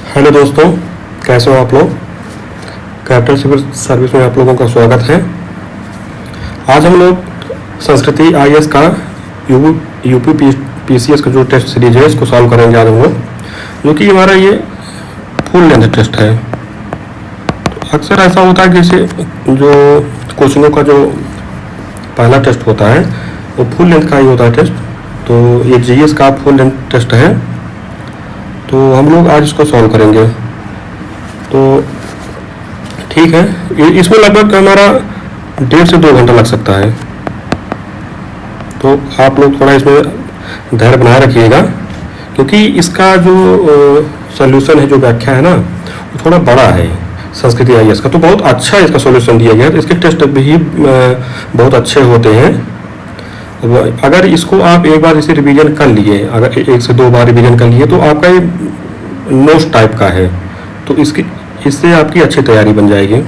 Hello दोस्तों, कैसे हो आप लोग। कैपिटल सिविल सर्विस में आप लोगों का स्वागत है। आज हम लोग संस्कृति आईएएस का यू यूपी पीसीएस का जो टेस्ट सीरीज है इसको सॉल्व करेंगे आज हम लोग, जो कि हमारा ये फुल लेंथ टेस्ट है। तो अक्सर ऐसा होता है कि जैसे जो कोचिंगों का जो पहला टेस्ट होता है वो फुल लेंथ का ही होता है टेस्ट। तो ये जीएस का फुल लेंथ टेस्ट है, तो हम लोग आज इसको सॉल्व करेंगे। तो ठीक है, इसमें लगभग हमारा 1.5 से 2 घंटा लग सकता है। तो आप लोग थोड़ा इसमें धैर्य बनाए रखिएगा, क्योंकि इसका जो सॉल्यूशन है, जो व्याख्या है ना, वो थोड़ा बड़ा है संस्कृति आईएएस का। तो बहुत अच्छा इसका सॉल्यूशन दिया गया है। तो इसके टेस्ट भी बहुत अच्छे होते हैं। अगर इसको आप एक बार इसे रिवीजन कर लिए, अगर 1 से 2 बार रिवीजन कर लिए, तो आपका ये नोट्स टाइप का है, तो इससे आपकी अच्छी तैयारी बन जाएगी।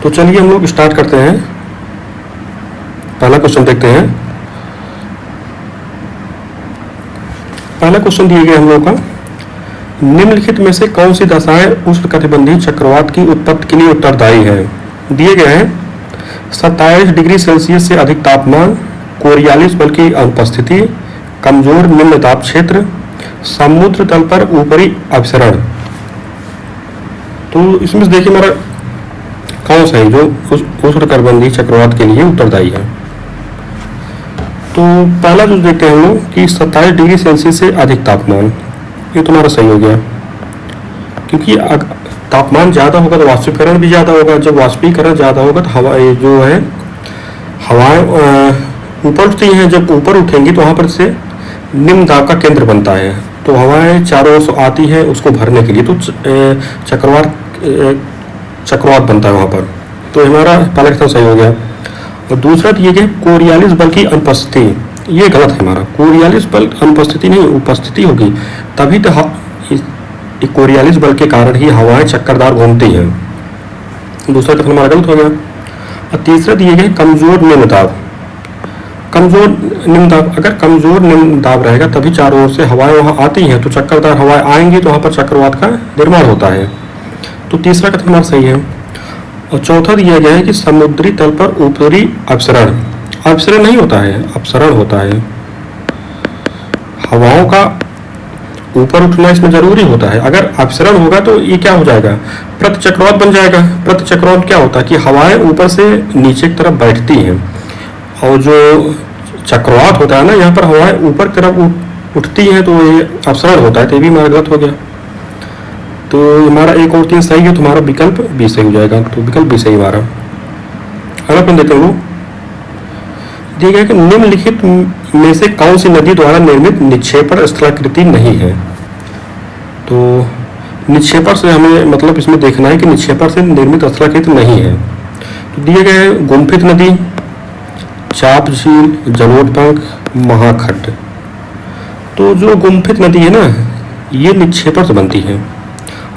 तो चलिए हम लोग स्टार्ट करते हैं। पहला क्वेश्चन देखते हैं। पहला क्वेश्चन दिया गया हम लोग का, निम्नलिखित में से कौन सी दशाएं उष्णकटिबंधीय चक्रवात की उत्पत्ति के लिए उत्तरदायी है। दिए गए हैं 27 डिग्री सेल्सियस से अधिक तापमान, कोरियालिस बल की अनुपस्थिति, कमजोर निम्न दाब क्षेत्र, समुद्र तल पर ऊपरी अपसरण। तो इसमें से देखिए हमारा कौन सा है जो उष्णकटिबंधीय चक्रवात के लिए उत्तरदायी है। तो पहला जो देखते हैं हम लोग कि 27 डिग्री सेल्सियस से अधिक तापमान, ये तुम्हारा सही हो गया, क्योंकि तापमान ज़्यादा होगा तो वाष्पीकरण भी ज़्यादा होगा। जब वाष्पीकरण ज़्यादा होगा तो हवा जो है हवाएं ऊपर उठती हैं। जब ऊपर उठेंगी तो वहाँ पर से निम्न दाब का केंद्र बनता है, तो हवाएं चारों ओर से आती हैं उसको भरने के लिए, तो चक्रवात बनता है वहाँ पर। तो हमारा पहला क्वेश्चन सही हो गया। और दूसरा ये कि कोरियालिस बल की अनुपस्थिति, ये गलत है हमारा। कोरियालिस बल अनुपस्थिति नहीं, उपस्थिति होगी तभी तो कोरियालिस बल के कारण ही हवाएं चक्करदार घूमती हैं। दूसरा कथन हमारा गलत हो गया। और तीसरा दिए गए कमजोर निम्न दाब। कमजोर निम्न दाब, अगर कमजोर निम्न दाब रहेगा तभी चारों ओर से हवाएं वहाँ आती हैं, तो चक्करदार हवाएं आएंगी तो वहाँ पर चक्रवात का निर्माण होता है। तो तीसरा कथन हमारा सही है। और चौथा दिया गया है कि समुद्री तल पर ऊपरी अपसरण। अपसरण नहीं होता है, अपसरण होता है। हवाओं का ऊपर उठना इसमें जरूरी होता है। अगर अपसरण होगा तो ये क्या हो जाएगा, प्रति चक्रवात बन जाएगा। प्रति चक्रवात क्या होता है कि हवाएं ऊपर से नीचे की तरफ बैठती हैं, और जो चक्रवात होता है ना, यहाँ पर हवाएं ऊपर की तरफ उठती हैं, तो ये अपसरण होता है। तो ये भी हमारा गलत हो गया। तो हमारा 1 और 3 सही है, तुम्हारा विकल्प बी सही हो जाएगा। तो विकल्प बी सही हमारा। अगला अपन देखते हैं, दिया गया कि निम्नलिखित में से कौन सी नदी द्वारा निर्मित निक्षेपण स्थलाकृति नहीं है। तो निक्षेपण से हमें मतलब इसमें देखना है कि निक्षेपण से निर्मित स्थलाकृति नहीं है। तो दिए गए हैं गुम्फित नदी, चाप झील, जलोढ़, महाखड्ड। तो जो गुम्फित नदी है ना, ये निक्षेपण से बनती है,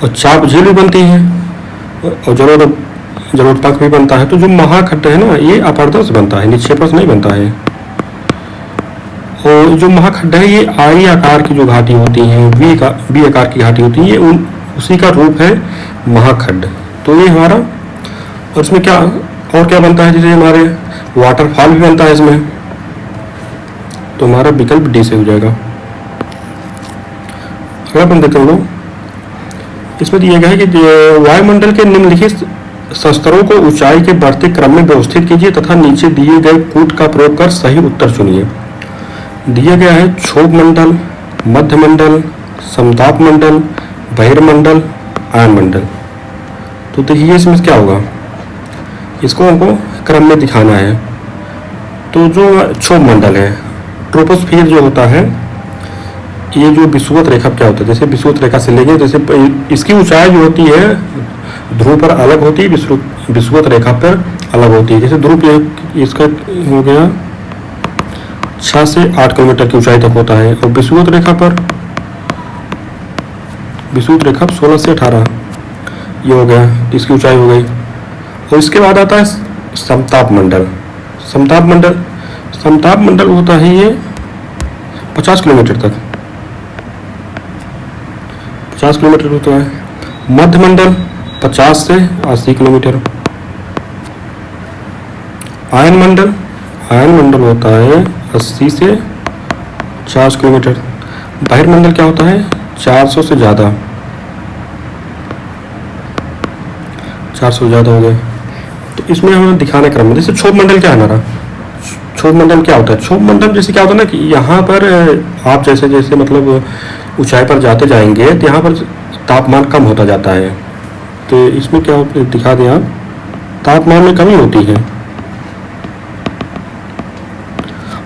और चाप झील भी बनती है, और जलोढ़ भी बनता है। तो जो महाखड्ड है ना, ये अपरदन से बनता है, निक्षेपण से नहीं बनता है। और जो महाखड्ड है ये आई आकार की जो घाटी होती हैं, वी आकार की घाटी होती है, ये उसी का रूप है महाखड्ड। तो ये हमारा, और इसमें क्या और क्या बनता है, जैसे हमारे वाटरफॉल भी बनता है इसमें। तो हमारा विकल्प डी से हो जाएगा। अगला अपन देखते हैं लोग, इसमें दिया गया है कि वायुमंडल के निम्नलिखित स्तरों को ऊंचाई के बढ़ते क्रम में व्यवस्थित कीजिए तथा नीचे दिए गए कूट का प्रयोग कर सही उत्तर चुनिए। दिया गया है क्षोभ मंडल, मध्य मंडल, समताप मंडल, बहिर्मंडल, आयन मंडल। तो देखिए इसमें क्या होगा, इसको हमको क्रम में दिखाना है। तो जो क्षोभ मंडल है, ट्रोपोस्फियर जो होता है, ये जो विषुवत रेखा क्या होता है, जैसे विषुवत रेखा से लेंगे, जैसे इसकी ऊंचाई जो होती है ध्रुव पर अलग होती है, विषुवत रेखा पर अलग होती है। जैसे ध्रुव इसका हो गया 6 से 8 किलोमीटर की ऊंचाई तक होता है, और विषुवत रेखा 16 से 18 ये हो गया, इसकी ऊंचाई हो गई। और इसके बाद आता है समताप मंडल। समताप मंडल होता है ये 50 किलोमीटर तक, 50 किलोमीटर होता है। मध्यमंडल 50 से 80 किलोमीटर। आयनमंडल आयनमंडल होता है 80 से 50 किलोमीटर। बहिर्मंडल क्या होता है 400 से ज़्यादा, 400 ज़्यादा हो गए। तो इसमें हमें दिखाने क्रम में जैसे क्षोभ मंडल क्या है हमारा, क्षोभ मंडल क्या होता है, क्षोभ मंडल जैसे क्या होता है ना कि यहाँ पर आप जैसे जैसे मतलब ऊंचाई पर जाते जाएंगे तो यहाँ पर तापमान कम होता जाता है। तो इसमें क्या दिखा दें आप, तापमान में कमी होती है।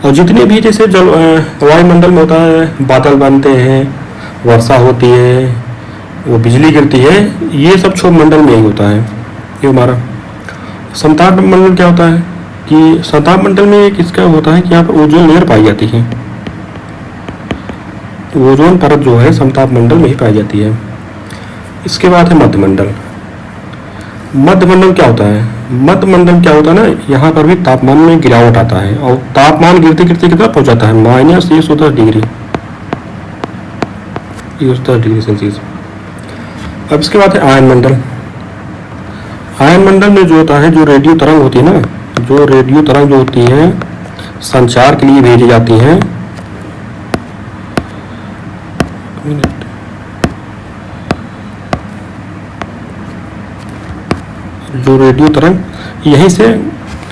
और जितने भी जैसे जल वायुमंडल में होता है, बादल बनते हैं, वर्षा होती है, वो बिजली गिरती है, ये सब क्षोभ मंडल में ही होता है। ये हमारा समताप मंडल क्या होता है कि समताप मंडल में एक इसका होता है कि यहाँ पर ओजोन लेयर पाई जाती है। ओजोन परत जो है समताप मंडल में ही पाई जाती है। इसके बाद है मध्यमंडल। मध्यमंडल क्या होता है, मध्यमंडल क्या होता है ना, यहाँ पर भी तापमान में गिरावट आता है और तापमान गिरते गिरते कितना पहुँच जाता है -110 डिग्री सेल्सियस। अब इसके बाद है आयनमंडल। आयनमंडल में जो होता है, जो रेडियो तरंग होती है ना, जो रेडियो तरंग जो होती है संचार के लिए भेजी जाती हैं, जो रेडियो तरंग यहीं से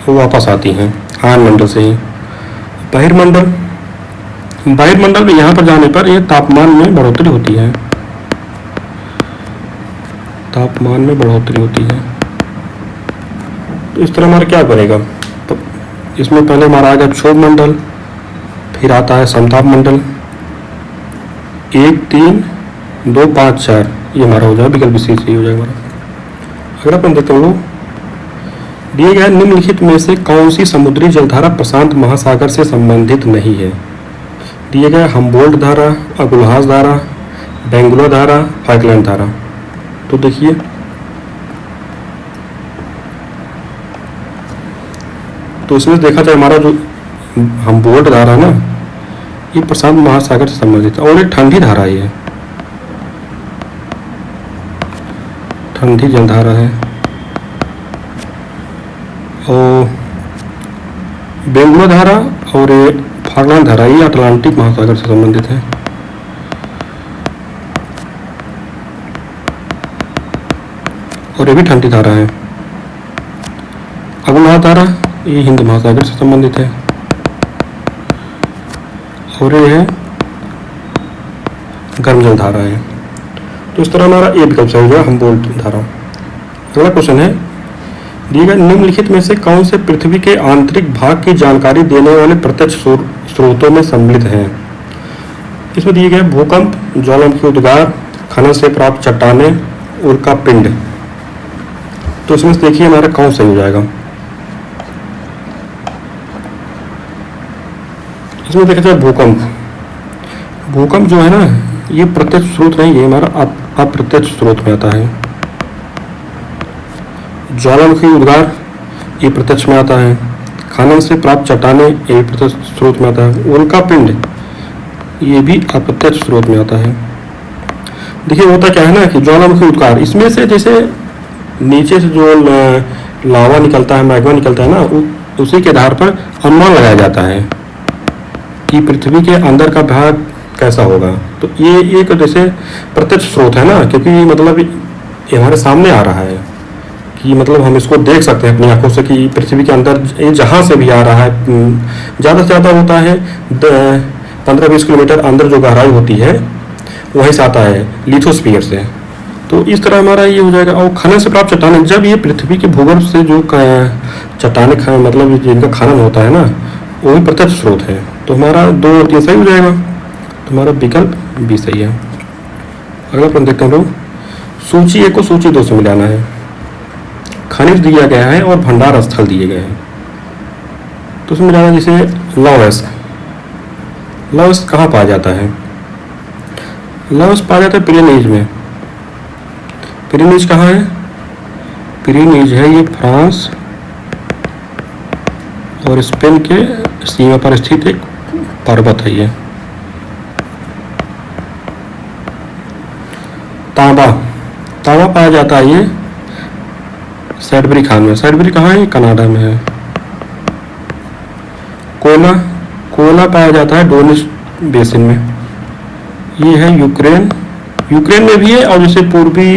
वापस आती हैं आयनमंडल से ही। बहिर्मंडल, बहिर्मंडल में यहाँ पर जाने पर यह तापमान में बढ़ोतरी होती है, तापमान में बढ़ोतरी होती है। तो इस तरह हमारा क्या बनेगा, तो इसमें पहले हमारा आ गया क्षोभ मंडल, फिर आता है समताप मंडल, 1, 3, 2, 5, 4, ये हमारा हो जाएगा विकल्प सी सही हो जाएगा हमारा। अगर अपन देखते हैं दिए गए निम्नलिखित में से कौन सी समुद्री जलधारा प्रशांत महासागर से संबंधित नहीं है। दिए गए हम्बोल्ट धारा, अगुल्हास धारा, बेंगुला धारा, फाल्कलैंड धारा। तो देखिए तो इसमें देखा जाए हमारा जो हम्बोल्ट धारा ना, ये प्रशांत महासागर से संबंधित है और एक ठंडी धारा है, ठंडी जलधारा है। और बेंगुला धारा और ये फाल्कलैंड धारा ये अटलांटिक महासागर से संबंधित है। और ये भी ठंडी धारा है। अगुल्हास धारा ये हिंद महासागर से संबंधित है और ये है गर्म जल धारा है। तो इस तरह हमारा ए विकल्प सही हो जाएगा, हम्बोल्ट धारा। अगला क्वेश्चन है दिए गए निम्नलिखित में से कौन से पृथ्वी के आंतरिक भाग की जानकारी देने वाले प्रत्यक्ष स्रोतों में सम्मिलित हैं। इसमें दिए गए भूकंप, ज्वालामुखी उद्गार, खनन से प्राप्त चट्टानें, उल्का पिंड। तो इसमें से देखिए हमारा कौन सही हो जाएगा। इसमें देखा जाए भूकंप, भूकंप जो है ना ये प्रत्यक्ष स्रोत नहीं है, हमारा अप्रत्यक्ष स्रोत में आता है। ज्वालामुखी उद्गार ये प्रत्यक्ष में आता है। खनन से प्राप्त चट्टानें ये प्रत्यक्ष स्रोत में आता है। उल्का पिंड ये भी अप्रत्यक्ष स्रोत में आता है। देखिए होता क्या है ना कि ज्वालामुखी उद्गार इसमें से जैसे नीचे से जो लावा निकलता है, मैग्मा निकलता है ना, उसी के आधार पर अनुमान लगाया जाता है कि पृथ्वी के अंदर का भाग कैसा होगा। तो ये एक जैसे प्रत्यक्ष स्रोत है ना, क्योंकि मतलब ये हमारे सामने आ रहा है कि मतलब हम इसको देख सकते हैं अपनी आंखों से कि पृथ्वी के अंदर ये जहाँ से भी आ रहा है, ज़्यादा से ज़्यादा होता है 15-20 किलोमीटर अंदर जो गहराई होती है वहीं से आता है, लिथोस्फीयर से। तो इस तरह हमारा ये हो जाएगा। और खनन से प्राप्त चट्टानें, जब ये पृथ्वी के भूगर्भ से जो चट्टानें मतलब जिनका खनन होता है ना, वो भी प्रत्यक्ष स्रोत है। तो हमारा 2 और 3 सही हो जाएगा। तो हमारा विकल्प भी सही है। अगला प्रश्न देखते हैं लोग, सूची 1 को सूची 2 से मिलाना है। खनिज दिया गया है और भंडार स्थल दिए गए हैं। तो उसमें मिलाना जैसे लौह अयस्क कहाँ पाया जाता है। लौह अयस्क पाया जाता है पिरेनीज में। पिरेनीज कहाँ है, पिरेनीज है ये फ्रांस और स्पेन के सीमा पर स्थित एक पर्वत है ये। तांबा, तांबा पाया जाता है ये सैडबरी खान में। सैडबरी कहाँ है? कनाडा में है। कोला, कोला पाया जाता है डोनिस बेसिन में। ये है यूक्रेन, यूक्रेन में भी है और जैसे पूर्वी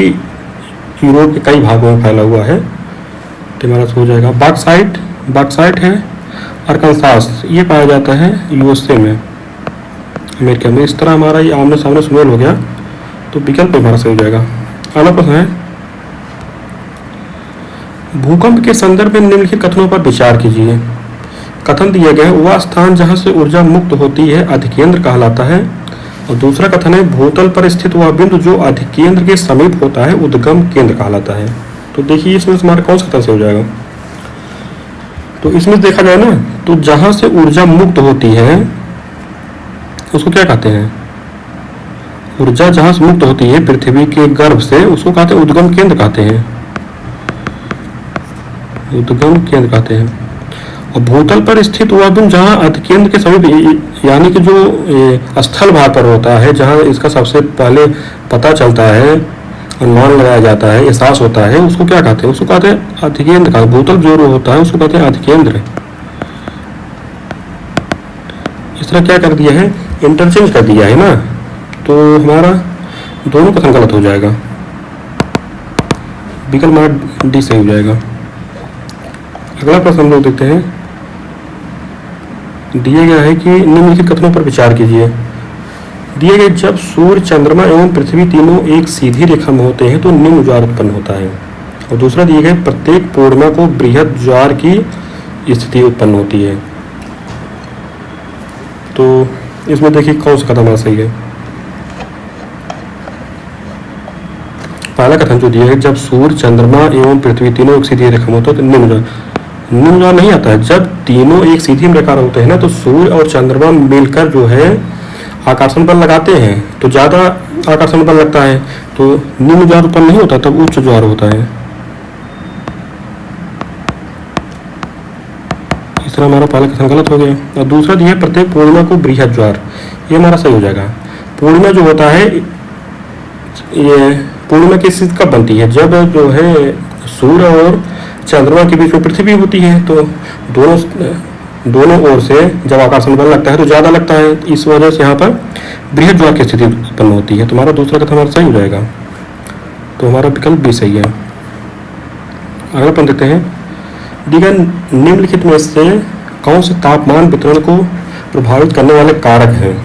यूरोप के कई भागों में फैला हुआ है। तो हमारा हो जाएगा बॉक्साइट, बॉक्साइट है अरकानसास, ये पाया जाता है यूएसए में, अमेरिका में। इस तरह हमारा ये आमने सामने सुमेल हो गया, तो विकल्प हमारा सही हो जाएगा। अगला प्रश्न है, भूकंप के संदर्भ में निम्नलिखित कथनों पर विचार कीजिए। कथन दिया गया है, वह स्थान जहां से ऊर्जा मुक्त होती है अधिकेंद्र कहलाता है। और दूसरा कथन है, भूतल पर स्थित वह बिंदु जो अधिकेंद्र के समीप होता है उद्गम केंद्र कहलाता है। तो देखिए इसमें हमारा कौन सा कथन से हो जाएगा? तो इसमें देखा जाए ना, तो जहां से ऊर्जा मुक्त होती है उसको क्या कहते हैं? ऊर्जा जहां से मुक्त होती है पृथ्वी के गर्भ से, उसको कहते हैं उद्गम केंद्र कहते हैं, उद्गम केंद्र कहते हैं। और भूतल पर स्थित वह बिंदु जहां अधिकेंद्र के समीप, यानी कि जो स्थल भाग पर होता है, जहां इसका सबसे पहले पता चलता है, अनुमान लगाया जाता है, एहसास होता है, उसको क्या कहते हैं? उसको कहते हैं अधिकेंद्र का। भूतल जो होता है उसको कहते हैं अधिकेंद्र। इस तरह क्या कर दिया है? इंटरचेंज कर दिया है ना, तो हमारा दोनों कथन गलत हो जाएगा, विकल्प हमारा डी सही हो जाएगा। अगला प्रश्न हम लोग देखते हैं, दिया गया है कि निम्नलिखित कथनों पर विचार कीजिए। दिए गए, जब सूर्य, चंद्रमा एवं पृथ्वी तीनों एक सीधी रेखा में होते हैं तो निम्न ज्वार उत्पन्न होता है। और दूसरा दिया गया, प्रत्येक पूर्णिमा को बृहद ज्वार की स्थिति उत्पन्न होती है। तो इसमें देखिए कौन सा कथन सही है? पहला कथन जो दिया है, जब सूर्य, चंद्रमा एवं पृथ्वी तीनों एक सीधी रेखा में होते हैं तो निम्न ज्वार, निम्न ज्वार नहीं आता है। जब तीनों एक सीधी रेखा होते हैं ना, तो सूर्य और चंद्रमा मिलकर जो है आकर्षण बल लगाते हैं, तो ज़्यादा आकर्षण बल लगता है, तो निम्न ज्वार उत्पन्न नहीं होता, तब उच्च ज्वार होता है। इस तरह हमारा पहला कथन गलत हो गया। और दूसरा दिया है, प्रत्येक पूर्णिमा को बृहद ज्वार, ये हमारा सही हो जाएगा। पूर्णिमा जो होता है, ये पूर्णिमा की स्थिति कब बनती है? जब जो है सूर्य और चंद्रमा के बीच में पृथ्वी होती है, तो दोनों ओर से जब आकर्षण बल लगता है तो ज़्यादा लगता है, इस वजह से यहाँ पर बृहद ज्वार की स्थिति उत्पन्न होती है। तो हमारा दूसरा कथन हमारा सही हो जाएगा, तो हमारा विकल्प भी सही है। अगला प्रश्न देखते हैं, दिया निम्नलिखित में से कौन से तापमान वितरण को प्रभावित करने वाले कारक हैं?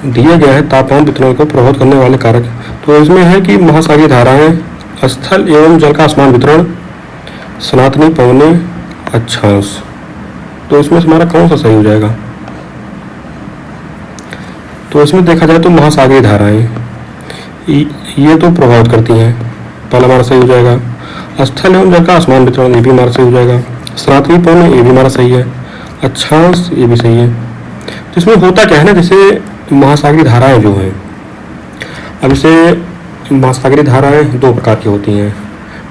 दिया गया है तापमान वितरण को प्रभावित करने वाले कारक, तो इसमें है कि महासागरीय धाराएं, स्थल एवं जल का आसमान वितरण, सनातनी पवनें, अक्षांश। तो इसमें हमारा कौन सा सही हो जाएगा? तो इसमें देखा जाए तो महासागरीय धाराएं ये तो प्रभावित करती हैं, पहला हमारा सही हो जाएगा। स्थल एवं जल का आसमान वितरण, ये भी हमारा सही हो जाएगा। सनातनी पवनें, ये भी हमारा सही है। अक्षांश, ये भी सही है। तो इसमें होता क्या है ना, जैसे महासागरीय धाराएं जो हैं, अब इसे महासागरीय धाराएं दो प्रकार की होती हैं,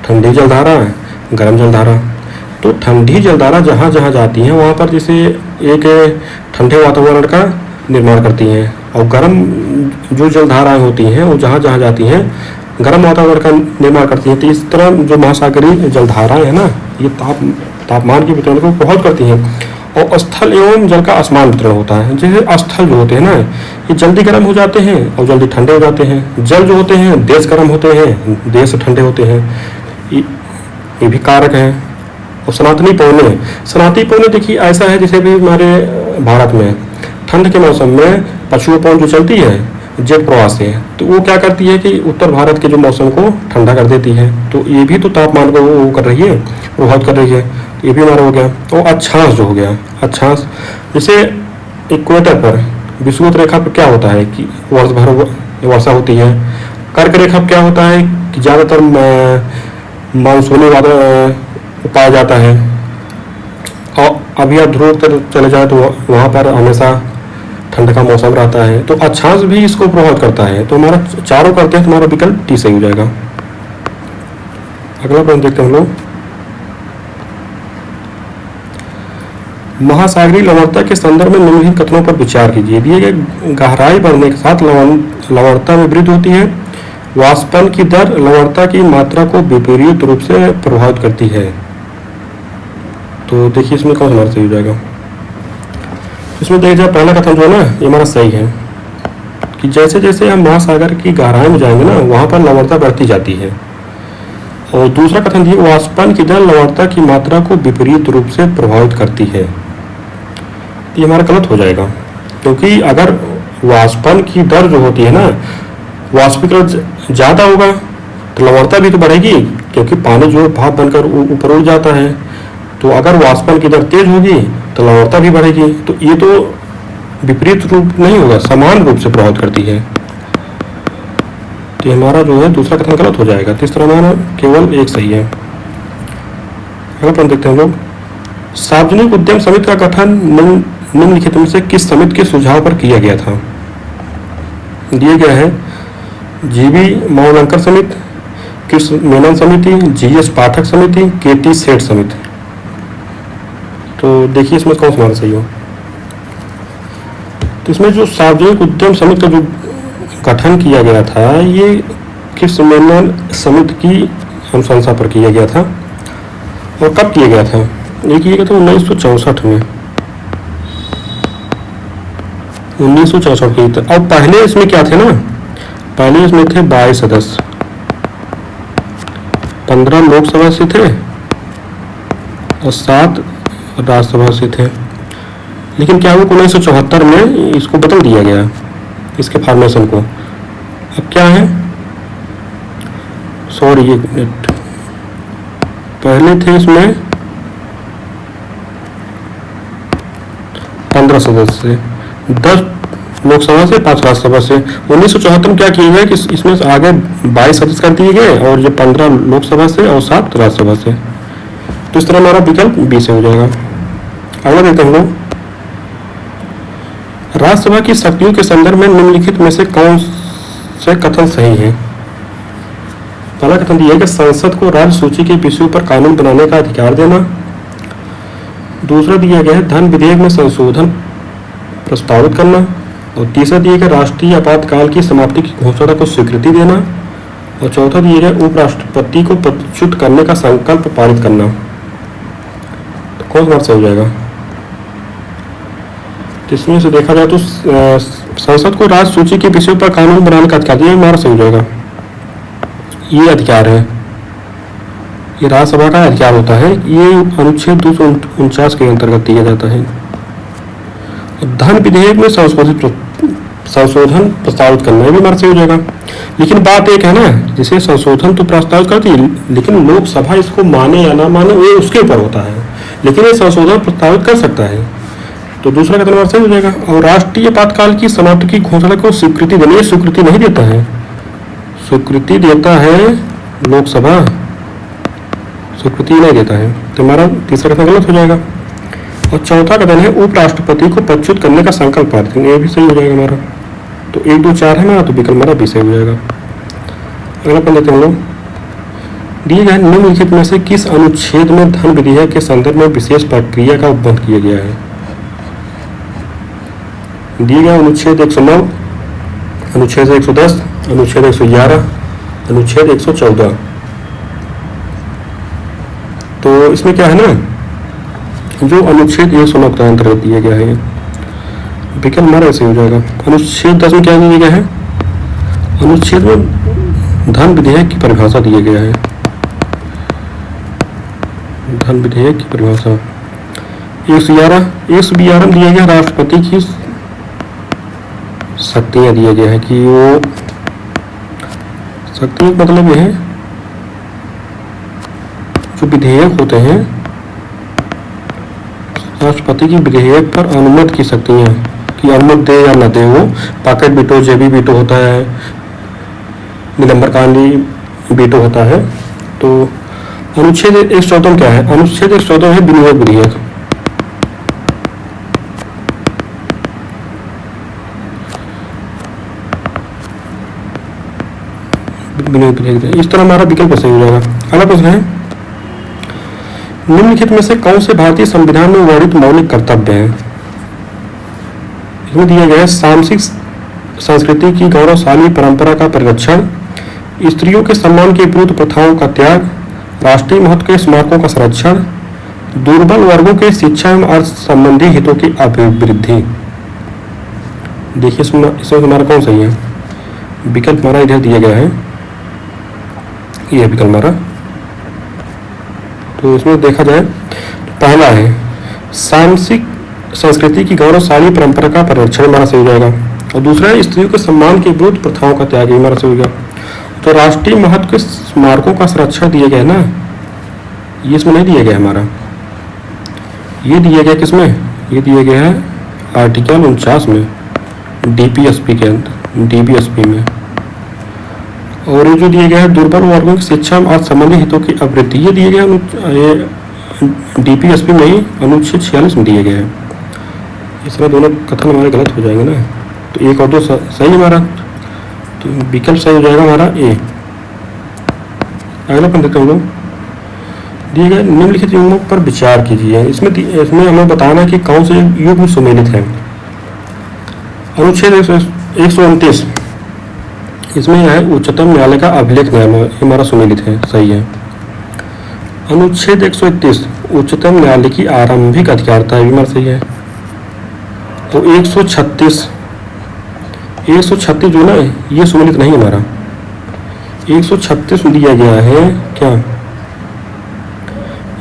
ठंडी जलधारा, गर्म जलधारा। तो ठंडी जलधारा जहाँ जहाँ जाती हैं वहाँ पर जैसे एक ठंडे वातावरण का निर्माण करती हैं, और गर्म जो जलधाराएं होती हैं वो जहाँ जहाँ जाती हैं गर्म वातावरण का निर्माण करती हैं। तो इस तरह जो महासागरीय जलधाराएं हैं ना, ये तापमान के वितरण को प्रभावित करती हैं। और स्थल एवं जल का आसमान वितरण होता है, जैसे स्थल जो होते हैं ना, ये जल्दी गर्म हो जाते हैं और जल्दी ठंडे हो जाते हैं। जल जो होते हैं देश गर्म होते हैं, देश ठंडे होते हैं, ये भी कारक हैं। और सनातनी पवनें, सनातनी पवनें देखिए ऐसा है जैसे भी हमारे भारत में ठंड के मौसम में पश्चिमी पवन जो चलती है जेट प्रवाह से, तो वो क्या करती है कि उत्तर भारत के जो मौसम को ठंडा कर देती है। तो ये भी तो तापमान को वो कर रही है, प्रभावित कर रही है। ये भी हमारा हो गया। और अक्षांश जो हो गया, अक्षांश जैसे इक्वेटर पर विषुवत रेखा पर क्या होता है कि वर्ष भर वर्षा होती है। कर्क रेखा पर क्या होता है कि ज़्यादातर मानसूनी वादल पाया जाता है। और अभी आप ध्रुव पर चले जाए तो वहाँ पर हमेशा ठंड का मौसम रहता है। तो अक्षांश भी इसको प्रभावित करता है। तो हमारा चारों करते हैं तो हमारा विकल्प टी सही हो जाएगा। अगला प्रश्न देखते हैं हम लोग, महासागरीय लवणता के संदर्भ में निम्नलिखित कथनों पर विचार कीजिए। दिए गए गहराई बढ़ने के साथ लवणता में वृद्धि होती है। वाष्पन की दर लवणता की मात्रा को विपरीत रूप से प्रभावित करती है। तो देखिए इसमें कौन हमारा सही हो जाएगा। इसमें देखिए जाए पहला कथन जो है ना ये हमारा सही है कि जैसे जैसे हम महासागर की गहराई में जाएंगे ना वहां पर लवणता बढ़ती जाती है। और दूसरा कथन दिए वाष्पन की दर लवणता की मात्रा को विपरीत रूप से प्रभावित करती है। ये हमारा गलत हो जाएगा, क्योंकि अगर वाष्पन की दर जो होती है ना वाष्पीकरण ज़्यादा होगा तो लवणता भी तो बढ़ेगी, क्योंकि पानी जो भाप बनकर ऊपर उड़ जाता है। तो अगर वाष्पन की दर तेज होगी तो लवणता भी बढ़ेगी। तो ये तो विपरीत रूप नहीं होगा, समान रूप से प्रभावित करती है। तो हमारा जो है दूसरा कथन गलत हो जाएगा। तीसरा हमारा केवल एक सही है। अगला प्रश्न देखते हैं हम लोग। सार्वजनिक उद्यम समिति का गठन निम्नलिखित में से किस समिति के सुझाव पर किया गया था। दिए गया है जीवी मावलंकर समिति, कृष्ण मेनन समिति, जीएस पाठक समिति, केटी सेठ समिति। तो देखिए इसमें कौन सा हमारा सही हो। तो इसमें जो सार्वजनिक उद्यम समिति का जो गठन किया गया था ये कृष्ण मेनन समिति की अनुशंसा पर किया गया था। और कब किया गया था? ये किया गया था 1964 में, 1964 की। अब पहले इसमें क्या थे ना, पहले इसमें थे 22 सदस्य, 15 लोकसभा से थे और 7 राज्यसभा से थे। लेकिन क्या हुआ 1974 में इसको बदल दिया गया, इसके फॉर्मेशन को। अब क्या है, सॉरी ये पहले थे इसमें 15 सदस्य, 10 लोकसभा से 5 राज्यसभा से। 1974 में क्या किया गया कि इसमें आगे 22 सदस्य कर दिए गए और ये 15 लोकसभा से और 7 राज्यसभा से। तो इस तरह हमारा विकल्प बी से हो जाएगा। अगला देखते हैं हम लोग। राज्यसभा की शक्तियों के संदर्भ में निम्नलिखित में से कौन से कथन सही है। पहला कथन दिया है कि संसद को राज्य सूची के विषयों पर कानून बनाने का अधिकार देना। दूसरा दिया गया है धन विधेयक में संशोधन प्रस्तावित करना। और तीसरा दिया गया राष्ट्रीय आपातकाल की समाप्ति की घोषणा को स्वीकृति देना। और चौथा दिया गया उपराष्ट्रपति को पदच्युत करने का संकल्प पारित करना। तो कौन सा सही हो जाएगा? इसमें से देखा जाए तो संसद को राज्य सूची के विषयों पर कानून बनाने का अधिकार, ये हमारा सही हो जाएगा। ये अधिकार है, ये राज्यसभा का अधिकार होता है। ये अनुच्छेद 249 के अंतर्गत दिया जाता है। धन विधेयक में संशोधन प्रस्तावित करना भी हमारा सही हो जाएगा। लेकिन बात एक है ना, जिसे संशोधन तो प्रस्तावित करती है लेकिन लोकसभा इसको माने या ना माने वो उसके ऊपर होता है, लेकिन ये संशोधन प्रस्तावित कर सकता है। तो दूसरा कथन हमारा सही हो जाएगा। और राष्ट्रीय आपातकाल की समाप्ति की घोषणा को स्वीकृति देनी, स्वीकृति नहीं देता है, स्वीकृति देता है लोकसभा, स्वीकृति नहीं देता है। तो हमारा तीसरा कथन गलत हो जाएगा। और चौथा कथन है उपराष्ट्रपति को पदच्युत करने का संकल्प पारित, ये भी सही हो जाएगा हमारा। तो 1 2 4 है हमारा, तो विकल्प हमारा भी सही हो जाएगा। अगला पढ़ लेते हैं हम लोग। दिए गए निम्नलिखित में से किस अनुच्छेद में धन विधेयक के संदर्भ में विशेष प्रक्रिया का उपबंध किया गया है। दिए गए अनुच्छेद 109, अनुच्छेद 110, अनुच्छेद 111, अनुच्छेद 114। तो इसमें क्या है ना, जो अनुच्छेद 109 के अंतर्गत दिया गया है विकल्प हमारा ऐसे हो जाएगा। अनुच्छेद 10 में क्या दिया गया है, अनुच्छेद में धन विधेयक की परिभाषा दिया गया है। धन विधेयक की परिभाषा 111 दिया गया राष्ट्रपति की शक्तियां दिया गया है कि वो शक्ति मतलब यह है जो विधेयक होते हैं राष्ट्रपति की विधेयक पर अनुमति की शक्तियां कि अनुमति दे या न दे। वो पॉकेट वीटो, जेबी वीटो होता है, निलंबनकांडी वीटो होता है। तो अनुच्छेद 114 क्या है, अनुच्छेद 114 है विनियोग विधेयक। इस तरह हमारा विकल्प सही हो जाएगा। अगला प्रश्न है निम्नलिखित में से कौन से भारतीय संविधान में वर्णित मौलिक कर्तव्य हैं? इसमें दिया गया है सामाजिक संस्कृति की गौरवशाली परंपरा का परिरक्षण, स्त्रियों के सम्मान के विरुद्ध प्रथाओं का त्याग, राष्ट्रीय महत्व के स्मारकों का संरक्षण, दुर्बल वर्गों के शिक्षा एवं अर्थ संबंधी हितों की अभिवृद्धि। देखिए इसमें हमारा कौन सही है? विकल्प हमारा इधर दिया गया है, ये विकल्प हमारा। तो इसमें देखा जाए तो पहला है सामाजिक संस्कृति की गौरवशाली परंपरा का परिरक्षण, हमारा सही हो जाएगा। और दूसरा है स्त्रियों के सम्मान के विरुद्ध प्रथाओं का त्याग, हमारा सही हो गया। तो राष्ट्रीय महत्व के स्मारकों का संरक्षण दिया गया है ना, ये इसमें नहीं दिया गया हमारा, ये दिया गया किसमें? ये दिया गया है आर्टिकल 49 में, डीपीएसपी के अंदर, डीबीएसपी में। और ये जो दिया गया है दुर्बल वर्गों की शिक्षा और संबंधी हितों की अभिवृद्धि, ये दिए गए डीपीएसपी में ही अनुच्छेद 46 में दिए गए हैं। इस तरह दोनों कथन हमारे गलत हो जाएंगे ना, तो 1 और 2 सही हमारा, तो विकल्प सही हो जाएगा हमारा ए। अगला पढ़ देते हम लोग, दिए गए निम्नलिखित युग्मों पर विचार कीजिए। इसमें हमें बताना है कि कौन से युग्म सुमेलित है। अनुच्छेद 129, इसमें यह है उच्चतम न्यायालय का अभिलेख न्यायालय, हमारा सुमेलित है, सही है। अनुच्छेद 131 उच्चतम न्यायालय की आरंभिक अधिकारिता, हमारा सही है। तो 136 जो ना ये सुमेलित नहीं हमारा, 136 में दिया गया है क्या,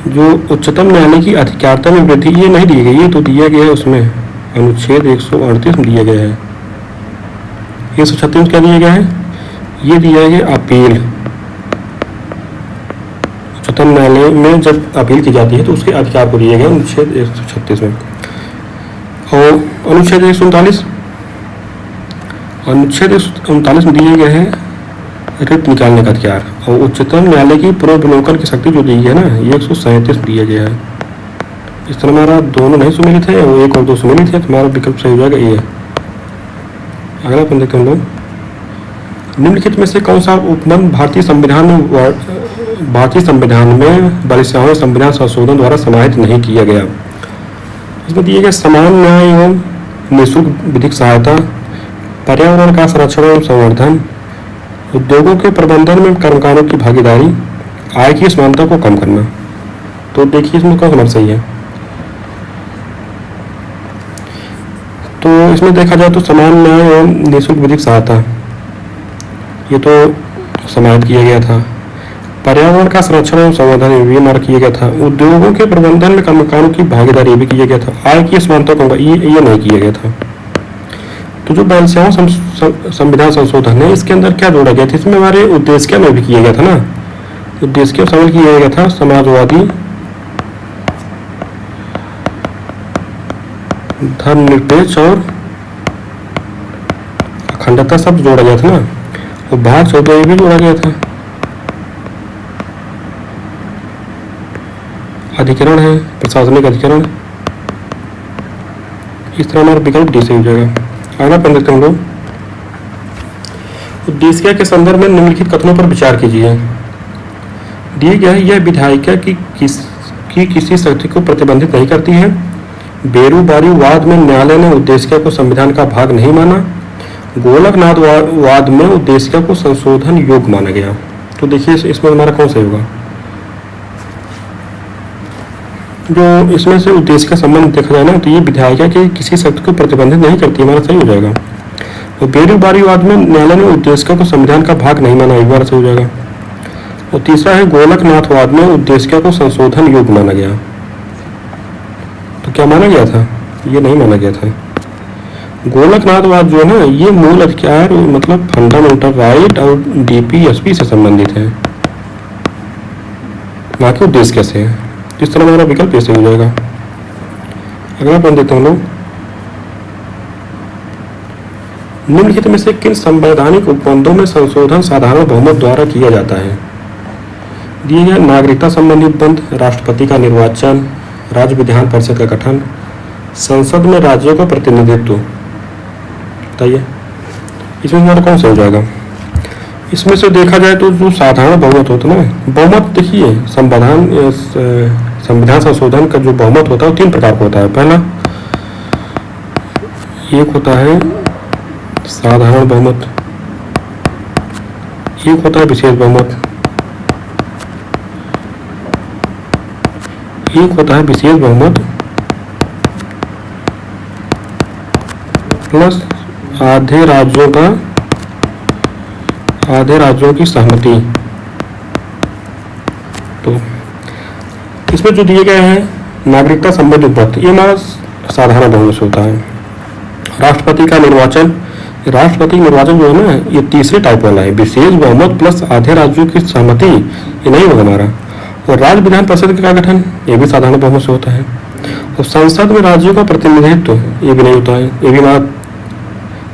जो उच्चतम न्यायालय की अधिकारिता में वृद्धि, ये नहीं दिया गया, ये तो दिया गया है उसमें अनुच्छेद 138 में दिया गया है। 136 में क्या दिया गया है? ये दिया गया अपील, उच्चतम न्यायालय में जब अपील की जाती है तो उसके अधिकार को दिया गया अनुच्छेद 136 में। और अनुच्छेद 139 में दिए गए हैं रिट निकालने का अधिकार, और उच्चतम न्यायालय की पुनर्विलोकन की शक्ति जो दी है ना, ये 137 दिया गया है। इस तरह हमारा दोनों नहीं सुमेलित है और 1 और 2 सुमेलित है, तो हमारा विकल्प सही हो जाएगा ये। अगला अपन देखते हैं हम लोग, निम्नलिखित में से कौन सा उपबंध भारतीय संविधान में बालिकाओं संविधान संशोधन द्वारा समाहित नहीं किया गया? इसमें दिए गए समान न्याय एवं निःशुल्क विधिक सहायता, पर्यावरण का संरक्षण एवं संवर्धन, उद्योगों के प्रबंधन में कर्मकारों की भागीदारी, आय की असमानता को कम करना। तो देखिए इसमें कौन हमारा सही है? तो इसमें देखा जाए तो समान न्याय एवं निःशुल्क विधिक सहायता, ये तो समाहित किया गया था। पर्यावरण का संरक्षण एवं संवर्धन ये मार्क किया गया था। उद्योगों के प्रबंधन में कर्मकारों की भागीदारी भी किया गया था। आय की असमानता को ये नहीं किया गया था। तो जो बालिकाओं संविधान संशोधन है, इसके अंदर क्या जोड़ा गया था? इसमें हमारे उद्देश्य में भी किया गया था ना, उद्देश्य शामिल किया गया था, समाजवादी, धर्मनिरपेक्ष और अखंडता शब्द जोड़ा गया था ना, और भाग 14 भी जोड़ा गया था। अधिकरण है, प्रशासनिक अधिकरण। इस तरह हमारा विकल्प डी से हो जाएगा। अगला पढ़ लेते हैं हम लोग, उद्देश्य के संदर्भ में निम्नलिखित कथनों पर विचार कीजिए। दिए गया है यह विधायिका की किसी शक्ति को प्रतिबंधित नहीं करती है। बेरूबारी वाद में न्यायालय ने उद्देश्य को संविधान का भाग नहीं माना। गोलकनाथ वाद में उद्देश्य को संशोधन योग्य माना गया। तो देखिए इसमें हमारा कौन सही होगा? जो इसमें से उद्देश्य का संबंध देखा जाए ना, तो ये विधायिका के किसी शक्ति को प्रतिबंधित नहीं करती, हमारा सही हो जाएगा। और बेरूबारी वाद में न्यायालय ने उद्देश्य को संविधान का भाग नहीं माना, एक बार सही हो जाएगा। और तीसरा है गोलकनाथ वाद में उद्देश्य को संशोधन योग्य माना गया। तो क्या माना गया था? ये नहीं माना गया था। गोलकनाथवाद जो है ना, ये मूल अधिकार मतलब फंडामेंटल राइट और डीपीएसपी से संबंधित है, वहाँ के उद्देश्य कैसे है। इस तरह हमारा विकल्प ऐसे हो जाएगा। अगला पढ़ देते हैं हम लोग, निम्नलिखित में से किन संवैधानिक उपबंधों में संशोधन साधारण बहुमत द्वारा किया जाता है? दिए गए नागरिकता संबंधी उपबंध, राष्ट्रपति का निर्वाचन, राज्य विधान परिषद का गठन, संसद में राज्यों का प्रतिनिधित्व। बताइए इसमें हमारा कौन सा हो जाएगा? इसमें से देखा जाए तो जो साधारण बहुमत होता है ना, बहुमत देखिए संविधान संशोधन का जो बहुमत होता है वो 3 प्रकार का होता है। पहला एक होता है साधारण बहुमत, एक होता है विशेष बहुमत, एक होता है विशेष बहुमत प्लस आधे राज्यों की सहमति। तो इसमें जो दिए गए हैं नागरिकता संबंधी उपपत्र, ये हमारा साधारण बहुमत से होता है। राष्ट्रपति निर्वाचन जो है ना, ये तीसरे टाइप वाला है, विशेष बहुमत प्लस आधे राज्यों की सहमति, ये नहीं होगा हमारा। और राज्य विधान परिषद का गठन, ये भी साधारण बहुमत से होता है। और संसद में राज्यों का प्रतिनिधित्व, ये भी नहीं होता है, ये भी हमारा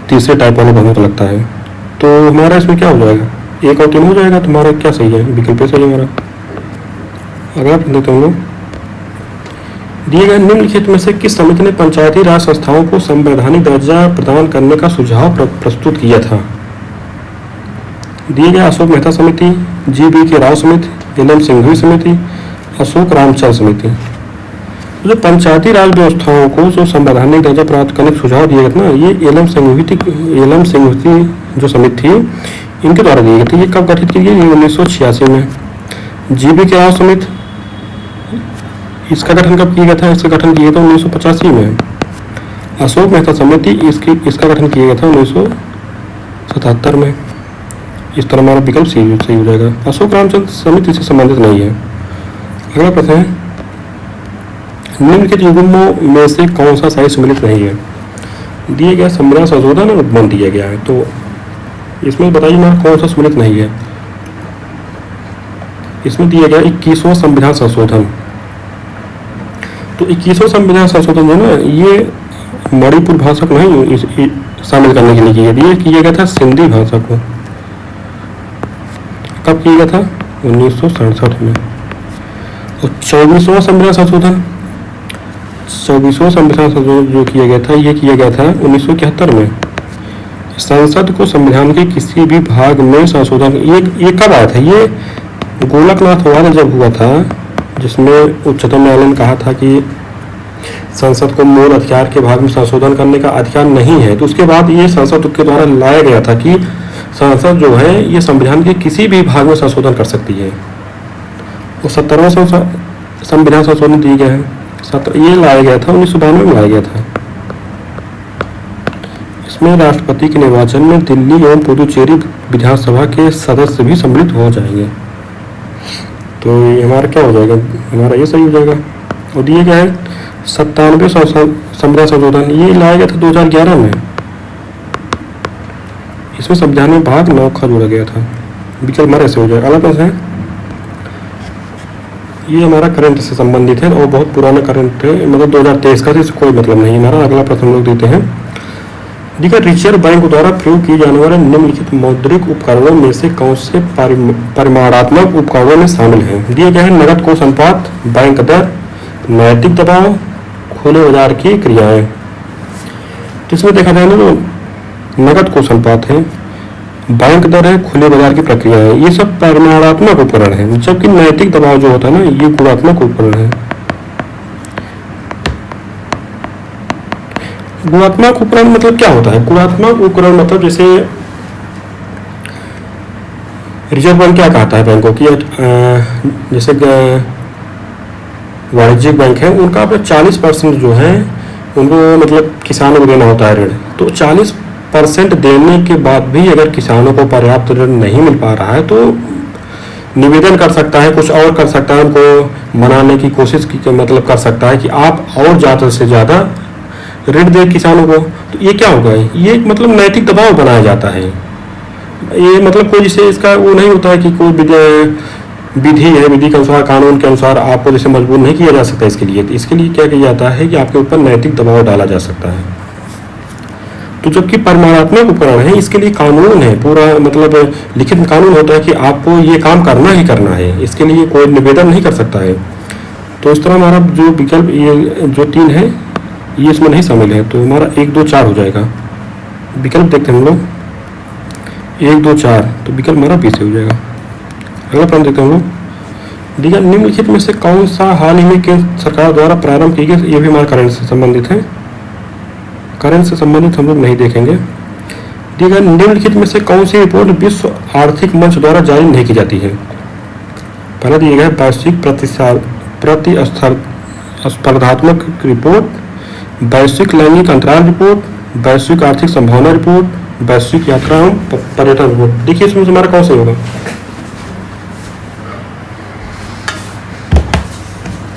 तीसरे टाइप वाला बहुमत लगता है। तो हमारा इसमें क्या हो जाएगा, 1 और 3 हो जाएगा। तुम्हारा क्या सही है, विकल्प सही है हमारा। अगला प्रश्न देखते हम लोग, दिए गए निम्नलिखित में से किस समिति ने पंचायती राज संस्थाओं को संवैधानिक दर्जा प्रदान करने का सुझाव प्रस्तुत किया था। दिए गए अशोक मेहता समिति, जी.बी. के राव समिति, एल.एम. सिंघवी समिति, अशोक रामचंद्र समिति। जो पंचायती राज व्यवस्थाओं को जो संवैधानिक दर्जा प्राप्त करने का सुझाव दिया गया था ना, ये एल.एम. सिंघवी जो समिति थी, इनके द्वारा दी गई थी। ये कब गठित की गई, 1986 में। जी.बी. के राव समिति, इसका गठन कब किया गया था, इसका गठन किया था 1985 में। अशोक मेहता समिति, इसका गठन किया गया था 1977 में। इस तरह हमारा विकल्प सही हो जाएगा। अशोक रामचंद्र समिति से संबंधित नहीं है। अगला प्रश्न है, निम्नलिखित युग्मों में से कौन सा सही सम्मिलित नहीं है। दिए गया संविधान संशोधन और उपबंध दिया गया है, तो इसमें बताइए हमारा कौन सा सम्मिलित नहीं है। इसमें दिया गया 21वां संविधान संशोधन। तो 21वां संविधान संशोधन जो है ना, ये मणिपुर भाषा को नहीं शामिल करने के लिए किया गया था सिंधी भाषा को। कब किया गया था, 1967 में। और 24वां संविधान संशोधन जो किया गया था, ये किया गया था 1971 में। संसद को संविधान के किसी भी भाग में संशोधन, ये कब आया था, ये गोलकनाथ वाद जब हुआ था, जिसमें उच्चतम न्यायालय ने कहा था कि संसद को मूल अधिकार के भाग में संशोधन करने का अधिकार नहीं है। तो उसके बाद ये संसद के द्वारा लाया गया था कि संसद जो है ये संविधान के किसी भी भाग में संशोधन कर सकती है। और 17वां संविधान संशोधन दिया गया है, ये लाया गया था 1992 में लाया गया था। इसमें राष्ट्रपति के निर्वाचन में दिल्ली एवं पुदुचेरी विधानसभा के सदस्य भी सम्मिलित हो जाएंगे। तो ये हमारा क्या हो जाएगा, हमारा ये सही हो जाएगा। और दिए गए 97वें संविधान संशोधन, ये लाया गया था 2011 में। इसमें संविधान में भाग 9 का जोड़ा गया था। विकल्प हमारा ऐसे हो जाएगा। अगला प्रश्न है, ये हमारा करंट से संबंधित है और बहुत पुराना करंट है, मतलब 2023 का, इससे कोई मतलब नहीं हमारा। अगला प्रश्न हम लोग देते हैं, दिगर रिजर्व बैंक द्वारा प्रयोग किए जाने वाले निम्नलिखित मौद्रिक उपकरणों में से कौन से परिमाणात्मक उपकरणों में शामिल हैं। दिए गए हैं नकद कोष अनुपात, बैंक दर, नैतिक दबाव, खुले बाजार की क्रियाएं। तो इसमें देखा जाए ना, तो नकद कोष अनुपात है, बैंक दर है, खुले बाजार की प्रक्रिया है, ये सब परिमाणात्मक उपकरण है। जबकि नैतिक दबाव जो होता है ना, ये गुणात्मक उपकरण है। गुणात्मक उपकरण मतलब क्या होता है, गुणात्मक उपकरण मतलब जैसे रिजर्व बैंक क्या कहता है बैंकों की, जैसे वाणिज्यिक बैंक है, उनका अपना 40% जो है उनको मतलब किसानों को देना होता है ऋण। तो 40% देने के बाद भी अगर किसानों को पर्याप्त ऋण नहीं मिल पा रहा है तो निवेदन कर सकता है, कुछ और कर सकता है, उनको मनाने की कोशिश की, मतलब कर सकता है कि आप और ज़्यादा से ज़्यादा ऋण दे किसानों को। तो ये क्या होगा, ये मतलब नैतिक दबाव बनाया जाता है। ये मतलब कोई जैसे इसका वो नहीं होता है कि कोई विधि है, विधि के अनुसार, कानून के अनुसार आपको जैसे मजबूर नहीं किया जा सकता इसके लिए। इसके लिए क्या किया जाता है कि आपके ऊपर नैतिक दबाव डाला जा सकता है। तो जबकि परिमाणात्मक उपकरण है, इसके लिए कानून है, पूरा मतलब लिखित कानून होता है कि आपको ये काम करना ही करना है, इसके लिए कोई निवेदन नहीं कर सकता है। तो इस तरह हमारा जो विकल्प ये जो 3 है ये इसमें नहीं शामिल है। तो हमारा 1, 2, 4 हो जाएगा। विकल्प देखते हैं हम लोग, 1, 2, 4, तो विकल्प हमारा बी से हो जाएगा। अगला प्रश्न देखते हैं हम लोग, ठीक है, निम्नलिखित में से कौन सा हाल ही में केंद्र सरकार द्वारा प्रारंभ की गई, ये भी हमारे करंट से संबंधित है, करंट से संबंधित हम लोग नहीं देखेंगे। ठीक है, निम्नलिखित में से कौन सी रिपोर्ट विश्व आर्थिक मंच द्वारा जारी नहीं की जाती है? पहला दिया गया है वैश्विक प्रतिस्पर्धात्मक रिपोर्ट, वैश्विक लैंगिक अंतराल रिपोर्ट, वैश्विक आर्थिक संभावना रिपोर्ट, वैश्विक यात्रा एवं पर्यटन रिपोर्ट। देखिए इसमें से हमारा कौन सा होगा?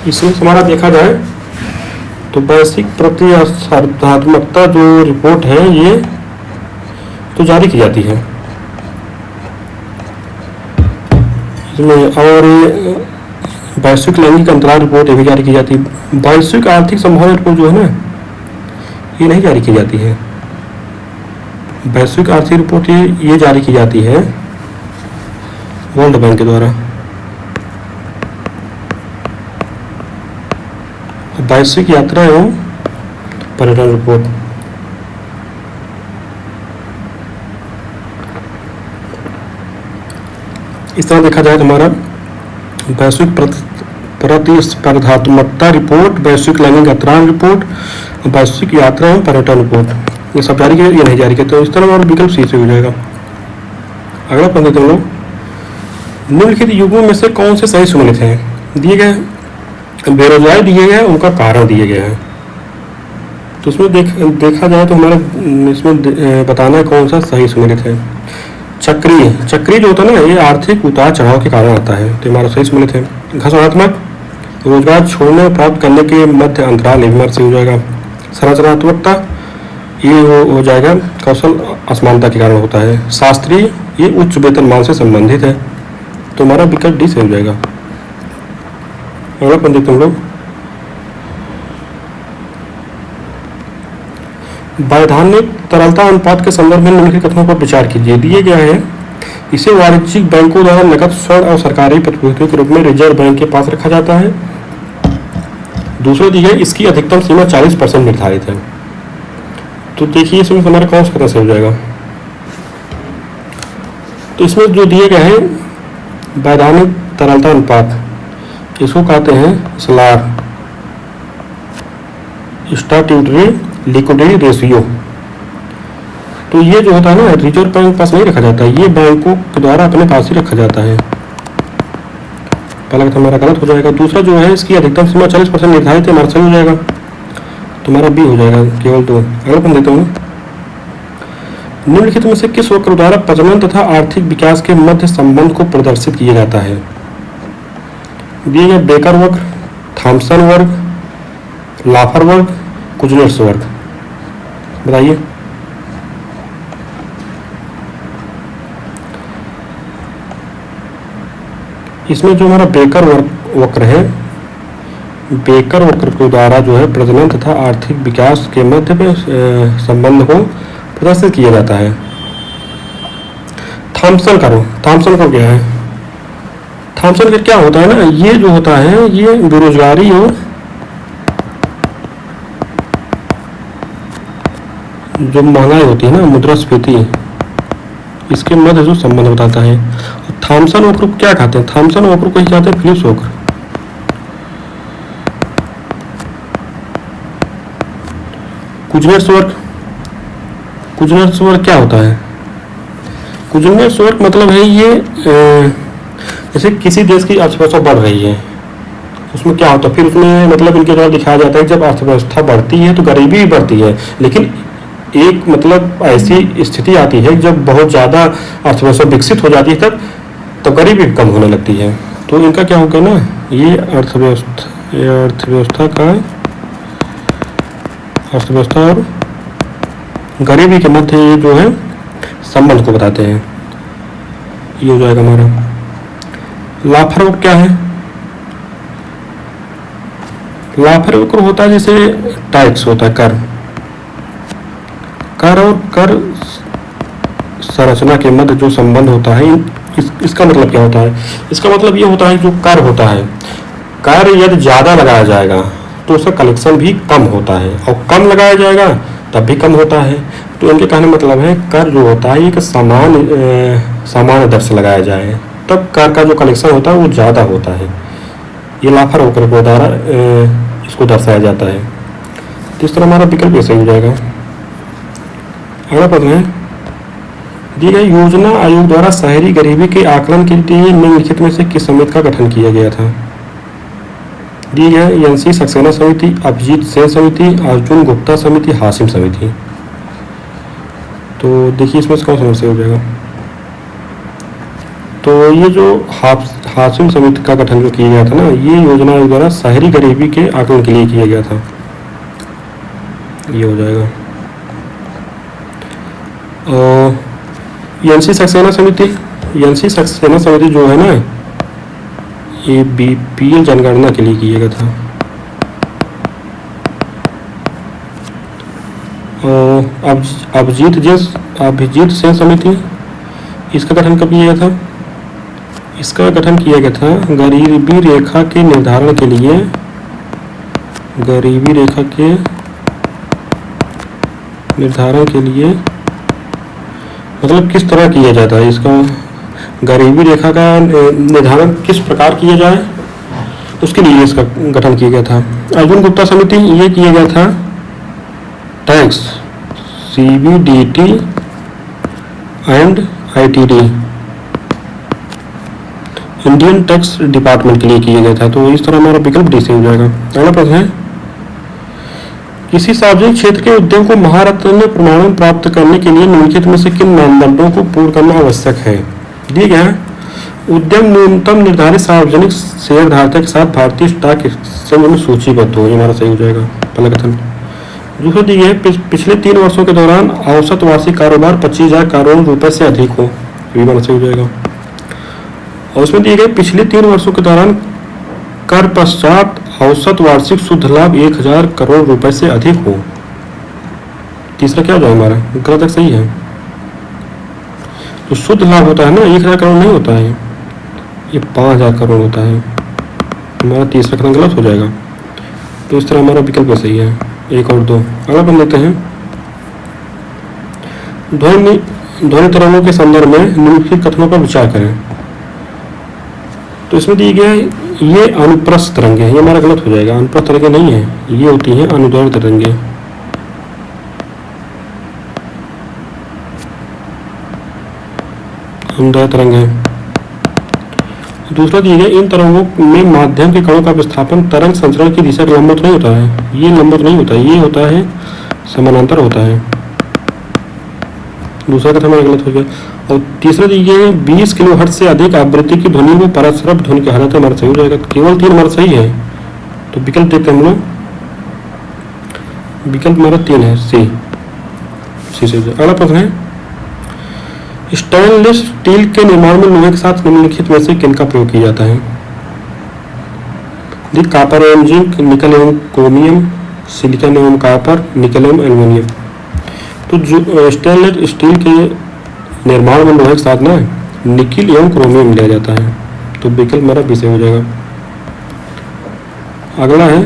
इसमें हमारा देखा जाए तो वैश्विक प्रतिस्पर्धात्मकता जो रिपोर्ट है ये तो जारी की जाती है इसमें, और वैश्विक लैंगिक अंतराल रिपोर्ट ये भी जारी की जाती है। वैश्विक आर्थिक संभावना रिपोर्ट जो है ना ये नहीं जारी की जाती है। वैश्विक आर्थिक रिपोर्ट ये जारी की जाती है वर्ल्ड बैंक के द्वारा। वैश्विक यात्रा एवं पर्यटन रिपोर्ट, इस तरह देखा जाए तो हमारा वैश्विक प्रतिस्पर्धात्मकता रिपोर्ट, वैश्विक लैंगिक अंतराल रिपोर्ट, वैश्विक यात्रा एवं पर्यटन रिपोर्ट ये सब जारी किया, ये नहीं जारी किया, तो इस तरह हमारा विकल्प सी से हो जाएगा। अगला प्रश्न देते हैं हम लोग, निम्नलिखित युगों में से कौन से सही सम्मिलित हैं? दिए गए बेरोजगारी दिए गए, उनका कारण दिए गए हैं। तो उसमें देखा जाए तो हमारा इसमें बताना है कौन सा सही सम्मिलित है। चक्रीय जो होता है ना ये आर्थिक उतार चढ़ाव के कारण आता है, तो हमारा सही सम्मिलित है। घोषणात्मक रोजगार छोड़ने प्राप्त करने के मध्य अंतराल ये हमारा सही हो जाएगा। संरचनात्मकता ये हो जाएगा कौशल असमानता के कारण होता है। शास्त्रीय ये उच्च वेतनमान से संबंधित है, तो हमारा विकल्प डी सही हो जाएगा। अगला प्रश्न देखते हम लोग, वैधानिक तरलता अनुपात के संदर्भ में निम्नलिखित कथनों पर विचार कीजिए। दिए गया है इसे वाणिज्यिक बैंकों द्वारा नकद, स्वर्ण और सरकारी प्रतिभूतियों के रूप में रिजर्व बैंक के पास रखा जाता है। दूसरा दिया है इसकी अधिकतम सीमा 40% निर्धारित है। तो देखिए इसमें हमारा कौन सा कथन सही हो जाएगा? तो इसमें जो दिए गए हैं वैधानिक तरलता अनुपात, इसको कहते हैं स्लार, स्टैट्यूटरी लिक्विडिटी रेशियो। तो ये जो होता है ना रिजर्व बैंक के पास नहीं रखा जाता है, ये बैंकों के द्वारा अपने पास ही रखा जाता है। पहला तो हमारा गलत हो जाएगा। दूसरा जो है इसकी अधिकतम सीमा 40% निर्धारित है, हमारा सही हो जाएगा, तुम्हारा बी हो जाएगा केवल 2। अगला हम देता हूँ, निम्नलिखित में से किस वक्र द्वारा प्रजनन तथा आर्थिक विकास के मध्य संबंध को प्रदर्शित किया जाता है? दिए गए बेकर वक्र, थॉम्सन वर्ग, लाफर वर्ग, कुजनेट्स वर्ग, बताइए। इसमें जो हमारा बेकर वक्र है, बेकर वक्र के द्वारा जो है प्रजनन तथा आर्थिक विकास के मध्य में संबंध को प्रदर्शित किया जाता है। थॉम्सन का क्या है? थॉम्सन का क्या होता है ना, ये जो होता है ये बेरोजगारी और जो महंगाई होती है ना, मुद्रास्फीति, इसके मध्य जो संबंध बताता है। थॉम्सन वक्र को क्या कहते हैं? थॉम्सन वक्र को ही कहते हैं फिलिप्स वक्र। कुजनेट्स वर्ग क्या होता है? कुजनेट्स वर्ग मतलब है ये जैसे किसी देश की अर्थव्यवस्था बढ़ रही है, उसमें क्या होता है फिर उसमें मतलब इनके द्वारा दिखाया जाता है जब अर्थव्यवस्था बढ़ती है तो गरीबी भी बढ़ती है, लेकिन एक मतलब ऐसी स्थिति आती है जब बहुत ज़्यादा अर्थव्यवस्था विकसित हो जाती है तब गरीबी कम होने लगती है। तो इनका क्या होगा ना, ये अर्थव्यवस्था और गरीबी के मध्य ये जो है संबंध को बताते हैं, ये हो जाएगा हमारा। लाफर वक्र क्या है? लाफर वक्र होता है जैसे टैक्स होता है, कर और कर संरचना के मध्य जो संबंध होता है, इसका मतलब क्या होता है? इसका मतलब ये होता है जो कर होता है, कर यदि ज़्यादा लगाया जाएगा तो उसका कलेक्शन भी कम होता है, और कम लगाया जाएगा तब भी कम होता है। तो इनके कहने मतलब है कर जो होता है एक सामान्य दर से लगाया जाए तब कर का जो कलेक्शन होता है वो ज़्यादा होता है। ये लाफा रोकर को द्वारा इसको दर्शाया जाता है। तो इस तरह हमारा विकल्प सही हो जाएगा। अगला प्रश्न है, दी गई योजना आयोग द्वारा शहरी गरीबी के आकलन के लिए निम्नलिखित में से किस समिति का गठन किया गया था? दी गई एनसी सक्सेना समिति, अभिजीत सेन समिति, अर्जुन गुप्ता समिति, हाशिम समिति। तो देखिए इसमें से कौन सा सही हो जाएगा? तो ये जो हाशिम समिति का गठन जो किया गया था ना, ये योजना आयोग द्वारा शहरी गरीबी के आकलन के लिए किया गया था। ये हो जाएगा। एनसी सक्सेना समिति जो है ना, ये बीपीएल जनगणना के लिए किया गया था। अभिजीत सेन समिति, इसका गठन कब किया गया था? इसका गठन किया गया था गरीबी रेखा के निर्धारण के लिए, गरीबी रेखा के निर्धारण के लिए, मतलब किस तरह किया जाता है इसका, गरीबी रेखा का निर्धारण किस प्रकार किया जाए, उसके लिए इसका गठन किया गया था। अर्जुन गुप्ता समिति, ये किया गया था tax, CBDT and ITD, Indian tax department के लिए किया गया था। तो इस तरह हमारा विकल्प डी से हो जाएगा। अगला प्रश्न है, किसी सार्वजनिक क्षेत्र के उद्यम को महारत्न प्रमाणन प्राप्त करने के लिए निम्नलिखित में से किन मानदंडों को पूर्ण करना आवश्यक है? दिए गए उद्यम न्यूनतम निर्धारित सार्वजनिक शेयरधारकों के साथ भारतीय स्टॉक एक्सचेंज में सूचीबद्ध हो, ये हमारा सही हो जाएगा पहला कथन। दूसरा दिए पिछले 3 वर्षों के दौरान औसत वार्षिक कारोबार 25,000 करोड़ रुपए से अधिक हो, ये हमारा सही हो जाएगा। और उसमें दिए गए पिछले 3 वर्षों के दौरान कर पश्चात औसत वार्षिक शुद्ध लाभ 1,000 करोड़ रुपए से अधिक हो। तीसरा क्या हो जाएगा हमारा? गलत है, सही है। तो शुद्ध लाभ होता है ना, 1,000 करोड़ नहीं होता है, ये 5,000 करोड़ होता है। हमारा तीसरा कथन गलत हो जाएगा। तो इस तरह हमारा विकल्प सही है, 1 और 2। अगला बन लेते हैं, ध्वनि तरंगों के संदर्भ में निम्नलिखित कथनों पर विचार करें। तो इसमें दी गया ये अनुप्रस्थ तरंगे, ये हमारा गलत हो जाएगा। अनुप्रस्थ तरंगे नहीं है, ये होती हैं अनुदैर्घ्य तरंगे। अनुदैर्घ्य तरंग है। दूसरा दिया गया इन तरंगों में माध्यम के कणों का विस्थापन तरंग संचरण की दिशा के लंबवत नहीं होता है, ये लंबवत नहीं होता है, ये होता है समानांतर होता है। दूसरा कथन हमारा गलत हो गया। और तीसरा दिए 20 किलोहर्ट्ज से अधिक आवृत्ति की ध्वनि को परस्पर ध्वनि की हालत हमारा सही हो जाएगा। केवल 3 हमारा सही है। तो विकल्प देखते हैं हम लोग, विकल्प हमारा 3 है, सी से। अगला प्रश्न है, स्टेनलेस स्टील के निर्माण में लोहे के साथ निम्नलिखित में से किनका प्रयोग किया जाता है? कॉपर एवं जिंक, निकल एवं क्रोमियम, सिलिकॉन एवं कॉपर, निकल एवं एल्यूमिनियम। तो जो स्टेनलेस स्टील के निर्माण में लोहे के साथ ना निकिल एवं क्रोमियम लिया जाता है। तो विकल्प हमारा बी से हो जाएगा। अगला है,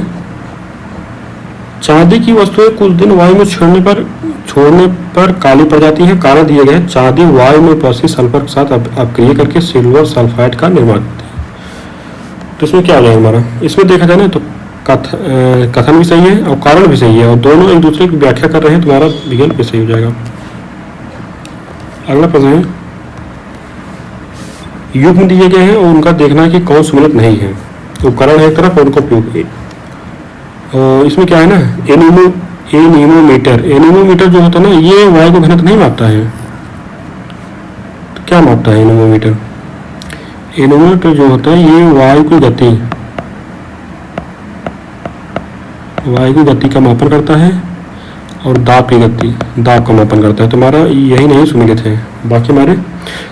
चांदी की वस्तुएं कुछ दिन वायु में छोड़ने पर काली पड़ जाती हैं। कारण दिए गए, चांदी वायु में उपस्थित सल्फर के साथ अपक्रिय करके सिल्वर सल्फाइड का निर्माण करती है। तो इसमें क्या हो जाएगा हमारा? इसमें देखा जाए ना तो कथन भी सही है और कारण भी सही है, और दोनों एक दूसरे की व्याख्या कर रहे हैं। तुम्हारा विकल्प भी सही हो जाएगा। अगला प्रश्न है, युग्म दिए गए हैं और उनका देखना है कि कौन सम्मिलित नहीं है। उपकरण है एक तरफ और उनका उपयोग। इसमें क्या है ना, एनीमोमीटर जो होता है ना, ये वायु को घनत्व नहीं मापता है। तो क्या मापता है एनीमोमीटर? एनीमोमीटर जो होता है ये वायु की गति का मापन करता है और दाब का मापन करता है। तो हमारा यही नहीं सम्मिलित है। बाकी हमारे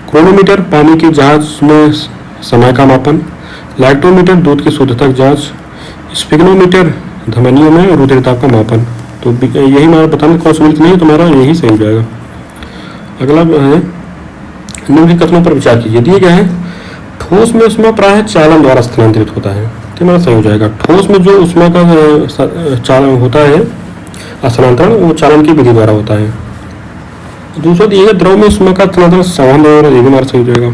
क्रोनोमीटर पानी के जहाज में समय का मापन, लैक्टोमीटर दूध की शुद्धता की जांच, स्पिग्नोमीटर धमनियों में रुधिरदाब का मापन। तो यही हमारा बताना कौन सम्मिलित नहीं है, तुम्हारा यही सही हो जाएगा। अगला है, निम्नलिखित कथनों पर विचार कीजिए। दिए गए हैं, ठोस में ऊष्मा प्रायः चालन द्वारा स्थानांतरित होता है। तो हमारा सही हो जाएगा। ठोस में जो ऊष्मा का चालन होता है स्थानांतरण, वो चालन की विधि द्वारा होता है। दूसरा दिए गए, द्रव में ऊष्मा का स्थानांतरण संवहन द्वारा, ये भी हमारा सही हो जाएगा।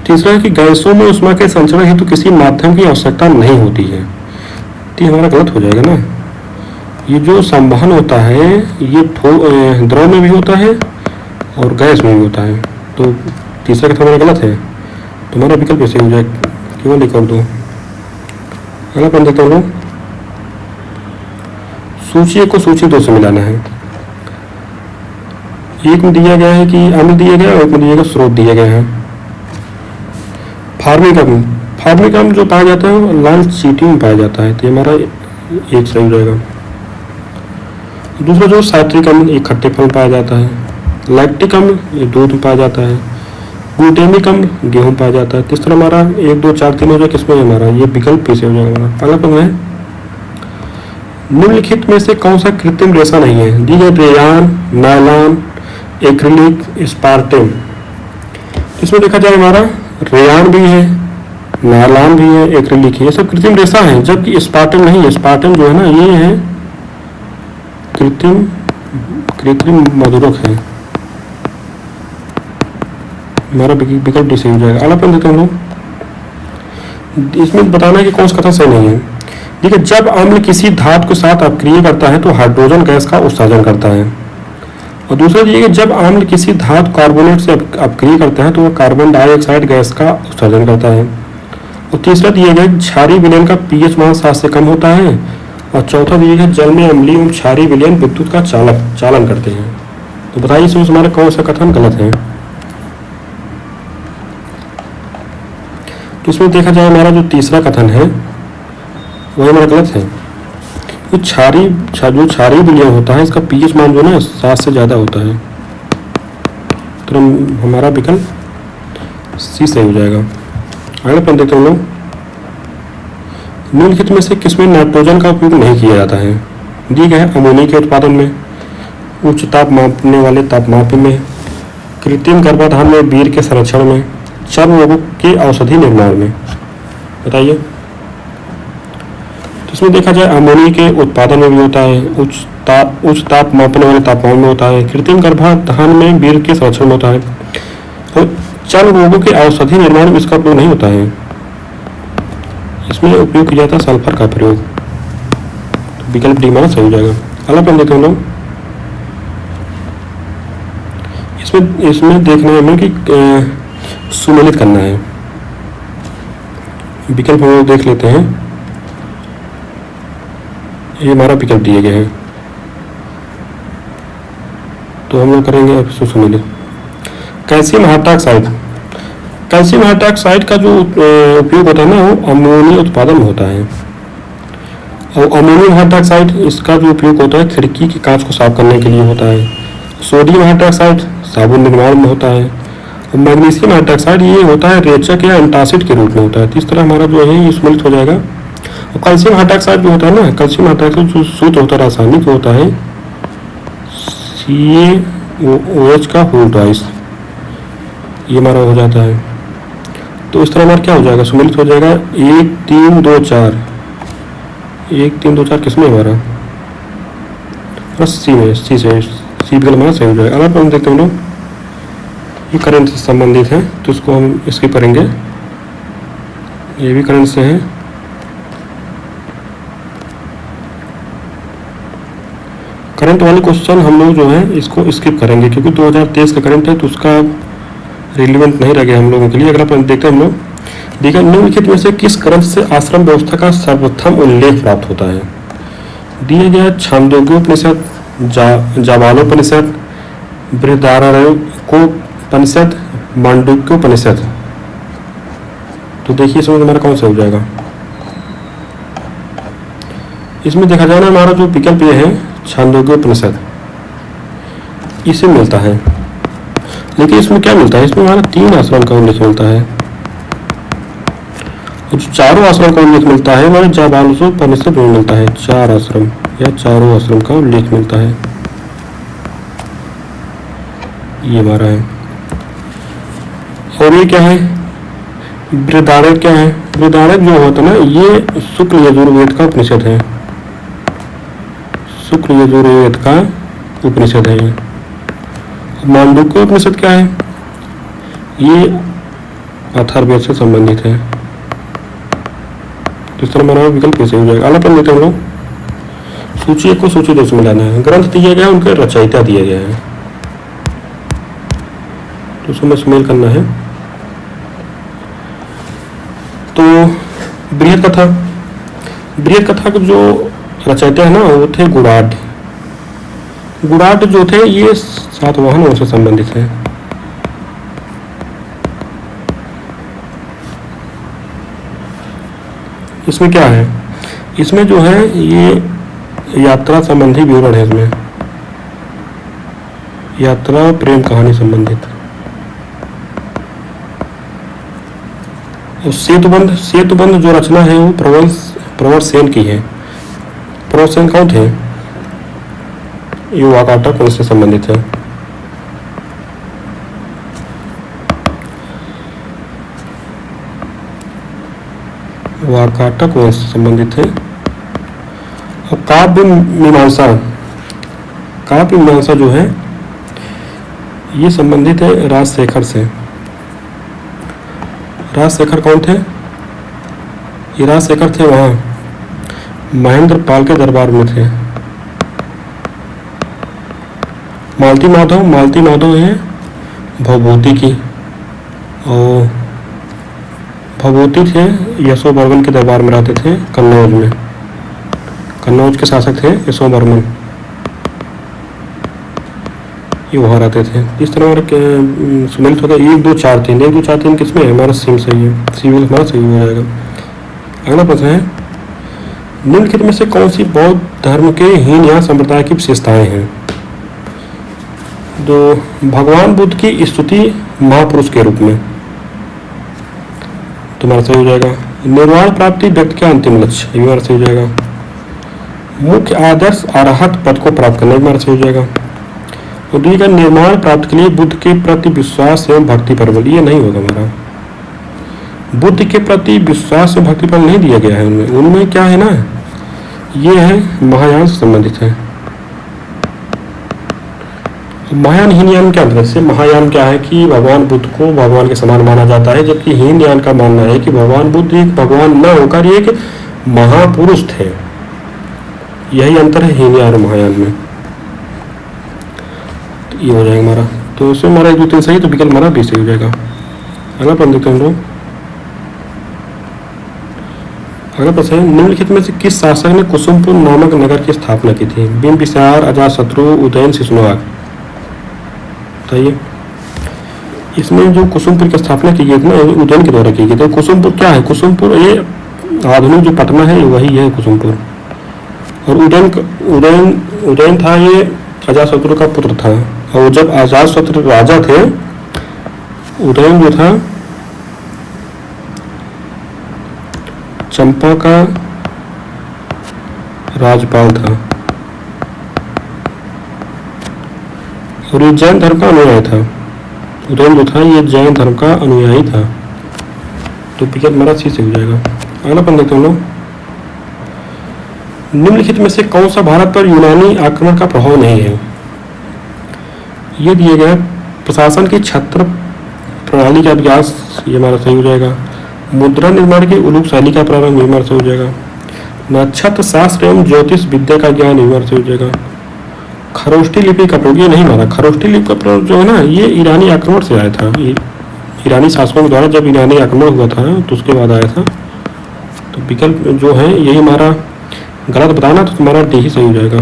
तीसरा है कि गैसों में ऊष्मा के संचरण हेतु किसी माध्यम की आवश्यकता नहीं होती है। तो ये हमारा गलत हो जाएगा ना। ये जो संवहन होता है ये द्रव में भी होता है और गैस में भी होता है। तो तीसरा कथन हमारा गलत है। तो हमारा विकल्प ऐसे हो जाए, केवल एक और दो। अगला प्रश्न देखते हैं लोग, सूची 1 को सूची 2 से मिलाना है। एक में दिया गया है कि अम्ल दिया गया और एक में दिया गया स्रोत दिया गया है। फार्मिक अम्ल जो पाया जाता है वो लाल चींटी में पाया जाता है। तो ये हमारा एक सही हो जाएगा। दूसरा जो साइट्रिक अम्ल एक खट्टे फल में पाया जाता है। लैक्टिक अम्ल ये दूध में पाया जाता है। ग्लूटेमिक अम्ल गेहूं में पाया जाता है। तो इस तरह हमारा 1 2 4 3 हो जाए, किसमें हमारा ये विकल्प पी से हो जाएगा हमारा। अगला प्रश्न है, निम्नलिखित में से कौन सा कृत्रिम रेशा नहीं है? दी गई रेयान, नायलॉन, एक्रिलिक, स्पार्टेन। इसमें देखा जाए हमारा रेयान भी है, नायलॉन भी है, एक्रिलिक है, ये सब कृत्रिम रेशा है, जबकि स्पार्टेन नहीं है। स्पार्टेन जो है ना ये है कृत्रिम मधुरक है। हमारा विकल्प डी सही हो जाएगा। अगला प्रश्न देते हैं हम लोग, इसमें बताना है कि कौन सा कथन सही नहीं है। देखिए, जब अम्ल किसी धातु के साथ अपक्रिय करता है तो हाइड्रोजन गैस का उत्सर्जन करता है। और दूसरा ये कि जब अम्ल किसी धातु कार्बोनेट से अपक्रिय करता है तो वह कार्बन डाइऑक्साइड गैस का उत्सर्जन करता है। और तीसरा दिया गया क्षारीय विलयन का पीएच मान 7 से कम होता है। और चौथा दिया गया जल में अम्लीय एवं क्षारीय विलयन विद्युत का चालन करते हैं। तो बताइए इसमें हमारा कौन सा कथन गलत है? तो इसमें देखा जाए हमारा जो तीसरा कथन है वह हमारा गलत है। जो क्षारीय विलयन होता है इसका पीएच मान जो है ना 7 से ज़्यादा होता है। तो हमारा विकल्प सी सही हो जाएगा। अगला प्रश्न देखते हैं हम लोग, निम्नलिखित में से किसमें नाइट्रोजन का उपयोग नहीं किया जाता है? दी गए अमोनिया के उत्पादन में, उच्च ताप मापने वाले तापमापी में, कृत्रिम गर्भाधान में, वीर्य के संरक्षण में, चर्म रोगों के औषधि निर्माण में। बताइए। तो इसमें देखा जाए अमोनिया के उत्पादन में भी होता है, उच्च ताप मापने वाले तापमान में होता है, कृत्रिम गर्भाधान में, वीर्य के संरक्षण में होता है, और चर्म रोगों के औषधि निर्माण में इसका उपयोग नहीं होता है। इसमें उपयोग किया जाता है सल्फर का प्रयोग। तो विकल्प डी हमारा सही हो जाएगा। अगला प्रश्न देखते हैं हम लोग, इसमें देखना है हमें कि सुमेलित करना है। विकल्प हम लोग देख लेते हैं। ये हमारा विकल्प दिए गए हैं, तो हम लोग करेंगे अब सुमेलित। कैल्शियम हाइड्रोक्साइड का जो उपयोग होता है ना वो अमोनिया उत्पादन में होता है। और अमोनियम हाइड्रोक्साइड इसका जो उपयोग होता है खिड़की के कांच को साफ करने के लिए होता है। सोडियम हाइड्रोक्साइड साबुन निर्माण में होता है। और मैग्नीशियम हाइड्रोक्साइड ये होता है रेचक या एंटासिड के रूप में होता है। तो इस तरह हमारा जो है ये सम्मिलित हो जाएगा। और कैल्शियम हाइड्रोक्साइड जो होता है ना, कैल्शियम हाइड्रोक्साइड जो सूत्र होता है रासायनिक होता है CaOH का होल ट्वाइस, ये हमारा हो जाता है। तो इस तरह हमारा क्या हो जाएगा, सम्मिलित हो जाएगा 1 3 2 4। 1 3 2 4 किसमें हमारा सी में, सी विकल्प हमारा सही हो जाएगा। अगर हम देखते हैं हम लोग, ये करंट से संबंधित है तो इसको हम स्किप करेंगे। ये भी करंट से है। करंट वाले क्वेश्चन हम लोग जो है इसको स्किप करेंगे क्योंकि 2023 का करंट है तो उसका रिलेवेंट नहीं रह गया हम लोगों के लिए। अगर अपन देखते हैं हम लोग, देखा निम्नलिखित में से किस ग्रंथ से आश्रम व्यवस्था का सर्वप्रथम उल्लेख प्राप्त होता है? दिया गया छांदोग्योपनिषद, जाबालोपनिषद, बृहदारण्यकोपनिषद, मांडूक्योपनिषद। तो देखिए इसमें हमारा कौन सा हो जाएगा। इसमें देखा जाए ना हमारा जो विकल्प ये है छांदोग्योपनिषद, इसे मिलता है। लेकिन इसमें क्या मिलता है, इसमें हमारा 3 आश्रम का उल्लेख मिलता है। और जो 4 आश्रम का उल्लेख मिलता है हमारे जाबालोपनिषद में मिलता है। 4 आश्रम या 4 आश्रम का उल्लेख मिलता है, ये हमारा है। और ये क्या है, बृहदारण्यक क्या है? बृहदारण्यक जो होता है ना ये शुक्ल यजुर्वेद का उपनिषद है। शुक्ल यजुर्वेद का उपनिषद है ये। मांडूक्य उपनिषद क्या है? ये अथर्ववेद से संबंधित है। तो इस तरह हमारा विकल्प कैसे हो जाएगा। अगला प्रश्न लेते हैं हम लोग। सूची 1 को सूची 2 से मिलाना है। ग्रंथ दिया गया है, उनके रचयिता दिया गया है, तो उसमें सुमेल करना है। तो बृहद कथा के जो रचयिता है ना, वो थे गुणाढ्य। गुणाढ्य जो थे ये सातवाहनों से संबंधित है। इसमें क्या है, इसमें जो है ये यात्रा संबंधी विवरण है। इसमें यात्रा प्रेम कहानी संबंधित। सेतुबंध जो रचना है वो प्रवर सेन की है। प्रवर सेन कौन थे, ये वाकाटक वंश से संबंधित है। वाकाटक वंश से संबंधित है। और काव्य मीमांसा जो है ये संबंधित है राजशेखर से। राजशेखर कौन थे, ये राजशेखर थे वहाँ महेंद्र पाल के दरबार में थे। मालती माधव है भवभूति की, और भवभूति थे यशोवर्मन के दरबार में रहते थे कन्नौज में। कन्नौज के शासक थे यशोवर्मन, ये वहाँ रहते थे। इस तरह हमारा सुमेलित होता है 1 2 4 3। 1 2 4 3 किसमें है, हमारा सिम सही है, सिविल हमारा सही हो जाएगा। अगला प्रश्न है, निम्नलिखित में से कौन सी बौद्ध धर्म के हीनयान संप्रदाय की विशेषताएं हैं। तो भगवान बुद्ध की स्तुति महापुरुष के रूप में, तुम्हारा सही हो जाएगा। निर्वाण प्राप्ति व्यक्ति का अंतिम लक्ष्य, ये हमारा सही हो जाएगा। मुख्य आदर्श अरहत पद को प्राप्त करना, हमारा सही हो जाएगा। और डी का निर्माण प्राप्त के लिए बुद्ध के प्रति विश्वास एवं भक्ति परबल, ये नहीं होगा हमारा। बुद्ध के प्रति विश्वास एवं भक्ति परबल नहीं दिया गया है उनमें। उनमें क्या है ना, ये है महायान से संबंधित है। महायान हीनयान के अंतर्गत से महायान क्या है कि भगवान बुद्ध को भगवान के समान माना जाता है, जबकि हीनयान का मानना है कि भगवान बुद्ध एक भगवान न होकर एक महापुरुष थे। यही अंतर है हीनयान और महायान में। तो ये हो जाएगा हमारा। तो इसमें हमारा 1 2 3 सही, तो विकल्प हमारा बी सही हो जाएगा। अगला प्रश्न देखते हैं हम लोग। अगला प्रश्न है, निम्नलिखित में से किस शासक ने कुसुमपुर नामक नगर की स्थापना की थी। बिंबिसार, अजातशत्रु, उदयन, शिशुनाग। बताइए। इसमें जो कुसुमपुर की स्थापना की गई थी ना, उदयन के द्वारा की गई थी। कुसुमपुर क्या है, कुसुमपुर ये आधुनिक जो पटना है वही है कुसुमपुर। और उदयन था ये अजातशत्रु का पुत्र था। और जब अजातशत्रु राजा थे, उदयन जो था चंपा का राजपाल था। और ये जैन धर्म का अनुयायी था। उदयन जो था ये जैन धर्म का अनुयायी था। तो विकल्प हमारा सी से हो जाएगा। अगला प्रश्न देखते हैं हम लोग। निम्नलिखित में से कौन सा भारत पर यूनानी आक्रमण का प्रभाव नहीं है। ये दिए गए प्रशासन की छत्र प्रणाली का अभ्यास, ये हमारा सही हो जाएगा। मुद्रा निर्माण की उलूक शैली का प्रारंभ, ये हमारा सही हो जाएगा। नक्षत्र शास्त्र एवं ज्योतिष विद्या का ज्ञान, ये हमारा सही हो जाएगा। खरोष्टी लिपि का प्रयोग, ये नहीं माना। खरोष्टी लिपि का प्रयोग जो है ना, ये ईरानी आक्रमण से आया था। ईरानी शासकों के द्वारा जब ईरानी आक्रमण हुआ था तो उसके बाद आया था। तो विकल्प जो है यही हमारा गलत बताना, तो तुम्हारा डी ही सही हो जाएगा।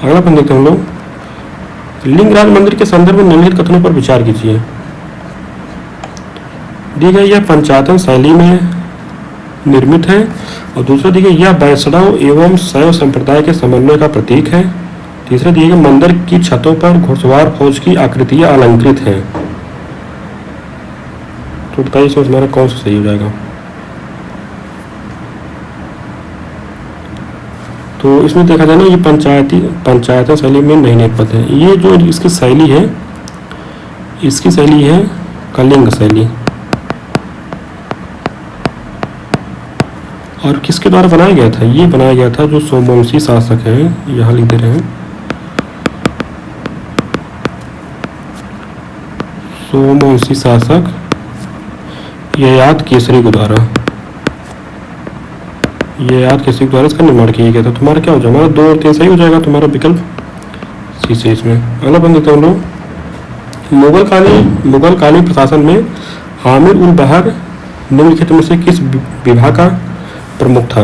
अगला प्रश्न देखते हैं हम लोग। लिंगराज मंदिर के संदर्भ में निम्नलिखित कथनों पर विचार कीजिए। दी गई यह पंचायतन शैली में निर्मित है। और दूसरा दी गई यह वैष्णव एवं शैव संप्रदाय के समन्वय का प्रतीक है। तीसरा दिए गए मंदिर की छतों पर घुड़सवार फौज की आकृतियां अलंकृत हैं। तो बताइए इसमें हमारा कौन सा सही हो जाएगा। तो इसमें देखा जाए ना, ये पंचायत शैली में नहीं निर्मित है। ये जो इसकी शैली है, इसकी शैली है कलिंग शैली। और किसके द्वारा बनाया गया था, ये बनाया गया था जो सोमवंशी शासक हैं, यहाँ लिख दे रहे हैं, सोमवंशी शासक ययाति केसरी के द्वारा, ययाति केसरी के द्वारा इसका निर्माण किया गया था। तुम्हारा क्या हो जाएगा, हमारा 2 और 3 सही हो जाएगा तुम्हारा विकल्प सी से। इसमें अगला बन देते हैं हम लोग, मुगलकालीन प्रशासन में आमिर उल बहर निम्नलिखित में से किस विभाग का प्रमुख था।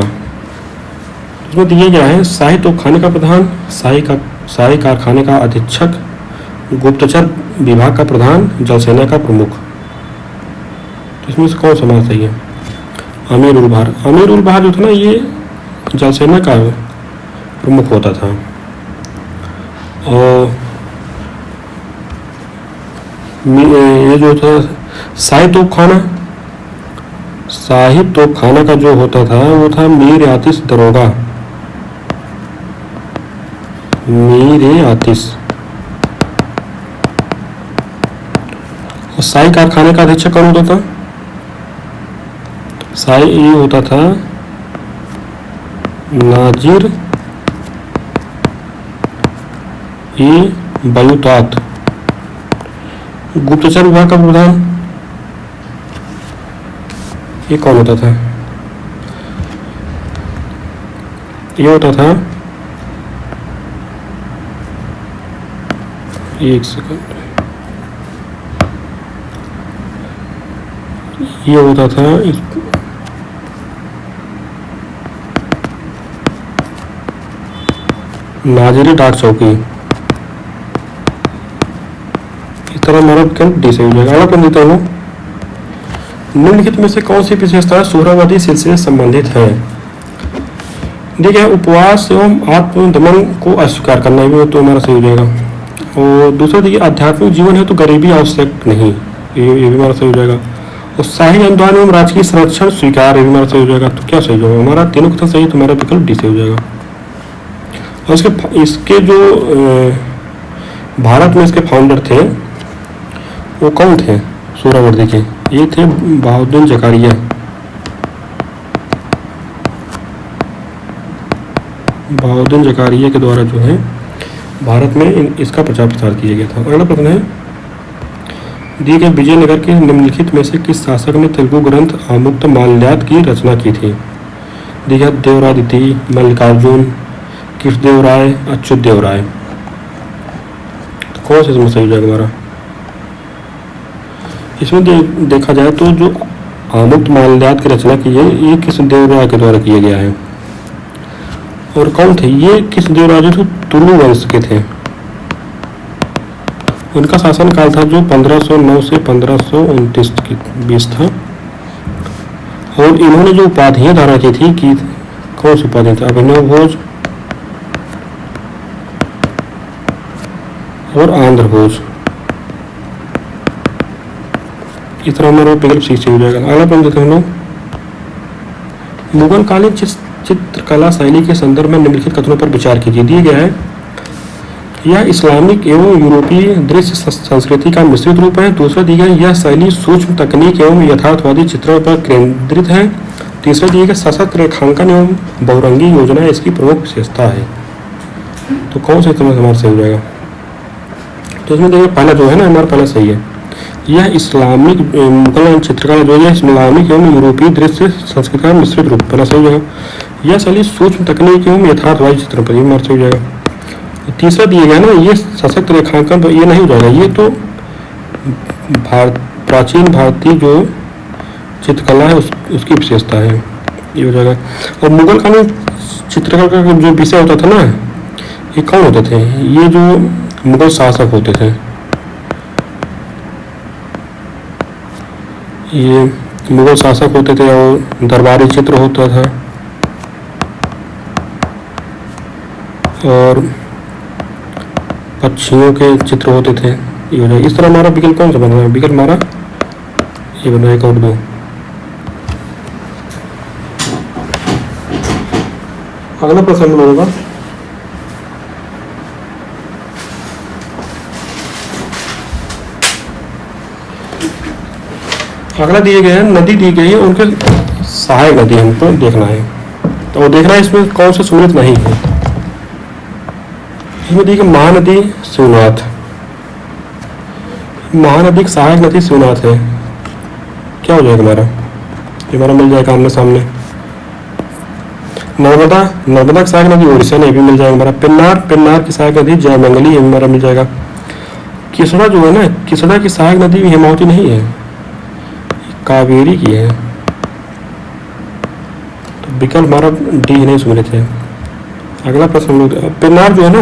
इसमें दिया गया है शाही तोपखाने का प्रधान, शाही कारखाने का अधीक्षक, गुप्तचर विभाग का प्रधान, जल सेना का प्रमुख। तो इसमें से कौन सा हमारा सही है, अमीर उल बहर। अमीर उल बहर जो था ना, ये जल सेना का प्रमुख होता था। और ये जो था शाही तोपखाना का जो होता था वो था मीर आतिश दरोगा, मीर आतिश। और शाही कारखाने का अधीक्षक कौन होता था, शाही ये होता था नाजिर ये बलूतात। गुप्तचर विभाग का प्रधान ये कौन होता था, ये होता था, एक सेकंड, ये होता था नाजिर डाक चौकी। इस तरह हमारा विकल्प डी से हो जाएगा। अगला प्रश्न देता हूँ, निम्नलिखित में से कौन सी विशेषता सुहरावादी सिलसिले से संबंधित है। देखिए, उपवास एवं आत्मदमन को अस्वीकार करना भी तो हमारा सही हो जाएगा। और दूसरा देखिए, आध्यात्मिक जीवन है तो गरीबी आवश्यक नहीं, ये भी हमारा सही हो जाएगा। और शाही अनुदान एवं राजकीय संरक्षण स्वीकार, ये भी हमारा सही हो जाएगा। तो क्या सही होगा, हमारा तीनों कथन सही, तो हमारा विकल्प डी से हो जाएगा। और इसके जो भारत में इसके फाउंडर थे वो कौन थे सुहरावर्दी के, ये थे बहाउद्दीन जकारिया। बहाउद्दीन जकारिया के द्वारा जो है भारत में इसका प्रचार प्रसार किया गया था। अगला प्रश्न है, दिए गए विजयनगर के निम्नलिखित में से किस शासक ने तेलुगु ग्रंथ आमुक्त माल्यात की रचना की थी। दिया देवरादिति, मल्लिकार्जुन, कृष्णदेवराय, अच्युतदेवराय। तो कौन सा इसमें सही हो जाएगा हमारा, इसमें देखा जाए तो जो आमुक्त माल्यात की रचना की है ये कृष्णदेवराय के द्वारा किया गया है। और कौन थे ये कृष्णदेवराय, जो तुलु वंश के थे। उनका शासन काल था जो 1509 से 1529 के बीच था। और इन्होंने जो उपाधियां धारण की थी कि कौन सी उपाधि थी, अभिनव भोज और आंध्र भोज। इस तरह हमारा विकल्प सी से हो जाएगा। अगला प्रश्न देते हैं हम लोग, मुगल कालीन चित्रकला शैली के संदर्भ में निम्नलिखित कथनों पर विचार कीजिए। दिया गया है, यह इस्लामिक एवं यूरोपीय दृश्य संस्कृति का मिश्रित रूप है। दूसरा दिया गया, यह शैली सूक्ष्म तकनीक एवं यथार्थवादी चित्रों पर केंद्रित है। तीसरा दिया गया, सशक्त रेखांकन एवं बहुरंगी योजना इसकी प्रमुख विशेषता है। तो कौन सा इसमें हमारा सही हो जाएगा, तो इसमें देखिए पहला जो है ना हमारा पहला सही है, यह इस्लामिक मुगल चित्रकला जो है इस्लामिक एवं यूरोपीय दृश्य संस्कृति का मिश्रित रूप, पहला सही हो जाएगा। यह शैली सूक्ष्म तकनीक एवं यथार्थवादी चित्रों पर, हमारा सही हो जाएगा। तीसरा दिया गया ना, ये सशक्त रेखांकन पर, ये नहीं हो जाएगा, ये तो प्राचीन भारतीय जो चित्रकला है उसकी विशेषता है, ये हो जाएगा। और मुगल कालीन चित्रकला का जो विषय होता था ना, ये कौन होते थे, ये जो मुगल शासक होते थे, ये मुगल शासक होते थे। और दरबारी चित्र होता था और पक्षियों के चित्र होते थे, ये हो जाएगा। इस तरह हमारा विकल्प कौन सा बन रहा है, विकल्प हमारा ये बन रहा है 1 और 2। अगला प्रश्न होगा, अगला दिए गए हैं, नदी दी गई है उनके सहायक नदी हमको देखना है। तो देखना है इसमें कौन सा सुमिलित नहीं है। इसमें दी गई महानदी शिवनाथ, महानदी की सहायक नदी शिवनाथ है। क्या हो जाएगा हमारा, ये हमारा मिल जाएगा आमने सामने। नर्मदा, नर्मदा की सहायक नदी उड़ीसा में भी मिल जाएगा हमारा। पिन्नार, पिन्नार की सहायक नदी जयमंगली, ये हमारा मिल जाएगा। किसड़ा जो है ना, किसड़ा की सहायक नदी हेमावती नहीं है, कावेरी की है। तो विकल्प हमारा डी नहीं सुन रहे थे। अगला प्रश्न हम लोग, पिन्नार जो है ना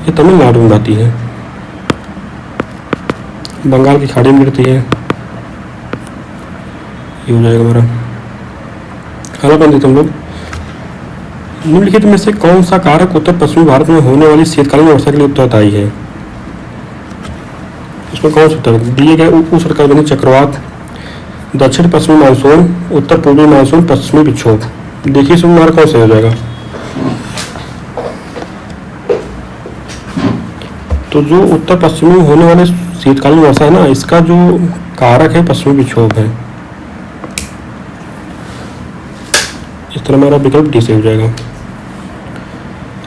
ये तमिलनाडु में आती है, बंगाल की खाड़ी में गिरती है, ये हो जाएगा हमारा। अगला प्रश्न देते हम लोग, निम्नलिखित में से कौन सा कारक उत्तर पश्चिमी भारत में होने वाली शीतकालीन वर्षा के लिए उत्तरदायी है। इसमें कौन सा उत्तर दिए गए, उष्णकटिबंधीय चक्रवात, दक्षिण पश्चिमी मानसून, उत्तर पूर्वी मानसून, पश्चिमी विक्षोभ। देखिए इसमें हमारा कौन सा हो जाएगा। तो जो उत्तर पश्चिमी होने वाले शीतकालीन वर्षा है ना, इसका जो कारक है पश्चिमी विक्षोभ है। इस तरह हमारा विकल्प डी से हो जाएगा।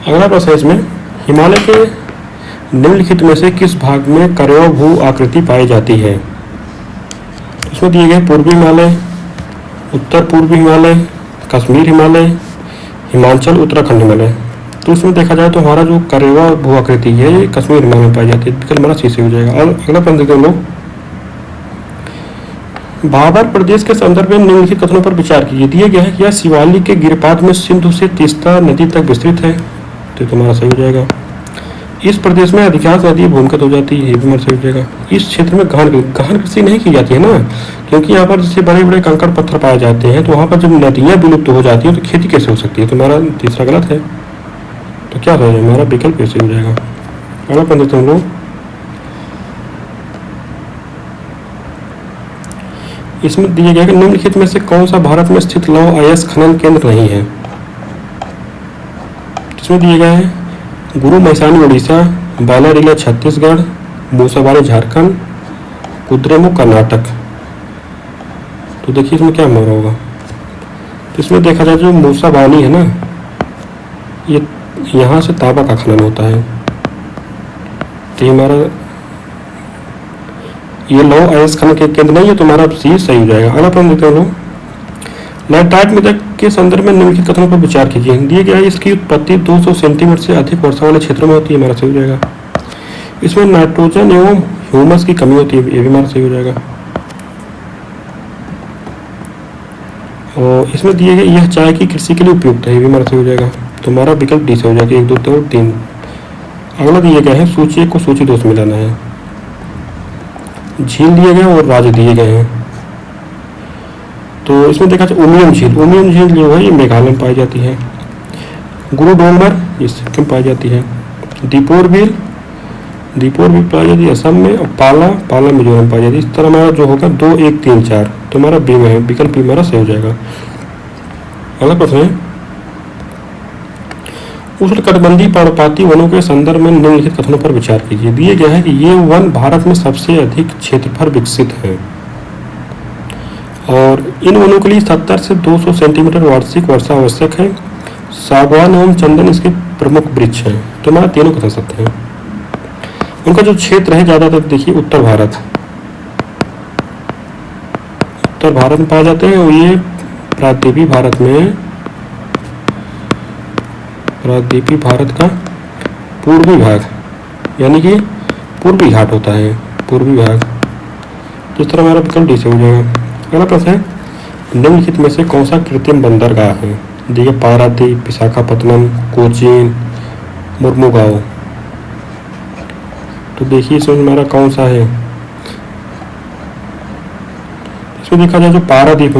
अगला प्रश्न है इसमें, हिमालय के निम्नलिखित में से किस भाग में करेवा भू आकृति पाई जाती है। इसमें दिए गए पूर्वी हिमालय, उत्तर पूर्वी हिमालय, कश्मीर हिमालय, हिमाचल, उत्तराखंड हिमालय। तो इसमें देखा जाए तो हमारा जो करेवा भू आकृति है ये कश्मीर हिमालय में पाई जाती है, विकल्प हमारा सी से हो जाएगा। और अगला प्रश्न देखते हैं हम लोग, भाबर प्रदेश के संदर्भ में निम्नलिखित कथनों पर विचार कीजिए। दिए गया है कि यह शिवालिक के गिरिपाद में सिंधु से तीस्ता नदी तक विस्तृत है, तो तुम्हारा सही हो जाएगा। इस प्रदेश में अधिकांश नदी भूमिगत हो जाती है, ये भी हमारा सही हो जाएगा। इस क्षेत्र में गहन कृषि नहीं की जाती है ना, क्योंकि यहाँ पर जैसे बड़े बड़े कंकड़ पत्थर पाए जाते हैं, तो वहाँ पर जब नदियाँ विलुप्त हो जाती हैं तो खेती कैसे हो सकती है। तो हमारा तीसरा गलत है, तो क्या हो जाएगा हमारा विकल्प कैसे हो जाएगा। अगला प्रश्न देखते हैं हम लोग, इसमें दिए गए निम्नलिखित में से कौन सा भारत में स्थित लौह अयस्क खनन केंद्र नहीं है। इसमें दिए गए हैं गुरु महिसानी उड़ीसा, बालाडीला छत्तीसगढ़, मूसाबानी झारखंड, कुद्रेमुख कर्नाटक। तो देखिए इसमें क्या हमारा होगा। तो इसमें देखा जाए जो मूसाबानी है ना, ये यहाँ से तांबा का खनन होता है, तो ये हमारा ये लौह अयस्क खनन के केंद्र नहीं है, तो हमारा सी सही हो जाएगा। अगला प्रश्न देखते हैं लोग, लैटराइट मृदा के संदर्भ में निम्नलिखित कथनों पर विचार कीजिए। दिए गया है इसकी उत्पत्ति 200 सेंटीमीटर से अधिक वर्षा वाले क्षेत्रों में होती है, हमारा सही हो जाएगा। इसमें नाइट्रोजन एवं ह्यूमस की कमी होती है, ये भी हमारा सही हो जाएगा। और इसमें दिए गए यह चाय की कृषि के लिए उपयुक्त है, ये भी हमारा सही हो जाएगा। तो हमारा विकल्प डी से हो जाएगा, 1 2 3। अगला दिए गए हैं सूची 1 को सूची 2 से मिलाना है। झील दिए गए और राज्य दिए गए हैं। तो इसमें देखा जाए उमियम झील जो है ये मेघालय में पाई जाती है। गुरु डोंगर ये सिक्किम पाई जाती है। दीपोर बिल पाई जाती है असम में, और पाला मिजोरम पाई जाती है। इस तरह हमारा जो होगा 2 1 3 4, तो हमारा बी में है, विकल्प बी हमारा सही हो जाएगा। अगला प्रश्न है, उष्णकटिबंधीय पर्णपाती वनों के संदर्भ में निम्नलिखित कथनों पर विचार कीजिए। दिए गया है कि ये वन भारत में सबसे अधिक क्षेत्रफल विकसित है और इन वनों के लिए 70 से 200 सेंटीमीटर वार्षिक वर्षा आवश्यक है। सागवान एवं चंदन इसके प्रमुख वृक्ष हैं। तो हमारा तीनों कथन सत्य हैं। उनका जो क्षेत्र है ज्यादातर देखिए उत्तर भारत में पाए जाते हैं, और ये प्रायद्वीपीय भारत का पूर्वी भाग यानी कि पूर्वी घाट होता है, पूर्वी भाग। तो इस तरह हमारा विकल्प डी से हो जाएगा। अगला प्रश्न है, निम्नलिखित में से कौन सा कृत्रिम बंदरगाह है। देखिए पारादीप, विशाखापत्तनम, कोचीन, मुर्मुगांव। तो देखिए इसमें हमारा कौन सा है। इसमें देखा जाए जो पारादीप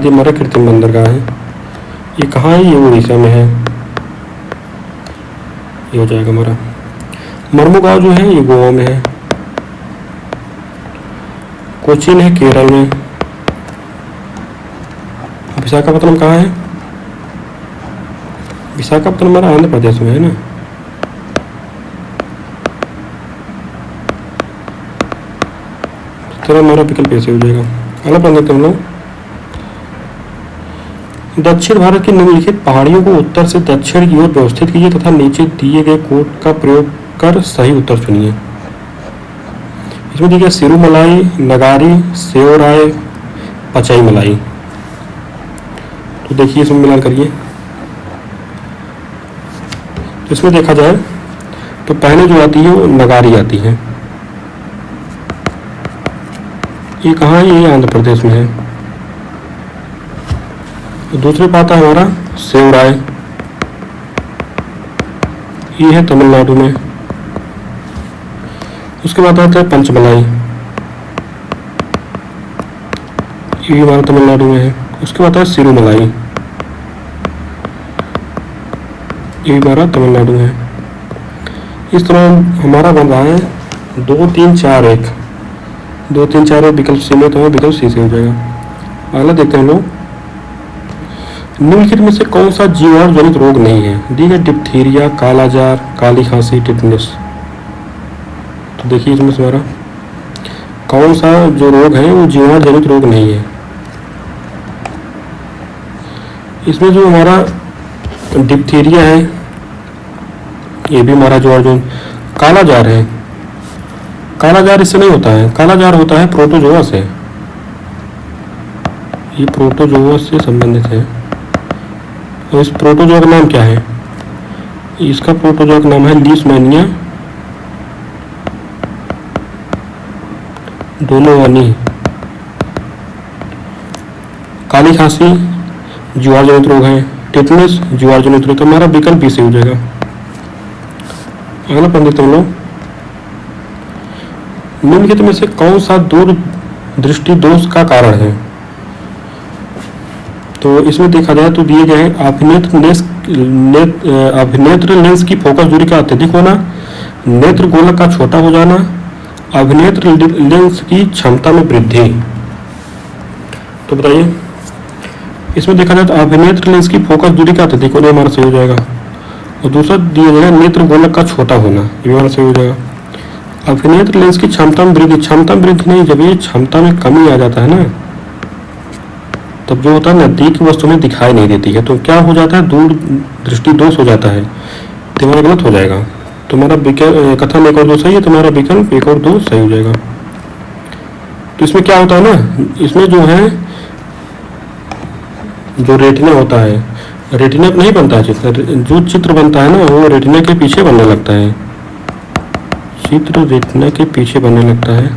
हमारा कृत्रिम बंदरगाह है। ये कहाँ है, ये उड़ीसा में है, ये हो जाएगा हमारा। मुर्मुगांव जो है ये गोवा में है। कोचीन है केरल में। विशाखापत्तनम कहाँ है, विशाखापत्तनम हमारा आंध्र प्रदेश में है ना। तो हमारा विकल्प ऐसे हो जाएगा। अगला प्रश्न देखते हैं हम लोग, दक्षिण भारत की निम्नलिखित पहाड़ियों को उत्तर से दक्षिण की ओर व्यवस्थित कीजिए तथा नीचे दिए गए कोड का प्रयोग कर सही उत्तर चुनिए। इसमें देखिए सिरू मलाई, नगारी, सेव राय, पचई मलाई। तो देखिए इसमें मिलान करिए। तो इसमें देखा जाए तो पहले जो आती है वो नगारी आती है। ये कहाँ है? ये आंध्र प्रदेश में है। तो दूसरे पे आता है हमारा सेव राय, ये है तमिलनाडु में। उसके बाद आता है पंचमलाई, ये भी हमारा तमिलनाडु में है। उसके बाद आता है सिरू मलाई, ये भी हमारा तमिलनाडु में है। इस तरह हमारा बन रहा है 2 3 4 1, 2 3 4 1 विकल्प सी में, तो विकल्प सी से हो जाएगा। अगला देखते हैं हम लोग, निम्नलिखित में से कौन सा जीवाणु जनित रोग नहीं है? दी है डिप्थीरिया, कालाजार, काली खांसी, टिटनेस। तो देखिए इसमें हमारा कौन सा जो रोग है वो जीवाणु जनित रोग नहीं है। इसमें जो हमारा डिप्थीरिया है ये भी हमारा जो कालाजार है, कालाजार इससे नहीं होता है। कालाजार होता है प्रोटोजोआ से, ये प्रोटोजोआ से संबंधित है। और इस प्रोटोजोआ का नाम क्या है? इसका प्रोटोजोआ का नाम है लीशमैनिया डोनोवानी। काली खांसी जीवाणु जनित रोग है, टिटनेस जीवाणु जनित रोग। तो हमारा विकल्प बी से हो जाएगा। अगला पढ़ लेते हैं हम लोग, निम्नलिखित में से कौन सा दूर दृष्टि दोष का कारण है? तो इसमें देखा जाए तो दिए गए हैं अभिनेत्र लेंस की फोकस दूरी का अत्यधिक होना, नेत्र गोलक का छोटा हो जाना, अभिनेत्र लेंस की क्षमता में वृद्धि। तो बताइए इसमें देखा जाए तो अभिनेत्र लेंस की फोकस दूरी का अत्यधिक होना हमारा सही हो जाएगा। और दूसरा दिया जाएगा नेत्र गोलक का छोटा होना, ये हमारा सही हो जाएगा। अभिनेत्र लेंस की क्षमता में वृद्धि, क्षमता में वृद्धि नहीं, जब ये क्षमता में कमी आ जाता है ना तब जो होता है नजदीक की वस्तु में दिखाई नहीं देती है, तो क्या हो जाता है? दूर दृष्टि दोष हो जाता है, तुम्हारा गलत हो जाएगा। तुम्हारा कथन 1 और 2 सही है, तुम्हारा विकल्प 1 और 2 सही हो जाएगा। तो इसमें क्या होता है ना, इसमें जो है जो रेटिना होता है, रेटिना नहीं बनता है चित्र, जो चित्र बनता है ना वो रेटिना के पीछे बनने लगता है, चित्र रेटिना के पीछे बनने लगता है।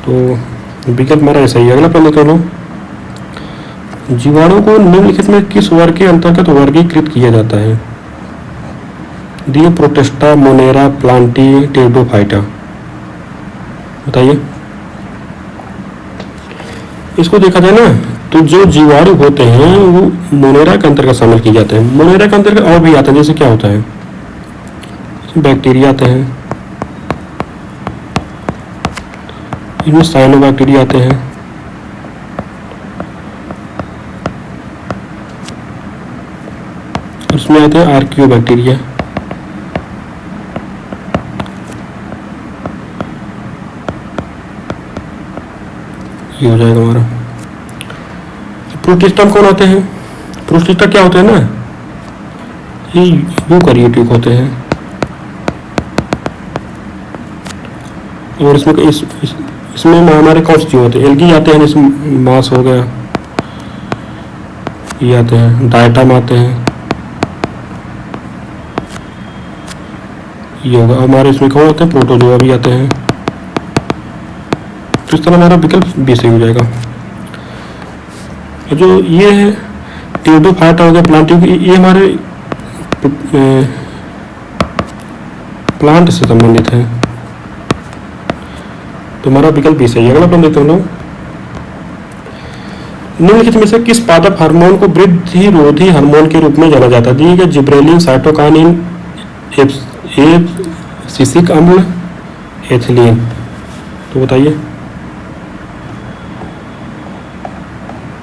तो विकल्प हमारा ऐसा ही है। अगला पहले करो, जीवाणु को निम्नलिखित में किस वर्ग के अंतर्गत वर्गीकृत किया जाता है? दिए प्रोटिस्टा, मोनेरा, प्लांटी, टेरिडोफाइटा। बताइए। इसको देखा जाए ना तो जो जीवाणु होते हैं वो मोनेरा के अंतर्गत शामिल किए जाते हैं। मोनेरा के अंतर्गत और भी आते हैं, जैसे क्या होता है, बैक्टीरिया आते हैं, इनमें साइनोबैक्टीरिया आते हैं, और उसमें आते हैं आर्कियोबैक्टीरिया। ये हो जाएगा हमारा। प्रोटिस्टा कौन होते हैं? प्रोटिस्टा क्या होते हैं ना, ये यूकैरियोटिक होते हैं। और इसमें इसमें हमारे कौन से जीव होते हैं? एल्गी आते हैं, जैसे मांस हो गया, ये आते हैं, डायटम आते हैं, ये होगा। हमारे इसमें कौन होते हैं? प्रोटोजोआ भी आते हैं। तो इस तरह हमारा विकल्प बी सही हो जाएगा। जो ये है टेरिडोफाइटा हो गया, प्लांटिंग, ये हमारे प्लांट से संबंधित है, तो हमारा विकल्प भी सही है। अगला प्रश्न देखते हैं हम लोग, निम्नलिखित में से किस पादप हार्मोन को वृद्धि रोधी हार्मोन के रूप में जाना जाता है? दिए गए जिब्रेलिन, साइटोकाइनिन, एब्सिसिक अम्ल, एथिलीन। तो बताइए।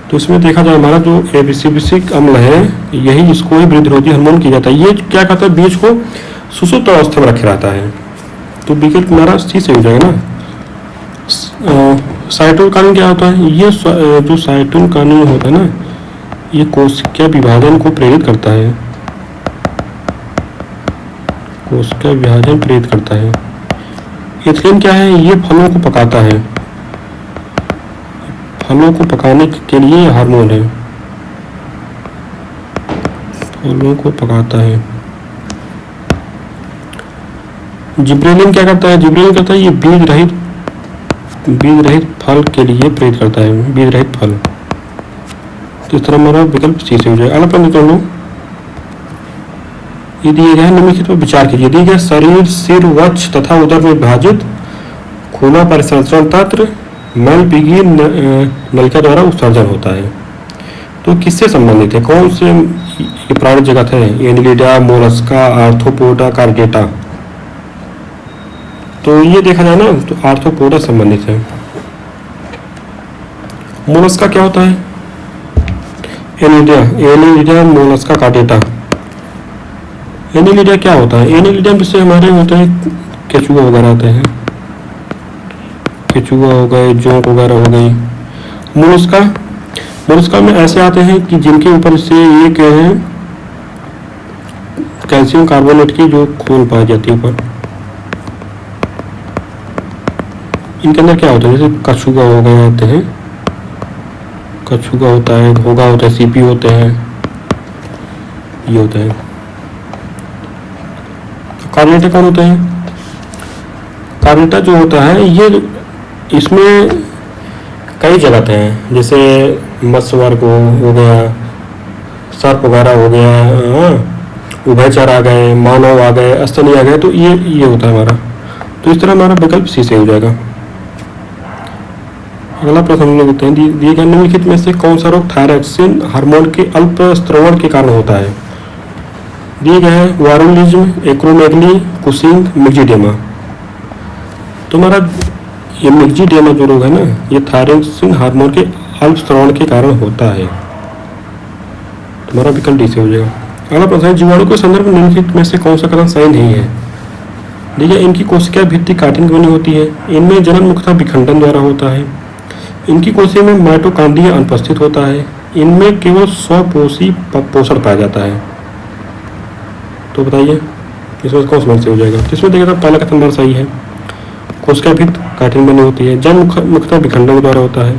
तो इसमें देखा जाए हमारा जो एब्सिसिक अम्ल है यही इसको ही वृद्धि रोधी हार्मोन किया जाता है। ये क्या कहता है? बीज को सुसुप्त अवस्था में रखे रहता है, तो विकल्प हमारा सी से हो जाएगा ना। साइटोकाइनिन क्या होता है? ये जो साइटोकाइनिन होता है ना ये कोशिका विभाजन को प्रेरित करता है, कोशिका विभाजन प्रेरित करता है। इथिलीन क्या है? ये फलों को पकाता है, फलों को पकाने के लिए हार्मोन है, फलों को पकाता है। जिब्रेलिन क्या करता है? जिब्रेलिन करता है ये बीज रहित फल के लिए प्रेरित करता है, बीज रहित फल। तो इस तरह हमारा विकल्प सी से हो जाएगा। अगला प्रश्न कर लो, ये दिए गए निम्नलिखित पर विचार कीजिए। दिए गए शरीर, सिर, वक्ष तथा उदर में विभाजित खुला परिसंचरण तंत्र मल पीगी नलिका द्वारा उत्सर्जन होता है। तो किससे संबंधित है? कौन से ये प्राणी जगत है? Annelida, Mollusca, arthropoda, chordata. तो ये देखा जाए ना तो आर्थ्रोपोडा संबंधित है। मोलस्का क्या होता है? Annelida, Mollusca, chordata. एनिलिडा क्या होता है? एनिलिडा में से हमारे होते हैं केचुआ वगैरह आते हैं, केचुआ हो गए, जोंक वगैरह हो गई। मोलस्का में ऐसे आते हैं कि जिनके ऊपर से एक है कैल्शियम कार्बोनेट की जो खोल पाई जाती है ऊपर। इनके अंदर क्या होता है? जैसे कछुआ हो गए आते हैं, कछुआ होता है, घोगा होता है, सीपी होते हैं, ये होता है। कार्बोनेटा कौन होता है? कार्बोनेटा जो होता है ये इसमें कई जगत हैं, जैसे मत्स्य वर्ग हो गया, सर्प वगैरह हो गया, उभयचर आ गए, मानव आ गए, स्तनी आ गए। तो ये होता है हमारा। तो इस तरह हमारा विकल्प सी से हो जाएगा। अगला प्रश्न हम लोग देखते हैं, दिए गए निम्नलिखित में से कौन सा रोग थायरॉक्सिन हार्मोन के अल्प स्त्रवण के कारण होता है? दिए गए हैं वारुलिज्म, एक्रोमेगली, कुशिंग, मिक्जीडेमा। तो हमारा ये मिक्जीडेमा जो रोग है ना, ये थायरॉक्सिन हार्मोन के अल्प स्त्रवण के कारण होता है। तुम्हारा विकल्प डी से हो जाएगा। अगला प्रश्न है, जीवाणु के संदर्भ में निम्नलिखित में से कौन सा कथन सही नहीं है? देखिए, इनकी कोशिका भित्ति काटिन की बनी होती है, इनमें जनन मुख्यतः विखंडन द्वारा होता है, इनकी कोशिका में माइटोकॉन्ड्रिया अनुपस्थित होता है, इनमें केवल स्वपोषी पोषण पाया जाता है। तो बताइए इसमें कौन सा हो जाएगा? तो इसमें देखिए पहला कथन हमारा सही है, कोशिका भित्ति काटिन बनी होती है, जन्म मुख्यतः विखंडन द्वारा होता है,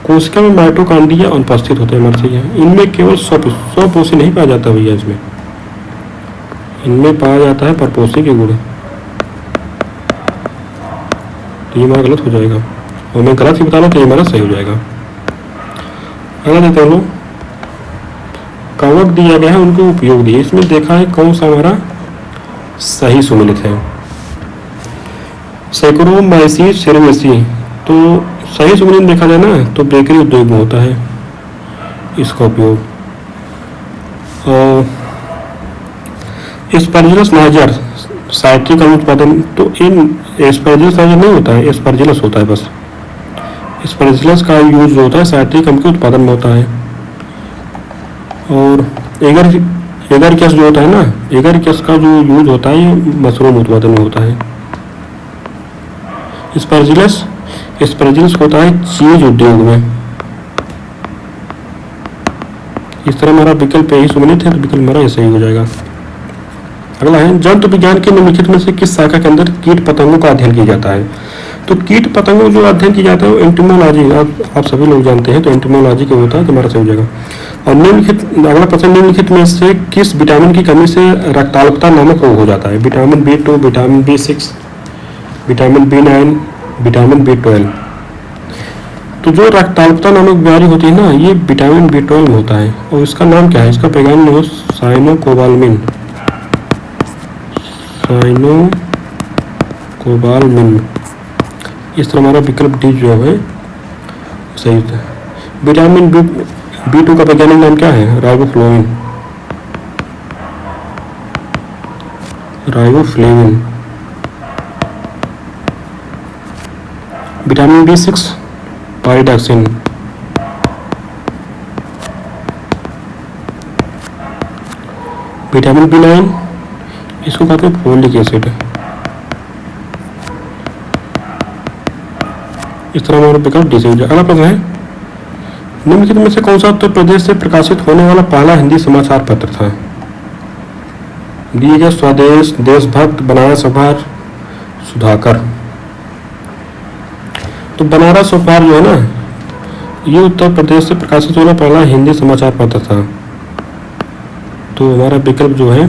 कोशिका में माइटोकॉन्ड्रिया अनुपस्थित होते हैं, हमारा सही है। इनमें केवल स्वपोषी नहीं पाया जाता भैया, इनमें पाया जाता है परपोषी के गुण। तो ये हमारा गलत हो जाएगा, और मैं गलत ही बता रहा तो ये हमारा सही हो जाएगा। अगला देखते हैं लोग, कवक दिया गया है, उनके उपयोग दिए, इसमें देखा है कौन सा हमारा सही सुमेलित है? सैकरोमाइसीस सेरेमेसी। तो सही सुमेलित देखा जाए ना तो बेकरी उद्योग में होता है इसका उपयोग। और एस्परजिलस नाइजर साइट्रिक अम्ल उत्पादन, तो इन एस्परजिलस नाइजर नहीं होता है, एस्परजिलस होता है बस। एस्परजिलस का यूज होता है साइट्रिक अम्ल के उत्पादन में होता है। और एगरिकस जो होता है ना, एगरिकस का जो यूज होता है ये मशरूम उत्पादन में होता है। एस्परजिलस होता है चीज उद्योग में। इस तरह हमारा विकल्प यही सुमेलित है, तो विकल्प हमारा ऐसा ही हो जाएगा। अगला है, जंतु विज्ञान के निम्नलिखित में से किस शाखा के अंदर कीट पतंगों का अध्ययन किया जाता है? तो कीट पतंगों जो अध्ययन किया जाता है वो एंटोमोलॉजी, आप सभी लोग जानते हैं, तो एंटोमोलॉजी का होता है, तो हमारा सही हो जाएगा। और निम्नलिखित, अगला प्रश्न, निम्नलिखित में से किस विटामिन की कमी से रक्ताल्पता नामक रोग हो जाता है? Vitamin B2, vitamin B6, vitamin B9, vitamin B12। तो जो रक्ताल्पता नामक बीमारी होती है ना, ये विटामिन B12 में होता है, और इसका नाम क्या है? इसका वैज्ञानिक नाम है साइनोकोबालमिन। इस तरह हमारा विकल्प डी जो है सही है। विटामिन B2 का वैज्ञानिक नाम क्या है? Riboflavin. Vitamin B6 पाइरिडॉक्सिन। Vitamin B9 इसको कहते हैं फोलिक एसिड। इस तरह हमारा विकल्प डी से हो जाएगा। अगला प्रश्न है, निम्नलिखित में से कौन सा उत्तर प्रदेश से प्रकाशित होने वाला पहला हिंदी समाचार पत्र था? दिए गए स्वदेश, देशभक्त, बनारस अखबार, सुधाकर। तो बनारस अखबार जो है ना, ये उत्तर प्रदेश से प्रकाशित होने पहला हिंदी समाचार पत्र था। तो हमारा विकल्प जो है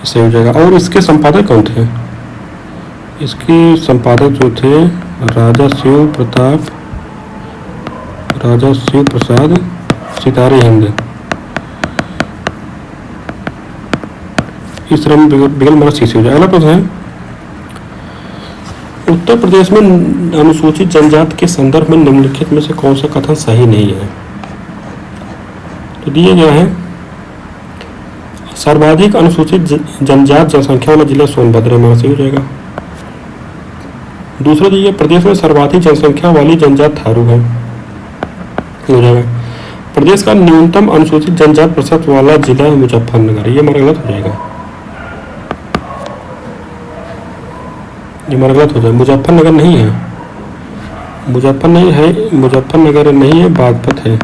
सही हो जाएगा। और इसके संपादक कौन थे? इसके संपादक जो थे राजा शिव प्रसाद सितारे हिंद। इस तरह विकल्प हमारा सी से हो जाएगा। अगला प्रश्न है, उत्तर प्रदेश में अनुसूचित जनजाति के संदर्भ में निम्नलिखित में से कौन सा कथन सही नहीं है? तो दिया गया है, सर्वाधिक अनुसूचित जनजाति जनसंख्या वाला जिला सोनभद्र हमारा सही हो जाएगा। दूसरा दिया, प्रदेश में सर्वाधिक जनसंख्या वाली जनजाति थारू है, हो जाएगा। प्रदेश का न्यूनतम अनुसूचित जनजाति प्रतिशत वाला जिला मुजफ्फरनगर, ये हमारा गलत हो जाएगा। ये हमारा गलत हो जाएगा, मुजफ्फरनगर नहीं है, मुजफ्फरनगर नहीं है, बागपत है।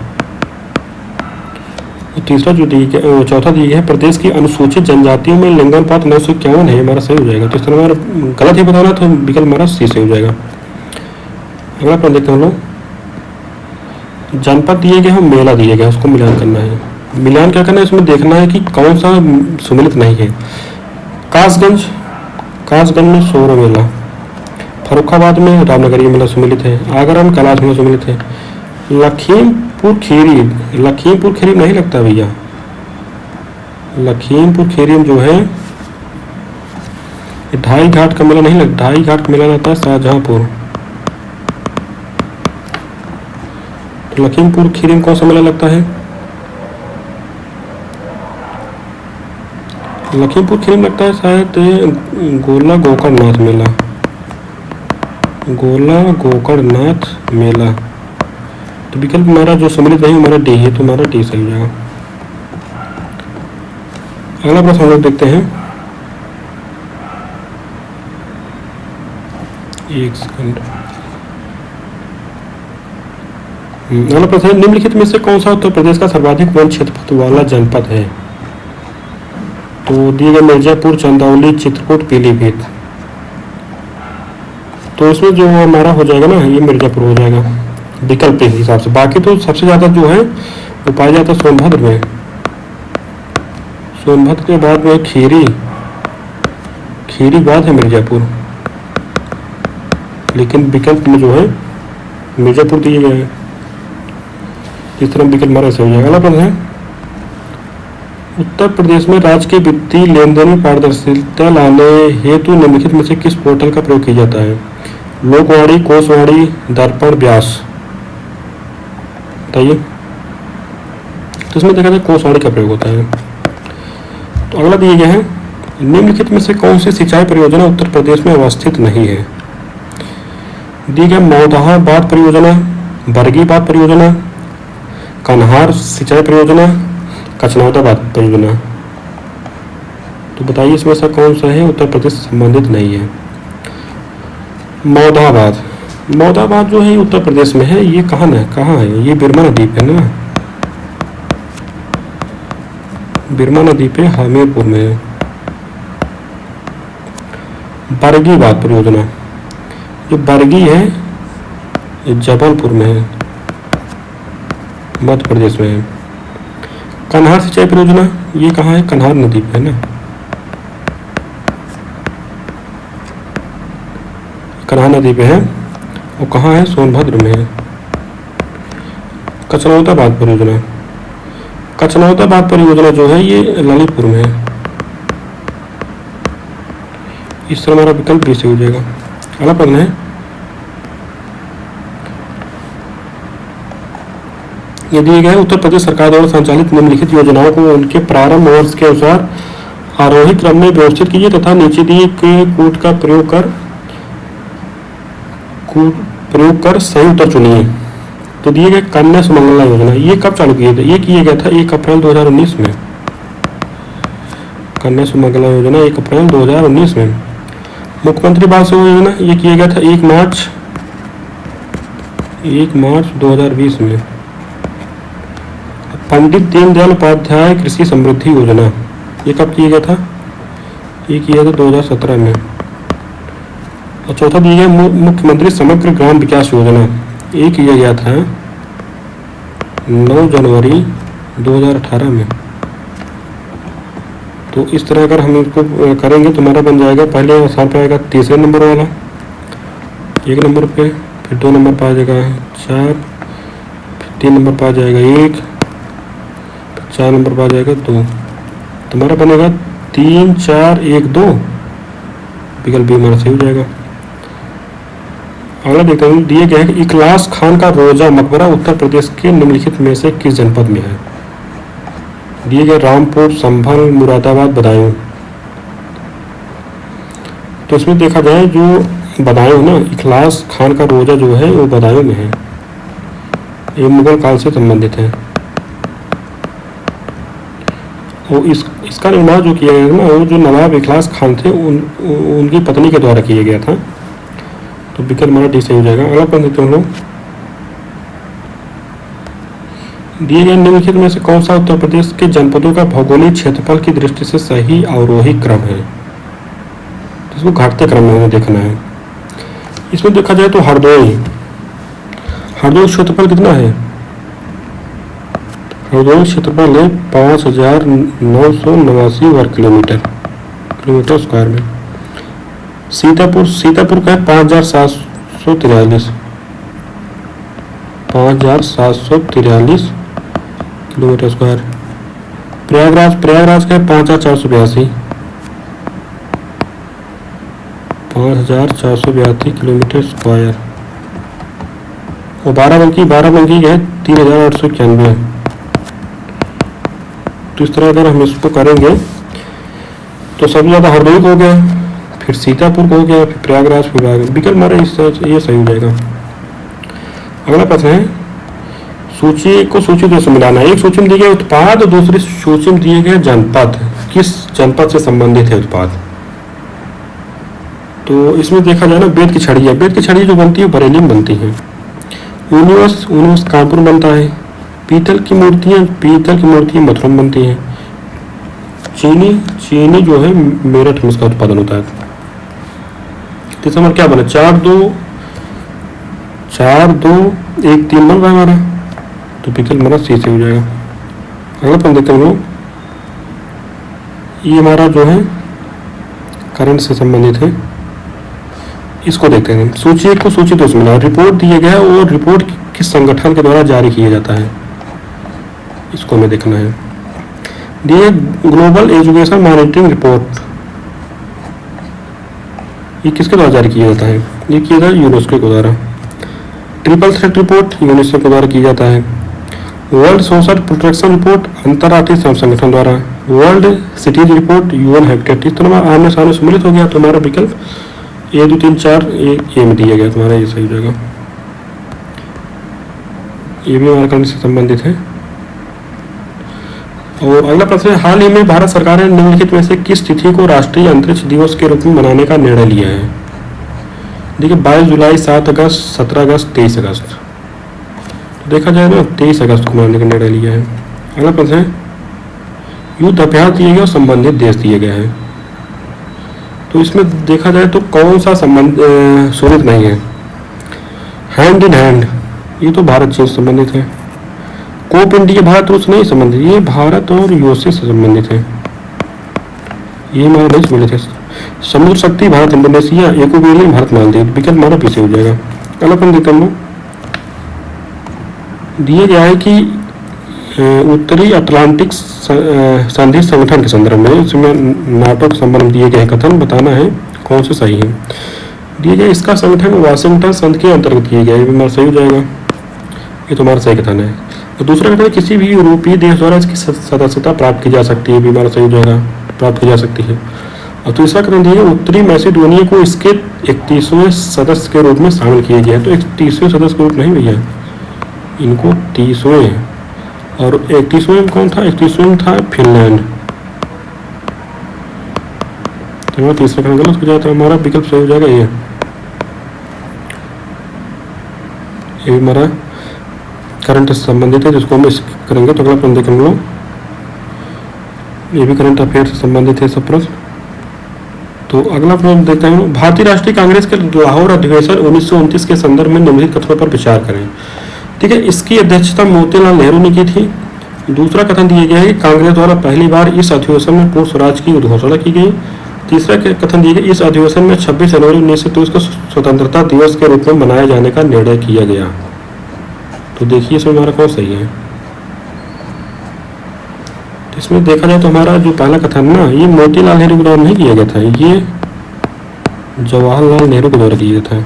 तीसरा जो दी गया, चौथा दिया गया है, प्रदेश की अनुसूचित जनजातियों में लिंगानुपात 951 है, हमारा सही हो जाएगा। तो इस तरह हमारा गलत ही बताना, तो विकल्प हमारा सी से हो जाएगा। अगला प्रश्न देखते हैं हम लोग, जनपद दिए गए हैं, मेला दिए गया, उसको मिलान करना है। मिलान क्या करना है, इसमें देखना है कि कौन सा सम्मिलित नहीं है। कासगंज में सोरो मेला, फर्रुखाबाद में रामनगरी मेला सम्मिलित है, आगरा में कैलाश मेला सम्मिलित है, लखीमपुर खीरी नहीं लगता भैया। लखीमपुर खीरी में जो है ढाई घाट का मेला नहीं लगता, ढाई घाट का मेला लगता है शाहजहांपुर। तो लखीमपुर खीरी में कौन सा मेला लगता है? लखीमपुर खीरी में लगता है शायद गोला गोकर्णनाथ मेला। तो विकल्प हमारा जो सम्मिलित नहीं हमारा डी है, तो हमारा डी सही हो जाएगा। अगला प्रश्न हम लोग देखते हैं, एक सेकंड। अगला प्रश्न है, निम्नलिखित में से कौन सा उत्तर प्रदेश का सर्वाधिक वन क्षेत्रफल वाला जनपद है? तो दिए गए मिर्जापुर, चंदौली, चित्रकूट, पीलीभीत। तो इसमें जो हमारा हो जाएगा ना, ये मिर्जापुर हो जाएगा विकल्प के हिसाब से। बाकी तो सबसे ज्यादा जो है वो पाया जाता है सोनभद्र में, सोनभद्र के बाद में खीरी बाद है मिर्जापुर, लेकिन विकल्प में जो है मिर्जापुर दिए गए हैं। इस तरह विकल्प हमारा ऐसे हो जाएगा। अगला प्रश्न है, उत्तर प्रदेश में राज्य के वित्तीय लेन देन में पारदर्शिता लाने हेतु निम्नलिखित में से किस पोर्टल का प्रयोग किया जाता है? लोकवाणी, कोषवाणी, दर्पण, व्यास, बताइए। तो इसमें देखा जाए कोषवाणी का प्रयोग होता है। तो अगला दिया गया है, निम्नलिखित में से कौन सी सिंचाई परियोजना उत्तर प्रदेश में अवस्थित नहीं है? दी गया मौदाहाबाद परियोजना, बरगीबाद परियोजना, कन्हार सिंचाई परियोजना, कचनौदाबाद परियोजना। तो बताइए इसमें से कौन सा है उत्तर प्रदेश से संबंधित नहीं है? मौदाबाद जो है उत्तर प्रदेश में है। ये कहाँ है? ये बिरमा नदी पे है ना, बिरमा नदी पे हमीरपुर में है। बरगीबाद परियोजना, जो बरगी है ये जबलपुर में है, मध्य प्रदेश में है। कन्हार सिंचाई परियोजना ये कहाँ है? कन्हार नदी पे है ना, कन्हार नदी पे है। और कहाँ है? सोनभद्र में है। कचनौदाबाद परियोजना जो है ये ललितपुर में है। इस तरह हमारा विकल्प भी सही हो जाएगा। अगला प्रश्न है, ये दिए गए उत्तर प्रदेश सरकार द्वारा संचालित निम्नलिखित योजनाओं को उनके प्रारंभ वर्ष के अनुसार आरोही क्रम में व्यवस्थित कीजिए तथा नीचे दिए के कूट का प्रयोग कर सही उत्तर चुनिए। तो दिए गए कन्या सुमंगला योजना ये कब चालू किया था? ये किया गया था 1 अप्रैल 2019 में। कन्या सुमंगला योजना 1 अप्रैल 2019 में। मुख्यमंत्री आवास योजना ये किया गया था 1 मार्च 2020 में। पंडित दीनदयाल उपाध्याय कृषि समृद्धि योजना ये कब किया गया था? ये किया था 2017 में। और चौथा दिया गया मुख्यमंत्री समग्र ग्राम विकास योजना, ये किया गया था 9 जनवरी 2018 में। तो इस तरह अगर हम इसको करेंगे तो हमारा बन जाएगा, पहले स्थान पे आएगा तीसरे नंबर वाला 1 नंबर पे, फिर 2 नंबर पर आ जाएगा 4, फिर 3 नंबर पर आ जाएगा 1, फिर 4 नंबर पर आ जाएगा 2। तुम्हारा बनेगा 3 4 1 2, विकल्प बी हमारा सही हो जाएगा। अगला देखते हैं, दिए गए कि इखलास खान का रोजा मकबरा उत्तर प्रदेश के निम्नलिखित में से किस जनपद में है? दिए गए रामपुर, संभल, मुरादाबाद, बदायूं। तो इसमें देखा जाए जो बदायूं ना, इखलास खान का रोजा जो है वो बदायूं में है, ये मुगल काल से संबंधित है। वो इसका निर्माण जो किया गया ना, वो जो नवाब इखलास खान थे उनकी पत्नी के द्वारा किया गया था। तो विकल्प हमारा डी सही हो जाएगा। अगला प्रश्न देखते हैं हम लोग, दिए गए निम्नलिखित में से कौन सा उत्तर प्रदेश के जनपदों का भौगोलिक क्षेत्रफल की दृष्टि से सही अवरोही क्रम है? तो इसको घटते क्रम में हमें देखना है। इसमें देखा जाए तो हरदोई क्षेत्रफल कितना है? हरदोई क्षेत्रफल है 5989 वर्ग किलोमीटर स्क्वायर में। सीतापुर का है 5743 किलोमीटर स्क्वायर। प्रयागराज का है 5482 किलोमीटर स्क्वायर। और बाराबंकी है 3891। तो इस तरह अगर हम इसको करेंगे तो सबसे ज़्यादा हरदोई को हो गया, फिर सीतापुर को हो गया, फिर प्रयागराज, फिर विकल्प हमारा ये सही हो जाएगा। अगला प्रश्न है, सूची को सूची 2 से मिलाना है। एक सूची में दिए गए उत्पाद और दूसरी सूची में दिए गए जनपद, किस जनपद से संबंधित है उत्पाद? तो इसमें देखा जाए ना, बेत की छड़ी जो बनती है बरेली में बनती है। ऊनिवस कानपुर में बनता है। पीतल की मूर्तियाँ मथुरा में बनती हैं। चीनी जो है मेरठ में इसका उत्पादन होता है। तीसरा नंबर क्या बना? 4 2 1 3 बन रहा है हमारा, तो विकल्प हमारा सी से हो जाएगा। अगला प्रश्न देखते हैं हम लोग, ये हमारा जो है करंट से संबंधित है, इसको देखते हैं। सूची 1 को सूची 2 से मिला। रिपोर्ट दिए गया और रिपोर्ट किस संगठन के द्वारा जारी किया जाता है, इसको हमें देखना है। दिए ग्लोबल एजुकेशन मॉनिटरिंग रिपोर्ट, ये किसके द्वारा जारी किया जाता है? ये किया जाता है यूनेस्को के द्वारा। ट्रिपल थ्रेट रिपोर्ट यूनेस्को के द्वारा किया जाता है। वर्ल्ड सोशल प्रोटेक्शन रिपोर्ट अंतर्राष्ट्रीय श्रम संगठन द्वारा। World cities report UN habitat. इस तरह आमने सामने सम्मिलित हो गया, तो हमारा विकल्प 1 2 3 4 ए में दिया गया, तुम्हारा ये सही हो जाएगा। ये भी हमारे करंट से संबंधित है। और अगला प्रश्न है, हाल ही में भारत सरकार ने निम्नलिखित में से किस तिथि को राष्ट्रीय अंतरिक्ष दिवस के रूप में मनाने का निर्णय लिया है? देखिए 22 जुलाई, 7 अगस्त, 17 अगस्त, 23 अगस्त। तो देखा जाए ना 23 अगस्त को मनाने का निर्णय लिया है। अगला प्रश्न है, युद्ध अभ्यास दिए गए और संबंधित देश दिए गए हैं। तो इसमें देखा जाए तो कौन सा संबंध शोधित नहीं है? हैंड इन हैंड, ये तो भारत चीन से संबंधित है। कोप इंडिया भारत रूस नहीं संबंधित, ये भारत और यूएसए से संबंधित है, ये हमारा नहीं संबंधित है। समुद्र शक्ति भारत इंडोनेशिया, इक्वेटोरियल भारत मालदीव, विकल्प हमारा पीछे हो जाएगा। अगला प्रश्न देखते हैं, दिए गया है कि उत्तरी अटलांटिक संधि संगठन के संदर्भ में इसमें नाटो के संबंध में दिए गए कथन बताना है कौन से सही है। दिए गए इसका संगठन वाशिंगटन संधि के अंतर्गत किया गया, ये भी हमारा सही हो जाएगा, ये तो हमारा सही कथन है। तो दूसरा कथन, किसी भी यूरोपीय देश द्वारा इसकी सदस्यता प्राप्त की जा सकती है, भी हमारा सही हो जाएगा, प्राप्त की जा सकती है। और तीसरा कथन दिया, उत्तरी मैसेडोनिया को इसके 31वें सदस्य के रूप में शामिल किया गया है। तो 31वें सदस्य के रूप नहीं भैया, इनको 30वें, और 31वें में कौन था? 31वें में था फिनलैंड। तो हमारा तीसरा कथन गलत हो जाता है, हमारा विकल्प सही हो जाएगा ये भी हमारा करंट से संबंधित है, जिसको हम करेंगे। तो अगला प्रश्न देखें हम लोग, ये भी करंट अफेयर से संबंधित है सब प्रश्न। तो अगला प्रश्न देखते हैं, भारतीय राष्ट्रीय कांग्रेस के लाहौर अधिवेशन 1929 के संदर्भ में निम्नलिखित कथनों पर विचार करें। ठीक है, इसकी अध्यक्षता मोतीलाल नेहरू ने की थी। दूसरा कथन दिया गया है कि कांग्रेस द्वारा पहली बार इस अधिवेशन में पूर्ण स्वराज की घोषणा की गई। तीसरा कथन दिया गया, इस अधिवेशन में 26 जनवरी 1923 को स्वतंत्रता दिवस के रूप में मनाए जाने का निर्णय किया गया। तो देखिए इसमें हमारा कौन सही है। इसमें देखा जाए तो हमारा जो पहला कथन ना, ये मोतीलाल नेहरू के द्वारा नहीं किया गया था, ये जवाहरलाल नेहरू के द्वारा किया गया था।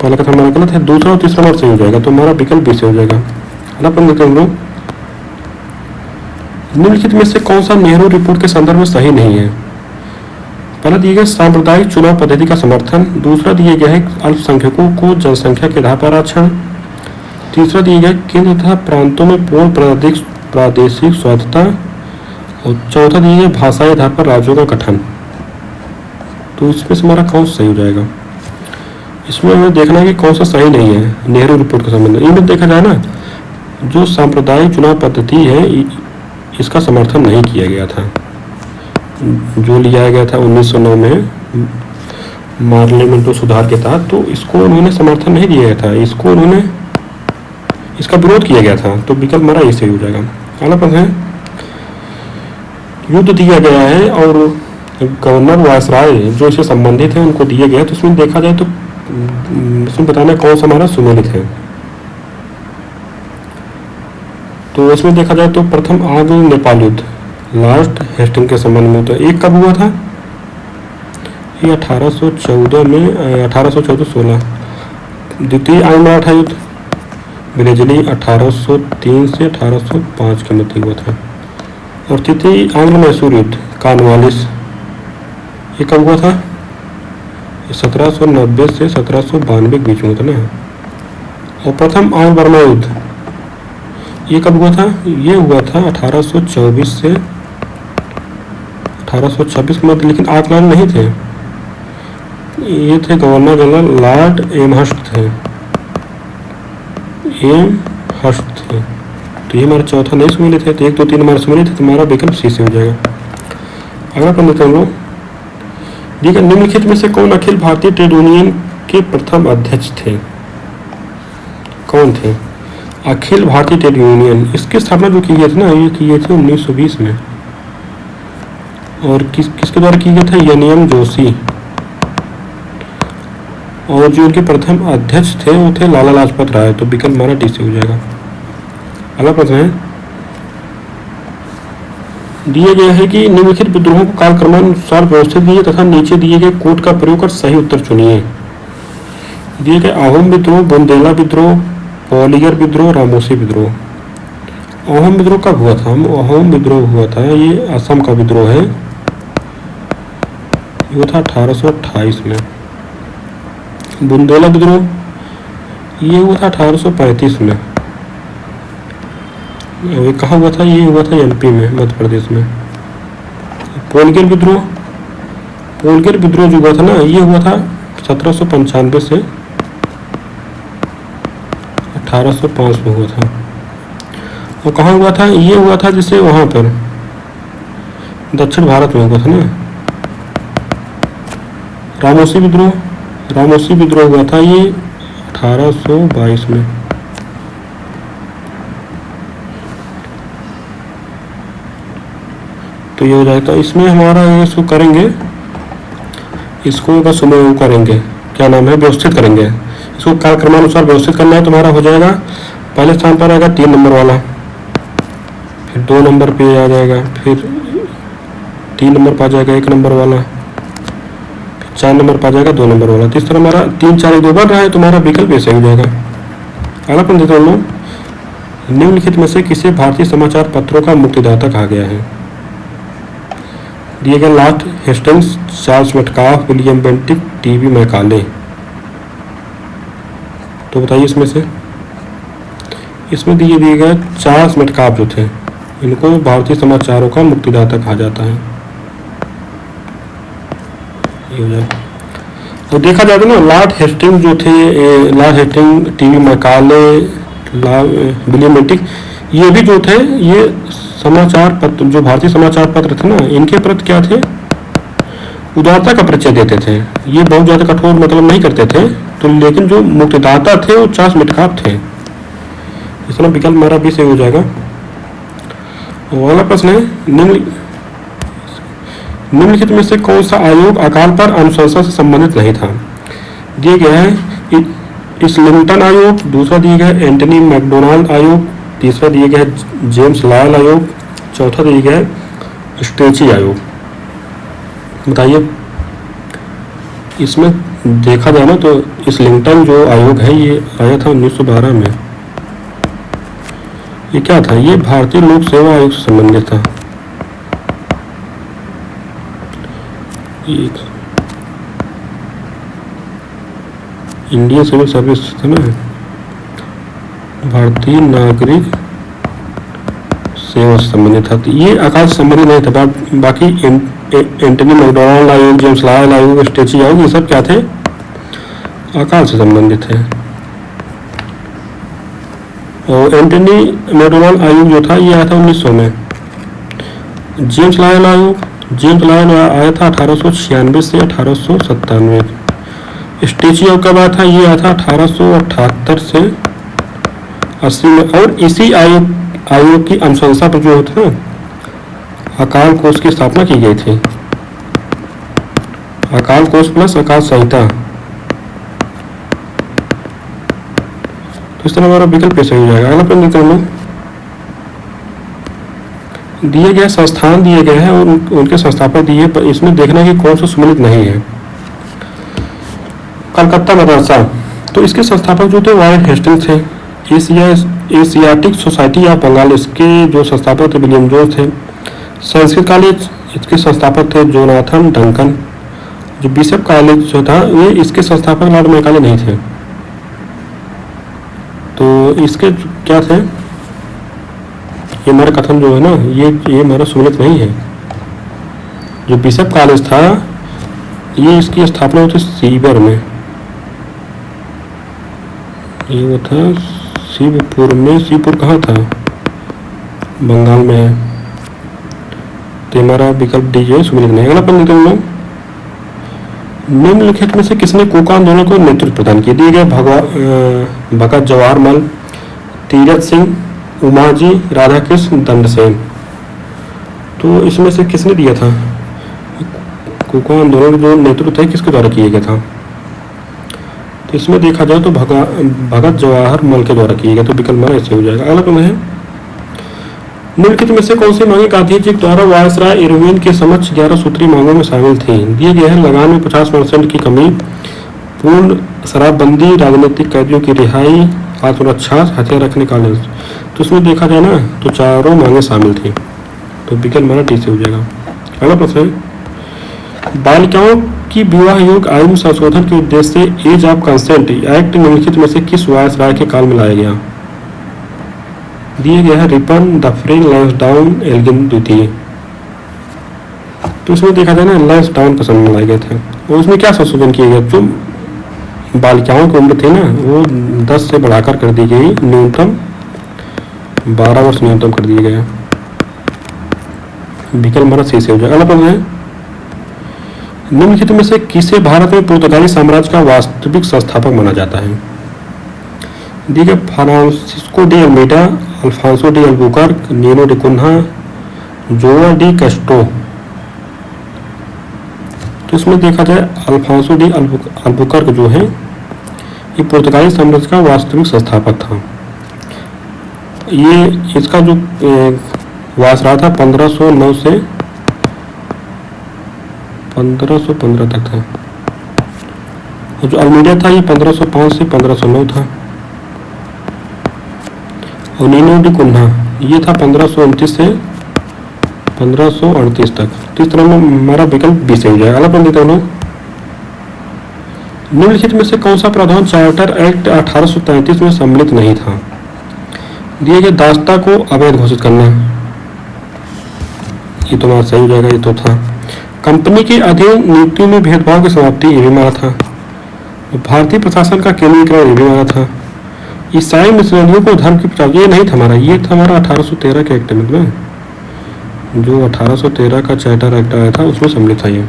पहला कथन हमारा गलत है। दूसरा और तीसरा हमारा सही हो जाएगा, तो हमारा विकल्प बी से हो जाएगा। अगला प्रश्न देखते हैं हम लोग, निम्नलिखित में से कौन सा नेहरू रिपोर्ट के संदर्भ में सही नहीं है। पहला दिया गया सांप्रदायिक चुनाव पद्धति का समर्थन। दूसरा दिया गया है अल्पसंख्यकों को जनसंख्या के आधार पर आरक्षण। तीसरा दिया गया केंद्र तथा प्रांतों में पूर्ण प्रादेशिक स्वायत्तता। और चौथा दिया गया भाषाई आधार पर राज्यों का गठन। तो इसमें से हमारा कौन सा सही हो जाएगा। इसमें हमें देखना है कि कौन सा सही नहीं है नेहरू रिपोर्ट के संबंध में। इनमें देखा जाए ना, जो सांप्रदायिक चुनाव पद्धति है इसका समर्थन नहीं किया गया था, जो लिया गया था 1909 में पार्लियामेंट सुधार के तहत, तो इसको उन्होंने समर्थन नहीं दिया गया था, इसको उन्होंने इसका विरोध किया गया था। तो विकल्प हमारा ये सही हो जाएगा। अगला प्रश्न है, युद्ध दिया गया है और गवर्नर वायसराय जो इससे संबंधित है उनको दिए गए, तो इसमें देखा जाए तो इसमें बताना कौन सा हमारा सुमेलित है। तो इसमें देखा जाए तो प्रथम आंग्ल नेपाल युद्ध लॉर्ड हेस्टिंग के संबंध में होता है। एक कब हुआ था, ये 1814 में 1814-16। द्वितीय आंग्ल मराठा युद्ध ब्रेजिली 1803 से 1805 के मध्य हुआ था। और तृतीय आंग्ल मैसूर युद्ध कॉर्नवालिस, ये कब हुआ था, 1790 से 1792 के बीच में होता ना। और प्रथम आंग्ल बर्मा युद्ध ये कब हुआ था, ये हुआ था 1824 से 1826 के मध्य, लेकिन आकलन नहीं थे, ये थे गवर्नर जनरल लॉर्ड एमहर्स्ट थे, तो ये हमारा चौथा नहीं सुमिलित है। तो 1, 2, 3 हमारा सुमिलित है, तो हमारा विकल्प सी से हो जाएगा। अगला प्रश्न देखते हैं हम लोग, देखिए निम्नलिखित में से कौन अखिल भारतीय ट्रेड यूनियन के प्रथम अध्यक्ष थे। कौन थे अखिल भारतीय ट्रेड यूनियन, इसकी स्थापना जो की गई थी ना, ये की गई थी 1920 में। और किसके द्वारा की गई था, एन जोशी। और जो उनके प्रथम अध्यक्ष थे वो थे लाला लाजपत राय। तो विकल्प हमारा डी से हो जाएगा। अगला प्रश्न है, दिए गया है कि निम्नलिखित विद्रोहों को कालक्रमानुसार व्यवस्थित कीजिए तथा नीचे दिए गए कोड का प्रयोग कर सही उत्तर चुनिए। दिए गए अहोम विद्रोह, बुंदेला विद्रोह, ग्वालियर विद्रोह, रामोसी विद्रोह। अहोम विद्रोह कब हुआ था, अहोम विद्रोह हुआ था, ये असम का विद्रोह है, ये था 1828 में। बुंदेला विद्रोह ये हुआ था 1835 में। ये कहाँ हुआ था, ये हुआ था एमपी में, मध्य प्रदेश में। पोलगेर विद्रोह जो हुआ था ना, ये हुआ था 1795 से 1805 में हुआ था। और कहाँ हुआ था, ये हुआ था जैसे वहाँ पर दक्षिण भारत में हुआ था ना। रामोसी विद्रोह हुआ था ये 1822 में। तो ये हो जाएगा, इसमें हमारा इसको करेंगे, इसको का सुमेय करेंगे, क्या नाम है, व्यवस्थित करेंगे। इसको कालक्रमानुसार व्यवस्थित करना है, तुम्हारा हो जाएगा पहले स्थान पर आएगा 3 नंबर वाला, फिर 2 नंबर पे आ जाएगा, फिर 3 नंबर पर आ जाएगा 1 नंबर वाला, फिर 4 नंबर पर आ जाएगा 2 नंबर वाला। तो इस तरह हमारा 3, 4, 1, 2 बन रहा है, तुम्हारा विकल्प ऐसे हो जाएगा। अगला प्रश्न देता हूँ, निम्नलिखित में से किसे भारतीय समाचार पत्रों का मुक्तिदाता कहा गया है। दिए गए Lord Hastings, Charles Metcalfe, William Bentinck, TB Macaulay. तो बताइए इसमें दिए गए चार्ल्स मेटकाफ जो थे, इनको भारतीय समाचारों का मुक्तिदाता कहा जाता है। ये हो जाए। तो देखा जाए तो ना, लॉर्ड हेस्टिंग जो थे, lord Hasting, TB Macaulay, William Bentinck, ये भी जो थे ये समाचार पत्र, जो भारतीय समाचार पत्र थे ना, इनके प्रति क्या थे, उदारता का परिचय देते थे। ये बहुत ज्यादा कठोर मतलब नहीं करते थे, तो लेकिन जो मुक्तिदाता थे वो चास मिटखाप थे। इसका विकल्प हमारा भी सही हो जाएगा। अगला प्रश्न है, निम्नलिखित में से कौन सा आयोग अकाल पर अनुशंसा से संबंधित नहीं था? दिया गया है इस्लिंगटन आयोग, दूसरा दिया गया है एंटनी मैकडोनाल्ड आयोग, तीसरा दिया गया है जेम्स लायल आयोग, चौथा दिया गया है स्ट्रेची आयोग। बताइए, इसमें देखा जाए ना तो इस्लिंगटन जो आयोग है ये आया था 1912 में। ये क्या था, ये भारतीय लोक सेवा आयोग से संबंधित था। इंडियन सिविल सर्विस था ना, भारतीय नागरिक सेवा से संबंधित था। तो ये अकाल से संबंधित नहीं था। बाकी एंटनी मैकडोनाल्ड आयोग, जेम्स लायल आयोग, स्ट्रेची आयोग, ये सब क्या थे, अकाल से संबंधित थे। और एंटनी मैकडोनाल्ड आयोग जो था ये आया था 1900 में। जेम्स लायल आया था 1896 से 1897। स्ट्रेची आयोग कब आया था, ये आया था 1878 से 80 में। और इसी आयोग की अनुशंसा पर जो होता है अकाल कोष की स्थापना की गई थी। अकाल कोष प्लस अकाल संहिता। तो इस तरह हमारा विकल्प कैसे हो जाएगा? अगला प्रश्न देखते हैं हम लोग। दिए गए संस्थान दिए गए हैं और उनके संस्थापक दिए, पर इसमें देखना कि कौन सा सम्मिलित नहीं है। कलकत्ता मदरसा, तो इसके संस्थापक जो थे वारेन हेस्टिंग्स थे। एशियाटिक सोसाइटी ऑफ बंगाल, इसके जो संस्थापक थे विलियम जोन्स थे। संस्कृत कॉलेज, इसके संस्थापक थे जोनाथन डंकन। जो बिशप कॉलेज जो था ये इसके संस्थापक लॉर्ड मैकाले नहीं थे। तो इसके क्या थे, ये हमारा कथन जो है ना, ये हमारा सम्मिलित नहीं है। जो बिशप कॉलेज था ये इसकी स्थापना हुई थी सीबर में। ये वो था शिवपुर में। शिवपुर कहाँ था, बंगाल में है। तो हमारा विकल्प डी जो है सम्मिलित नहीं। अगला प्रश्न हम लोग, निम्नलिखित में से किसने कोका आंदोलन को नेतृत्व प्रदान किया? दिए गए भगत जवाहर मल, तीरथ सिंह, उमाजी राधाकृष्ण, दंडसेन। तो इसमें से किसने दिया था कोका आंदोलन जो नेतृत्व है, किसके द्वारा किया गया था? तो इसमें देखा जाए तो भगत जवाहर मल के द्वारा किया गया। तो विकल्प हमारा ऐसे हो जाएगा। अगला प्रश्न है, निम्नलिखित में से कौन सी मांगे गांधी जी द्वारा वायसराय इरविन के समक्ष 11 सूत्री मांगों में शामिल थी? दिए गए हैं लगान में 50% की कमी, पूर्ण शराबबंदी, राजनीतिक कैदियों की रिहाई, आत्मरक्षा, हथियार रखने का आदेश। तो उसमें देखा जाए ना तो चारों मांगे शामिल थी। तो विकल्प हमारा डी से हो जाएगा। अगला प्रश्न है, बालिकाओं की विवाह योग्य आयु संशोधन के उद्देश्य से एज ऑफ कंसेंट एक्ट निम्नलिखित में से किस वायसराय के काल में लाया गया? दिए गया है रिपन, डफरिन, लैंसडाउन, एल्गिन द्वितीय। तो इसमें देखा जाए ना लैंसडाउन का समय में लाए गए थे। और उसमें क्या संशोधन किए गए, जो बालिकाओं की उम्र थी ना वो 10 से बढ़ाकर कर दी गई, न्यूनतम 12 वर्ष न्यूनतम कर दिए गए। विकल्प हमारा सी से हो जाएगा। अगला प्रश्न है, निम्नलिखित में से किसे भारत में पुर्तगाली साम्राज्य का वास्तविक संस्थापक माना जाता है? दिए गए Francisco de Almeida, Alfonso de Albuquerque, Nino de Cunha, Joao de Castro. तो इसमें देखा जाए अल्फांसो डी अल्बुकर्क जो है ये पुर्तगाली साम्राज्य का वास्तविक संस्थापक था। ये इसका जो वायसराय था 1509 से 1515 तक था। और जो अल्मीडा था ये 1505 से 1509 था। और नीनो डी कुन्हा ये था 1529 से 1538 तक। तो इस तरह में हमारा विकल्प बी से हो जाएगा। अगला प्रश्न देते हैं, निम्नलिखित में से कौन सा प्रावधान चार्टर एक्ट 1833 में सम्मिलित नहीं था? दिए गए दासता को अवैध घोषित करना, ये तो हमारा सही हो जाएगा, ये तो था। कंपनी के अधीन नियुक्तियों में भेदभाव की समाप्ति, ये भी हमारा था। भारतीय प्रशासन का केंद्रीकरण, ये भी हमारा था। ईसाई मिशनरियों को धर्म की प्रचार, ये नहीं था हमारा, ये था हमारा 1813 के एक्ट में। जो 1813 का चार्टर एक्ट आया था उसमें सम्मिलित था ये।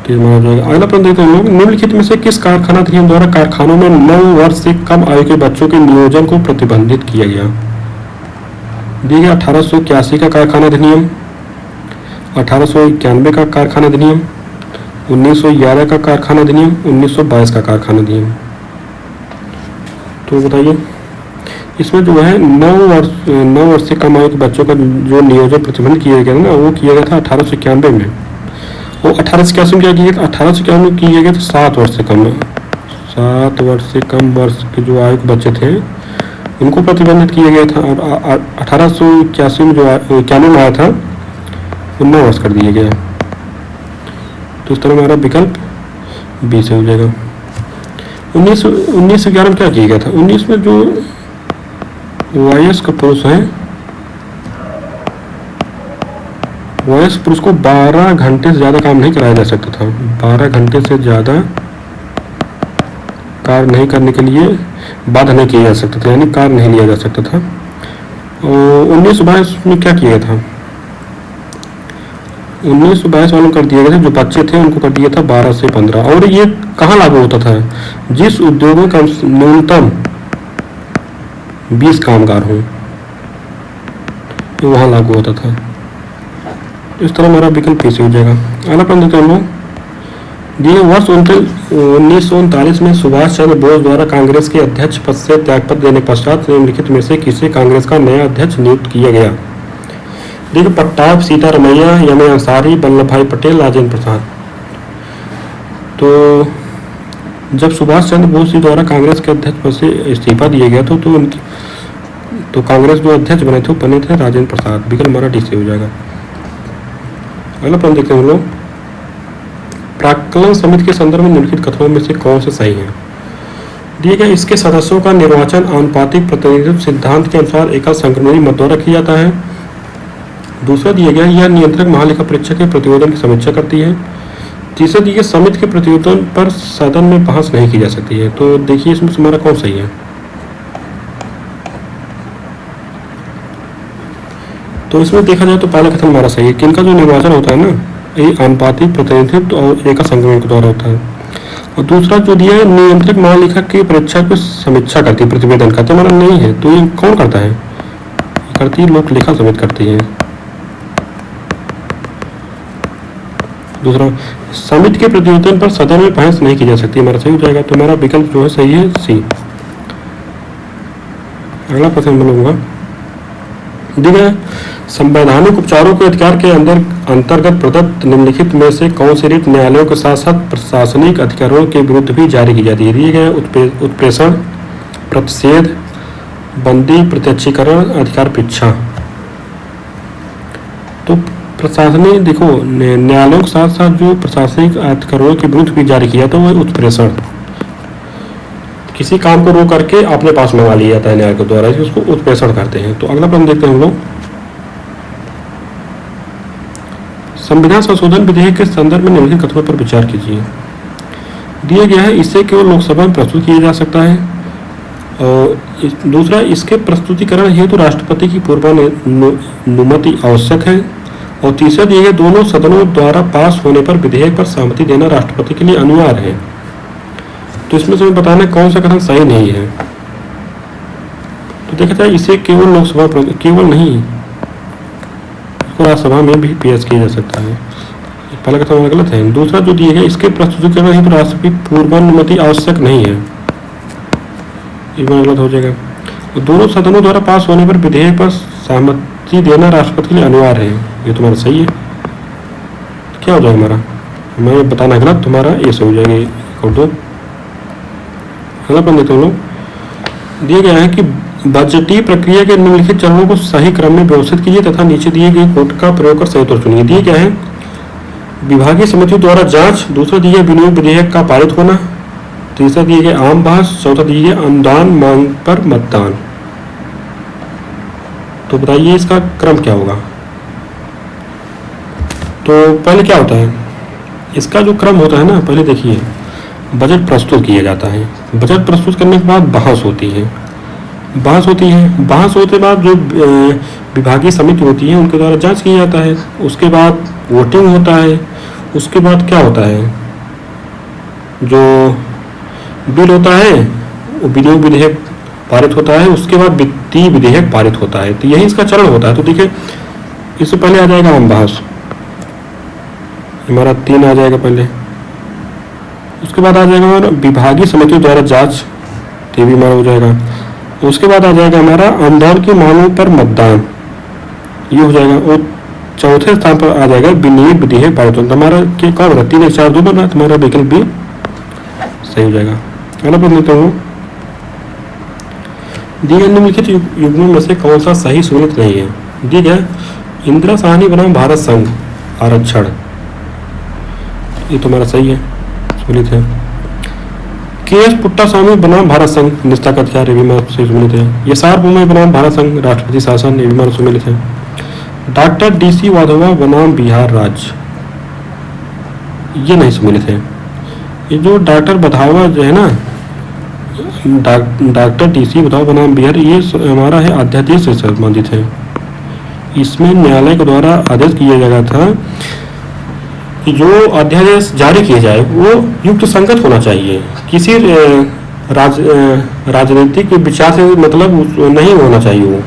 तो माना जाएगा। अगला प्रश्न देखते हैं हम लोग, निम्नलिखित में से किस कारखाना अधिनियम द्वारा कारखानों में 9 वर्ष से कम आयु के बच्चों के नियोजन को प्रतिबंधित किया गया? दिया गया 1881 का कारखाना अधिनियम, 1891 का कारखाना अधिनियम, 1911 का कारखाना अधिनियम, 1922 का कारखाना अधिनियम। तो बताइए इसमें जो है 9 वर्ष से कम आयु के बच्चों का जो नियोजन प्रतिबंध किया गया था ना, वो किया गया था 1891 में। वो 1881 में क्या किया गया? 1881 में किया गया था 7 वर्ष से कम, 7 वर्ष से कम वर्ष के जो आयु के बच्चे थे उनको प्रतिबंधित किया गया था। और 1881 में जो 91 में आया था वो 9 वर्ष कर दिया गया। तो इस तरह हमारा विकल्प बी से हो जाएगा। 1911 में क्या किया गया था? 19 में जो वयस्क पुरुष हैं, वयस्क पुरुष को 12 घंटे से ज़्यादा काम नहीं कराया जा सकता था। 12 घंटे से ज़्यादा कार्य नहीं करने के लिए बाध्य नहीं किया जा सकता था, यानी कार्य नहीं लिया जा सकता था। और 1922 में क्या किया था? 1922 वालों कर दिया गया था, जो बच्चे थे उनको कर दिया था 12 से 15। और ये कहाँ लागू होता था? जिस उद्योग में कम न्यूनतम 20 कामगार हों तो वहाँ लागू होता था। इस तरह हमारा विकल्प कैसे हो जाएगा। अगला प्रश्न देखते हैं हम लोग, दिए वर्ष 1939 में सुभाष चंद्र बोस द्वारा कांग्रेस के अध्यक्ष पद से त्यागपत्र देने पश्चात निम्नलिखित में से किसे कांग्रेस का नया अध्यक्ष नियुक्त किया गया? देखिए पट्टाभ, सीतारमैया, एम.ए. अंसारी, वल्लभ भाई पटेल, राजेंद्र प्रसाद। तो जब सुभाष चंद्र बोस जी द्वारा कांग्रेस के अध्यक्ष पद से इस्तीफा दिया गया तो कांग्रेस जो अध्यक्ष बने थे राजेंद्र प्रसाद। विकल्प हमारा डी से हो जाएगा। अगला प्रश्न देखते हैं हम लोग, प्राक्कलन समिति के संदर्भ में निम्नलिखित कथनों में से कौन से सही है? दिए गए इसके सदस्यों का निर्वाचन आनुपातिक प्रतिनिधित्व सिद्धांत के अनुसार एकल संक्रमणी मत द्वारा किया जाता है। दूसरा दिया गया यह नियंत्रक महालेखा परीक्षक के प्रतिवेदन की समीक्षा करती है। तीसरा दिया गया समिति के प्रतिवेदन पर सदन में बहस नहीं की जा सकती है। तो देखिए इसमें हमारा कौन सही है? तो इसमें देखा जाए तो पहला कथन हमारा सही है कि इनका जो निर्वाचन होता है ना, ये आनुपातिक प्रतिनिधित्व और एकल संक्रमण के द्वारा होता है। और दूसरा जो दिया है नियंत्रक महालेखक की परीक्षा की समीक्षा करती है, प्रतिवेदन का, तो हमारा नहीं है। तो ये कौन करता है? करती है लोक लेखा समिति करती है। दूसरा समिति के प्रतिवेदन पर सदन में बहस नहीं की जा सकती, हमारा सही हो जाएगा। तो हमारा विकल्प जो है सही है सी। अगला प्रश्न मिलूंगा, दिया संवैधानिक उपचारों के अधिकार के अंतर्गत प्रदत्त निम्नलिखित में से कौन सी रीत न्यायालयों के साथ साथ प्रशासनिक अधिकारियों के विरुद्ध भी जारी की जाती है? दिए गए उत्प्रेषण, प्रतिषेध, बंदी, प्रत्यक्षीकरण, अधिकार परीक्षा। तो प्रशासनिक देखो न्यायालयों के साथ साथ जो प्रशासनिक अधिकारियों के विरुद्ध भी जारी किया तो वह उत्प्रेषण, किसी काम को रोक करके अपने पास मंगा लिया जाता है न्याय के द्वारा, इसको उत्प्रेषण करते हैं। तो अगला प्रश्न देखते हैं हम लोग, संविधान संशोधन विधेयक के संदर्भ में निम्नलिखित कथनों पर विचार कीजिए। दिया गया है इसे केवल लोकसभा में प्रस्तुत किया जा सकता है। और दूसरा इसके प्रस्तुतिकरण हेतु राष्ट्रपति की पूर्वानुमति आवश्यक है। और तीसरा दिए गए दोनों सदनों द्वारा पास होने पर विधेयक पर सहमति देना राष्ट्रपति के लिए अनिवार्य है। तो इसमें से बताना कौन सा कथन सही नहीं है। तो देखा जाए इसे केवल लोकसभा केवल नहीं राज्यसभा में भी पेश किया जा सकता है। पहला कथन गलत है। दूसरा जो दिया गया इसके प्रस्तुतिकरण हेतु राष्ट्रपति पूर्वानुमति आवश्यक नहीं है, ये गलत हो जाएगा। और दोनों सदनों द्वारा पास होने पर विधेयक पर सहमति देना राष्ट्रपति के लिए अनिवार्य है, ये तुम्हारा सही है। तो क्या हो जाएगा हमारा, हमें बताना गलत, तुम्हारा ये सही हो जाएगा। और दो अगला प्रश्न देखते हैं, दिया गया है कि बजटीय प्रक्रिया के निम्नलिखित चरणों को सही क्रम में व्यवस्थित कीजिए तथा नीचे दिए गए कोड का प्रयोग कर सही उत्तर चुनिए। दिए क्या है, विभागीय समितियों द्वारा जांच, दूसरा दिए विनियोग विधेयक का पारित होना, तीसरा दिए गए आम बहस, चौथा दिए गए अनुदान मांग पर मतदान। तो बताइए इसका क्रम क्या होगा। तो पहले क्या होता है, इसका जो क्रम होता है ना, पहले देखिए बजट प्रस्तुत किया जाता है। बजट प्रस्तुत करने के बाद बहस होती है। बहस होती है, बहस होते बाद जो विभागीय समिति होती है, उनके द्वारा जांच किया जाता है। उसके बाद वोटिंग होता है। उसके बाद क्या होता है, जो बिल होता है वो विनियोग विधेयक पारित होता है। उसके बाद वित्तीय विधेयक पारित होता है। तो यही इसका चरण होता है। तो देखिए, इससे पहले आ जाएगा आमबहस, हमारा 3 आ जाएगा पहले। उसके बाद आ जाएगा हमारा विभागीय समिति द्वारा जांच, ये भी हमारा हो जाएगा। उसके बाद आ जाएगा हमारा आंदोलन की मांगों पर मतदान, ये हो जाएगा। और चौथे स्थान पर आ जाएगा विनियोग विधेयक पारित होता है। हमारा क्या कौन होगा, 3 1 4 2 बन रहा है, तुम्हारा विकल्प भी सही हो जाएगा। अगला प्रश्न लेते हूँ, दी गई निम्नलिखित युग्मों में से कौन सा सही सुनिश्चित नहीं है। दी गया इंदिरा साहनी बनाम भारत संघ आरक्षण, ये तुम्हारा सही है, सुनिश्चित है। के.एस. पुट्टास्वामी बनाम भारत संघ निष्ठा का हथियार, ये भी हमारा सही सुनिश्चित है। एस.आर. बोम्मई बनाम भारत संघ राष्ट्रपति शासन, ये भी हमारा सुमिलित है। Doctor DC. वाधवा बनाम बिहार राज्य, ये नहीं सुमिलित है। ये जो डॉक्टर बधावा जो है ना, डॉक्टर डी.सी. बधावा बनाम बिहार, ये हमारा है अध्यादेश से संबंधित है। इसमें न्यायालय के द्वारा आदेश किया गया था कि जो अध्यादेश जारी किया जाए वो युक्त संगत होना चाहिए, किसी राजनीतिक विचार से मतलब नहीं होना चाहिए। वो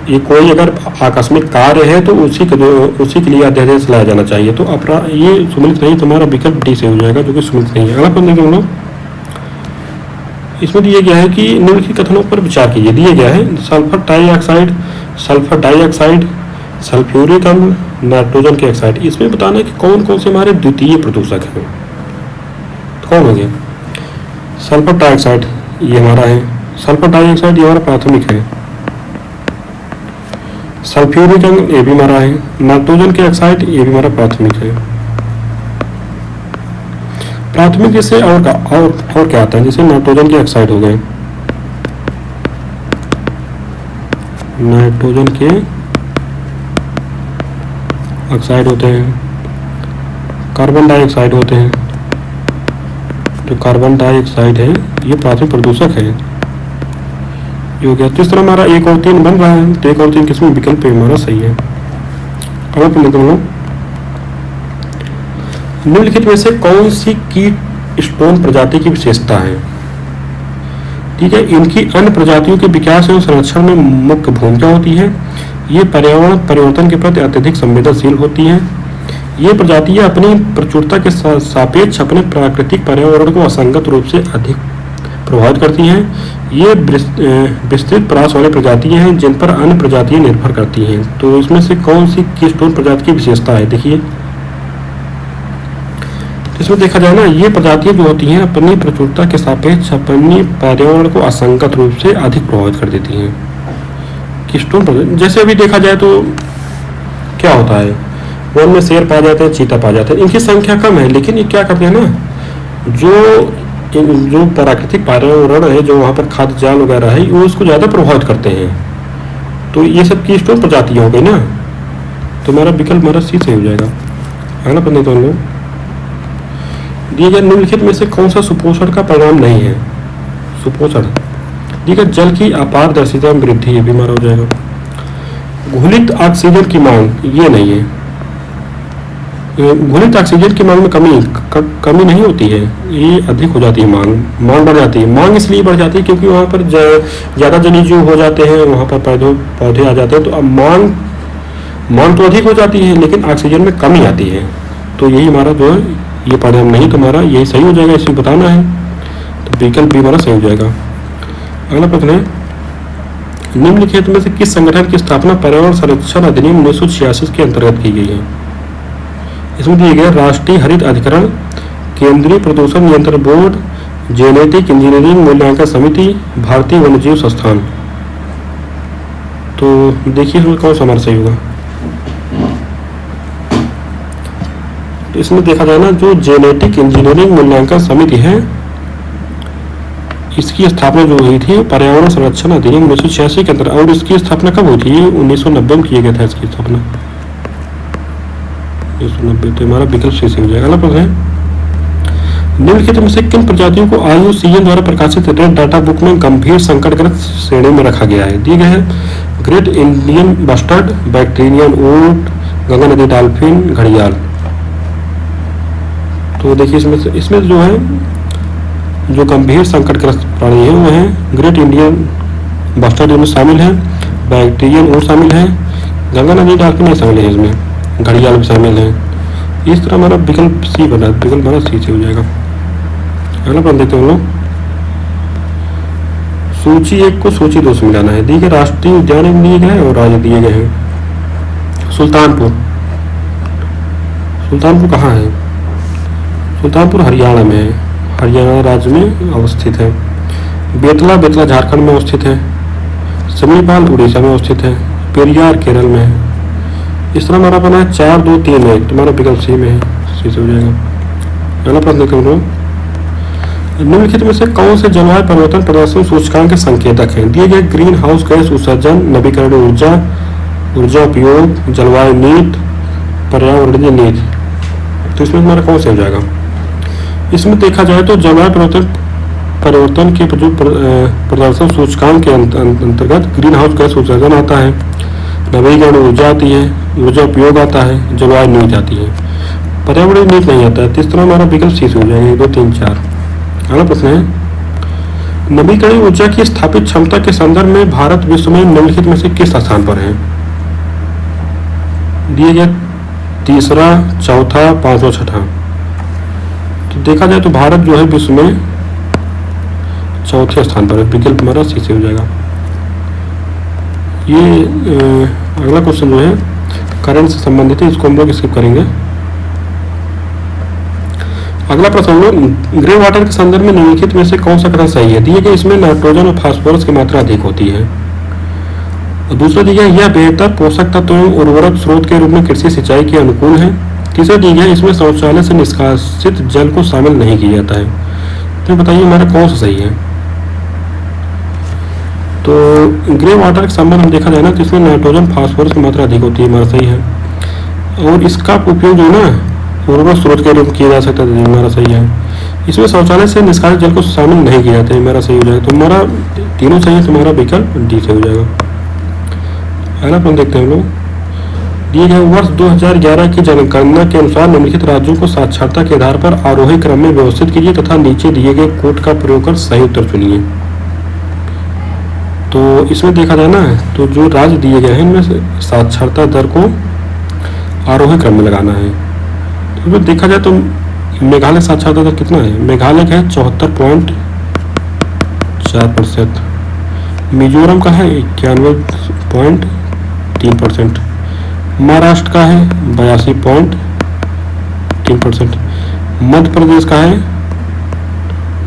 ये कोई अगर आकस्मिक कार्य है तो उसी के लिए अध्यादेश लाया जाना चाहिए। तो ये सुमिलित नहीं, तुम्हारा विकल्प डी से हो जाएगा, जो कि सुमिलित नहीं है। अगला प्रश्न देखो लोग, इसमें दिया गया है कि निम्नलिखित कथनों पर विचार कीजिए। दिया गया है सल्फर डाइऑक्साइड, सल्फ्यूरिक अम्ल, नाइट्रोजन के ऑक्साइड। इसमें बताना है कि कौन कौन से हमारे द्वितीय प्रदूषक हैं। कौन हो गया, सल्फर डाइऑक्साइड ये हमारा है, सल्फर डाइऑक्साइड ये हमारा प्राथमिक है। सल्फ्यूरिक अम्ल ये भी हमारा है। नाइट्रोजन के ऑक्साइड ये भी हमारा प्राथमिक है। प्राथमिक जैसे और क्या आता है, जैसे नाइट्रोजन के ऑक्साइड हो गए, नाइट्रोजन के ऑक्साइड होते हैं। कार्बन डाइऑक्साइड होते हैं। जो कार्बन डाइऑक्साइड है ये प्राथमिक प्रदूषक है, ये हो गया। तो इस तरह हमारा 1 और 3 बन रहा है। तो 1 और 3 किसमें विकल्प पे हमारा सही है। अगला प्रश्न लेते हैं, निम्नलिखित में से कौन सी कीट स्टोन प्रजाति की विशेषता है। ठीक है, इनकी अन्य प्रजातियों के विकास एवं संरक्षण में मुख्य भूमिका होती है। ये पर्यावरण परिवर्तन के प्रति अत्यधिक संवेदनशील होती हैं। ये प्रजातियां अपनी प्रचुरता के सापेक्ष अपने प्राकृतिक पर्यावरण को असंगत रूप से अधिक प्रभावित करती हैं। ये विस्तृत परास वाली प्रजातियां हैं जिन पर अन्य प्रजातियां निर्भर करती हैं। तो इसमें से कौन सी कीटोन प्रजाति की विशेषता है, देखिए इसमें देखा जाए ना, ये प्रजातियां जो होती हैं अपनी प्रचुरता के सापेक्ष अपनी पर्यावरण को असंगत रूप से अधिक प्रभावित कर देती हैं। कीटोन जैसे अभी देखा जाए तो क्या होता है, वन में शेर पाए जाते हैं, चीता पाए जाते हैं, इनकी संख्या कम है, लेकिन ये क्या करते हैं ना, जो प्राकृतिक पर्यावरण है, जो वहाँ पर खाद्य जाल वगैरह है, वो उसको ज़्यादा प्रभावित करते हैं। तो ये सब कीटोन प्रजातियाँ हो गई ना, तो मेरा विकल्प हमारा सी से हो जाएगा। अगला प्रश्न तो हम लोग, दिए गए निम्नलिखित में से कौन सा सुपोषण का परिणाम नहीं है। सुपोषण दिए गए जल की अपारदर्शिता में वृद्धि, ये भी हमारा हो जाएगा। घुलित ऑक्सीजन की मांग, ये नहीं है। घुलित ऑक्सीजन की मांग में कमी नहीं होती है, ये अधिक हो जाती है, मांग बढ़ जाती है। मांग इसलिए बढ़ जाती है क्योंकि वहाँ पर ज़्यादा जलीय हो जाते हैं, वहाँ पर पौधे आ जाते हैं, तो अब मांग तो अधिक हो जाती है लेकिन ऑक्सीजन में कमी आती है। तो यही हमारा जो है ये परिणाम नहीं, तुम्हारा यही सही हो जाएगा, इसमें बताना है। तो विकल्प भी हमारा सही हो जाएगा। अगला प्रश्न है, निम्नलिखित में से किस संगठन की स्थापना पर्यावरण संरक्षण अधिनियम 1986 के अंतर्गत की गई है। इसमें दिए गए राष्ट्रीय हरित अधिकरण, केंद्रीय प्रदूषण नियंत्रण बोर्ड, जेनेटिक इंजीनियरिंग मूल्यांकन समिति, भारतीय वन्यजीव संस्थान। तो देखिए इसमें कौन सा हमारा सही होगा। तो इसमें देखा जाए ना, जो जेनेटिक इंजीनियरिंग मूल्यांकन समिति है, इसकी स्थापना जो हुई थी पर्यावरण संरक्षण अधिनियम 1986 के अंदर, और इसकी स्थापना कब हुई थी, 1990 में किया गया था इसकी स्थापना, 1990। तो हमारा विकल्प से हो जाएगा। अगला प्रश्न है, निम्नलिखित में से किन प्रजातियों को IUCN द्वारा प्रकाशित रेड डाटा बुक में गंभीर संकटग्रस्त श्रेणी में रखा गया है। दिए गए हैं ग्रेट इंडियन बस्टर्ड, बैक्टीरियन ऊंट, गंगा नदी डॉल्फिन, घड़ियाल। तो देखिए इसमें जो है जो गंभीर संकटग्रस्त प्राणी है वो है ग्रेट इंडियन बस्टर्ड इनमें शामिल है, बैक्टीरियन ऊंट शामिल है, गंगा नदी डॉल्फिन नहीं शामिल है, इसमें घड़ियाल भी शामिल है। इस तरह हमारा विकल्प सी बना, विकल्प हमारा सी से हो जाएगा। अगला प्रश्न देखते हैं हम लोग। सूची 1 को सूची 2 से मिलाना है। दिए गए राष्ट्रीय उद्यान दिए गए हैं और राज्य दिए गए हैं। सुल्तानपुर, सुल्तानपुर कहाँ है? सुल्तानपुर हरियाणा में है, हरियाणा राज्य में अवस्थित है। बेतला, बेतला झारखंड में अवस्थित है। सिमलीपाल उड़ीसा में अवस्थित है। पेरियार केरल में है। इस तरह हमारा बना है 4, 2, 3 1, तुम्हारा विकल्प सी में है, सी से हो जाएगा। अगला प्रश्न देखते हैं। निम्नलिखित में से कौन से जलवायु परिवर्तन प्रदर्शन सूचकांक के संकेतक हैं? दिए गए ग्रीन हाउस गैस उत्सर्जन, नवीकरणीय ऊर्जा, ऊर्जा उपयोग, जलवायु नीति, पर्यावरणीय नीति। तो इसमें हमारा कौन सा हो जाएगा? इसमें देखा जाए तो जलवायु परिवर्तन के जो प्रदर्शन सूचकांक के अंतर्गत ग्रीन हाउस गैस उत्सर्जन आता है, नवीकरणीय ऊर्जा आती है, ऊर्जा उपयोग आता है, जलवायु नीति आती है, पर्यावरणीय नीति नहीं आता है। तो इस तरह हमारा विकल्प सी से हो जाएगा। 1, 2, 3, 4। अगला प्रश्न है, नवीकरणीय ऊर्जा की स्थापित क्षमता के संदर्भ में भारत विश्व में निम्नलिखित में से किस स्थान पर है? दिए गए तीसरा, चौथा, पांचवा, छठा। तो देखा जाए तो भारत जो है विश्व में चौथे स्थान पर है। विकल्प हमारा सी से हो जाएगा। ये अगला क्वेश्चन जो है करंट से संबंधित है, इसको हम लोग स्किप करेंगे। अगला प्रश्न हम लोग ग्रे वाटर के संदर्भ में निम्नलिखित में से कौन सा कथन सही है? दिए गए इसमें नाइट्रोजन और फास्फोरस की मात्रा अधिक होती है। और दूसरा दिया गया यह बेहतर पोषक तत्व एवं उर्वरक स्रोत के रूप में कृषि सिंचाई के अनुकूल है। तीसरा दिया गया इसमें शौचालय से निष्कासित जल को शामिल नहीं किया जाता है। तो बताइए हमारा कौन सा सही है? तो ग्रे वाटर के संबंध में देखा जाए ना तो इसमें नाइट्रोजन फास्फोरस की मात्रा अधिक होती है, हमारा सही है। और इसका उपयोग जो है ना उर्वरक स्रोत के रूप में किया जा सकता है, हमारा सही है। इसमें शौचालय से निष्कासित जल को शामिल नहीं किया जाता है, हमारा सही हो जाएगा। तो हमारा तीनों सही है, तुम्हारा विकल्प डी से हो जाएगा। अगला प्रश्न देखते हैं हम लोग। दिए गए वर्ष 2011 की जनगणना के अनुसार निम्नलिखित राज्यों को साक्षरता के आधार पर आरोही क्रम में व्यवस्थित कीजिए तथा नीचे दिए गए कोड का प्रयोग कर सही उत्तर चुनिए। तो इसमें देखा जाए ना तो जो राज्य दिए गए हैं इनमें से साक्षरता दर को आरोही क्रम में लगाना है। तो इसमें देखा जाए तो मेघालय साक्षरता दर कितना है? मेघालय का है 74.4%। मिजोरम का है 91.3%। महाराष्ट्र का है 82.3%। मध्य प्रदेश का है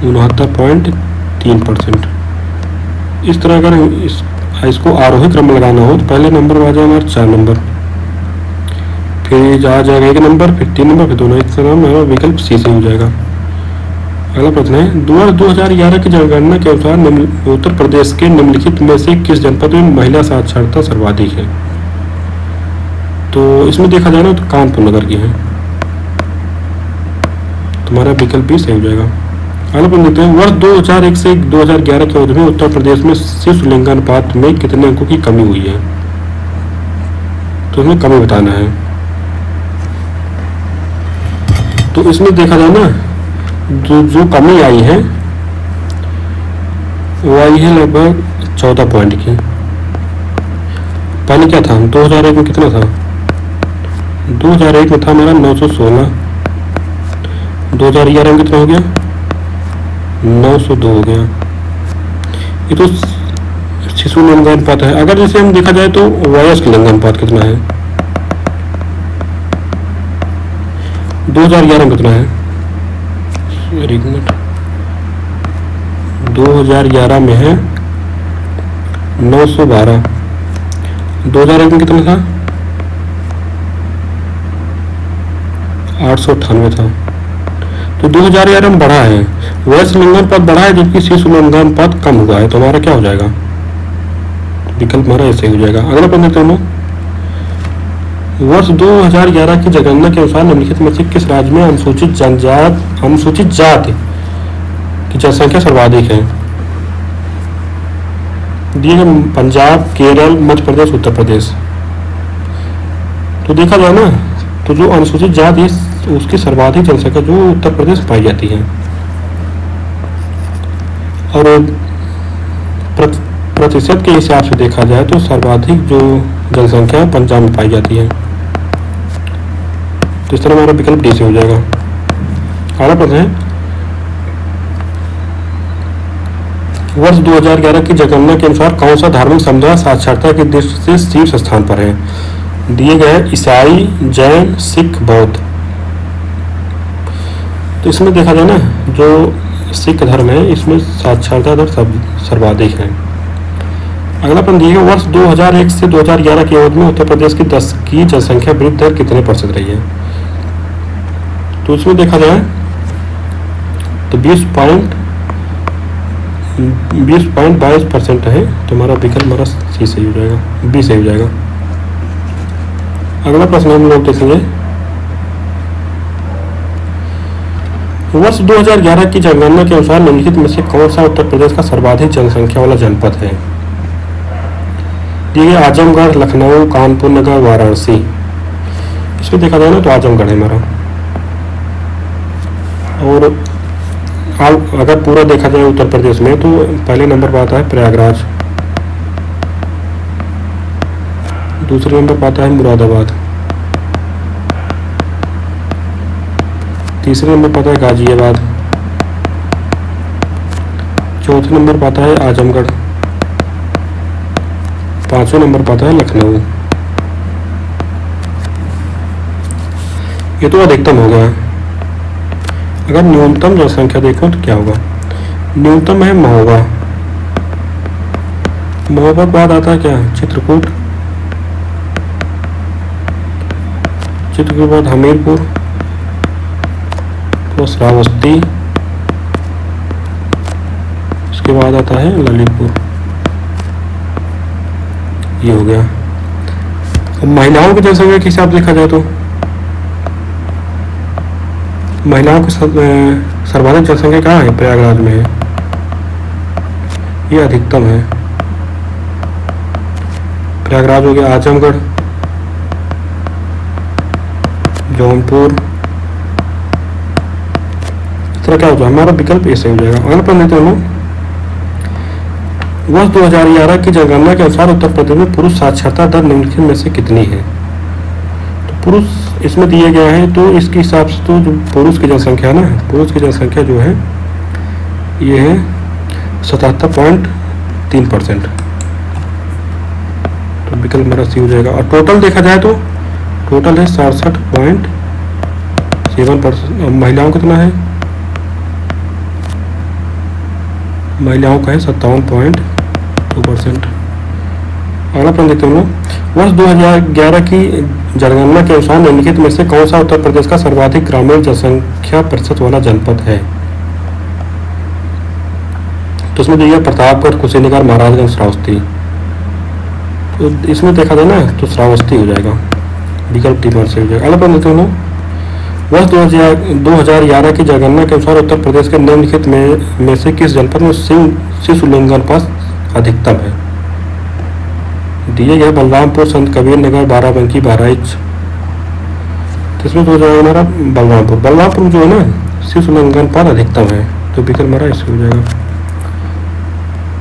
69.3%। इस तरह अगर इसको आरोही क्रम में लगाना हो तो पहले नंबर आ जाएगा हमारा 4 नंबर, फिर आ जाएगा 1 नंबर, फिर 3 नंबर, फिर दोनों। इस तरह हमारा विकल्प सी से हो जाएगा। अगला प्रश्न है 2011 की जनगणना के अनुसार उत्तर प्रदेश के निम्नलिखित में से किस जनपद में महिला साक्षरता सर्वाधिक है? तो इसमें देखा जाए ना तो कानपुर नगर की है, तुम्हारा विकल्प भी सही हो जाएगा। अगला प्रश्न देखते हैं वर्ष 2001 से 2011 के अवधि में उत्तर प्रदेश में शिशु लिंगानुपात में कितने अंकों की कमी हुई है? तो इसमें कमी बताना है। तो इसमें देखा जाए ना जो कमी आई है वो आई है लगभग 14 पॉइंट की। पहले क्या था 2001 में कितना था? 2001 में था हमारा 916। 2011 में कितना हो गया? 902 हो गया। ये तो शिशु लिंगानुपात है। अगर जैसे हम देखा जाए तो वयस्क लिंगानुपात कितना है? 2011 में कितना है? 2011 में है 912। 2001 में कितना था? 898 था। तो 2011 में बढ़ा है, वयस्क लिंगानुपात बढ़ा है जबकि शिशु लिंगानुपात कम हुआ है। तो हमारा क्या हो जाएगा? विकल्प हमारा ऐसे हो जाएगा। अगला प्रश्न देखते हैं। वर्ष 2011 की जनगणना के अनुसार निम्नलिखित में से किस राज्य में अनुसूचित जाति की जनसंख्या सर्वाधिक है? दिए गए पंजाब, केरल, मध्य प्रदेश, उत्तर प्रदेश। तो देखा जाए ना तो जो अनुसूचित जाति है उसकी सर्वाधिक जनसंख्या जो उत्तर प्रदेश में पाई जाती है, और प्रतिशत के हिसाब से देखा जाए तो सर्वाधिक जो जनसंख्या पंजाब में पाई जाती है। तो इस तरह हमारा विकल्प डी से हो जाएगा। अगला प्रश्न है, वर्ष 2011 की जनगणना के अनुसार कौन सा धार्मिक समुदाय साक्षरता की दृष्टि से शीर्ष स्थान पर है? दिए गए ईसाई, जैन, सिख, बौद्ध। तो इसमें देखा जाए ना जो सिख धर्म है इसमें साक्षरता दर सर्वाधिक है। अगला प्रश्न दिया गया, वर्ष 2001 से 2011 की अवधि में उत्तर प्रदेश की 10 की जनसंख्या वृद्धि दर कितने % रही है? तो इसमें देखा जाए तो 20.22% है। तो हमारा विकल्प हमारा सी सही हो जाएगा, बी सही हो जाएगा। अगला प्रश्न हम लोग देखेंगे, वर्ष 2011 की जनगणना के अनुसार निम्नलिखित में से कौन सा उत्तर प्रदेश का सर्वाधिक जनसंख्या वाला जनपद है? दिए गए आजमगढ़, लखनऊ, कानपुर नगर, वाराणसी। इसमें देखा जाए ना तो आजमगढ़ है हमारा। और अगर पूरा देखा जाए उत्तर प्रदेश में तो पहले नंबर पर आता है प्रयागराज, दूसरे नंबर पर आता है मुरादाबाद, तीसरे नंबर पर आता है गाजियाबाद, चौथे नंबर पर आता है आजमगढ़, पांचवें नंबर पर आता है लखनऊ। ये तो अधिकतम हो गया। अगर न्यूनतम जनसंख्या देखो तो क्या होगा? न्यूनतम है महोबा, महोबा के बाद आता है क्या? चित्रकूट, चित्रकूट के बाद हमीरपुर, तो श्रावस्ती, उसके बाद आता है ललितपुर। ये हो गया। अब महिलाओं की जनसंख्या के हिसाब से देखा जाए तो महिलाओं की सर्वाधिक जनसंख्या कहाँ है? प्रयागराज में है, ये अधिकतम है। प्रयागराज हो गया, आजमगढ़, जौनपुर। इस तरह क्या हो जाएगा? हमारा विकल्प ऐसे हो जाएगा। अगला प्रश्न लेते हैं, वर्ष 2011 की जनगणना के अनुसार उत्तर प्रदेश में पुरुष साक्षरता दर निम्नलिखित में से कितनी है? तो पुरुष इसमें दिए गया है तो इसके हिसाब से तो जो पुरुष की जनसंख्या ना, पुरुष की जनसंख्या जो है ये है 77.3%। तो विकल्प हमारा सी हो जाएगा। और टोटल देखा जाए तो टोटल है 67.7%। महिलाओं कितना है? महिलाओं का है 57.2%। अगला प्रश्न देखते हैं हम लोग, वर्ष 2011 की जनगणना के अनुसार निम्नलिखित में से कौन सा उत्तर प्रदेश का सर्वाधिक ग्रामीण जनसंख्या प्रतिशत वाला जनपद है? तो इसमें दिया प्रतापगढ़, कुशीनगर, महाराजगंज, श्रावस्ती। तो इसमें देखा जाए ना तो श्रावस्ती हो जाएगा, विकल्प डी से हो जाएगा। अगला प्रश्न देखते हैं, वर्ष 2011 की जनगणना के अनुसार उत्तर प्रदेश के निम्नलिखित में से किस जनपद में शिशु लिंगानुपात अधिकतम है? दिए गए बलरामपुर, संत कबीर नगर, बाराबंकी, बहराइच। तो इसमें हो जाएगा हमारा बलरामपुर। बलरामपुर जो है ना शिशु लिंगानुपात अधिकतम है, तो विकल्प हमारा इससे हो जाएगा।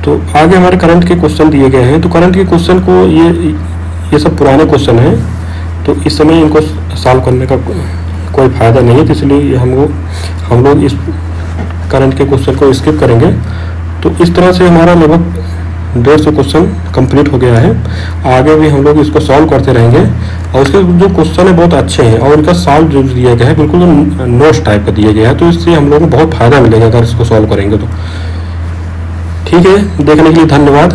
तो आगे हमारे करंट के क्वेश्चन दिए गए हैं। तो करंट के क्वेश्चन को ये सब पुराने क्वेश्चन हैं, तो इस समय इनको सॉल्व करने का कोई फायदा नहीं है, तो इसलिए हम लोग इस करंट के क्वेश्चन को स्किप करेंगे। तो इस तरह से हमारा लगभग 150 क्वेश्चन कंप्लीट हो गया है। आगे भी हम लोग इसको सॉल्व करते रहेंगे, और इसके जो क्वेश्चन है बहुत अच्छे हैं, और इनका सॉल्व जो दिया गया है बिल्कुल नोट्स टाइप का दिया गया है। तो इससे हम लोगों को बहुत फायदा मिलेगा अगर इसको सॉल्व करेंगे तो। ठीक है, देखने के लिए धन्यवाद।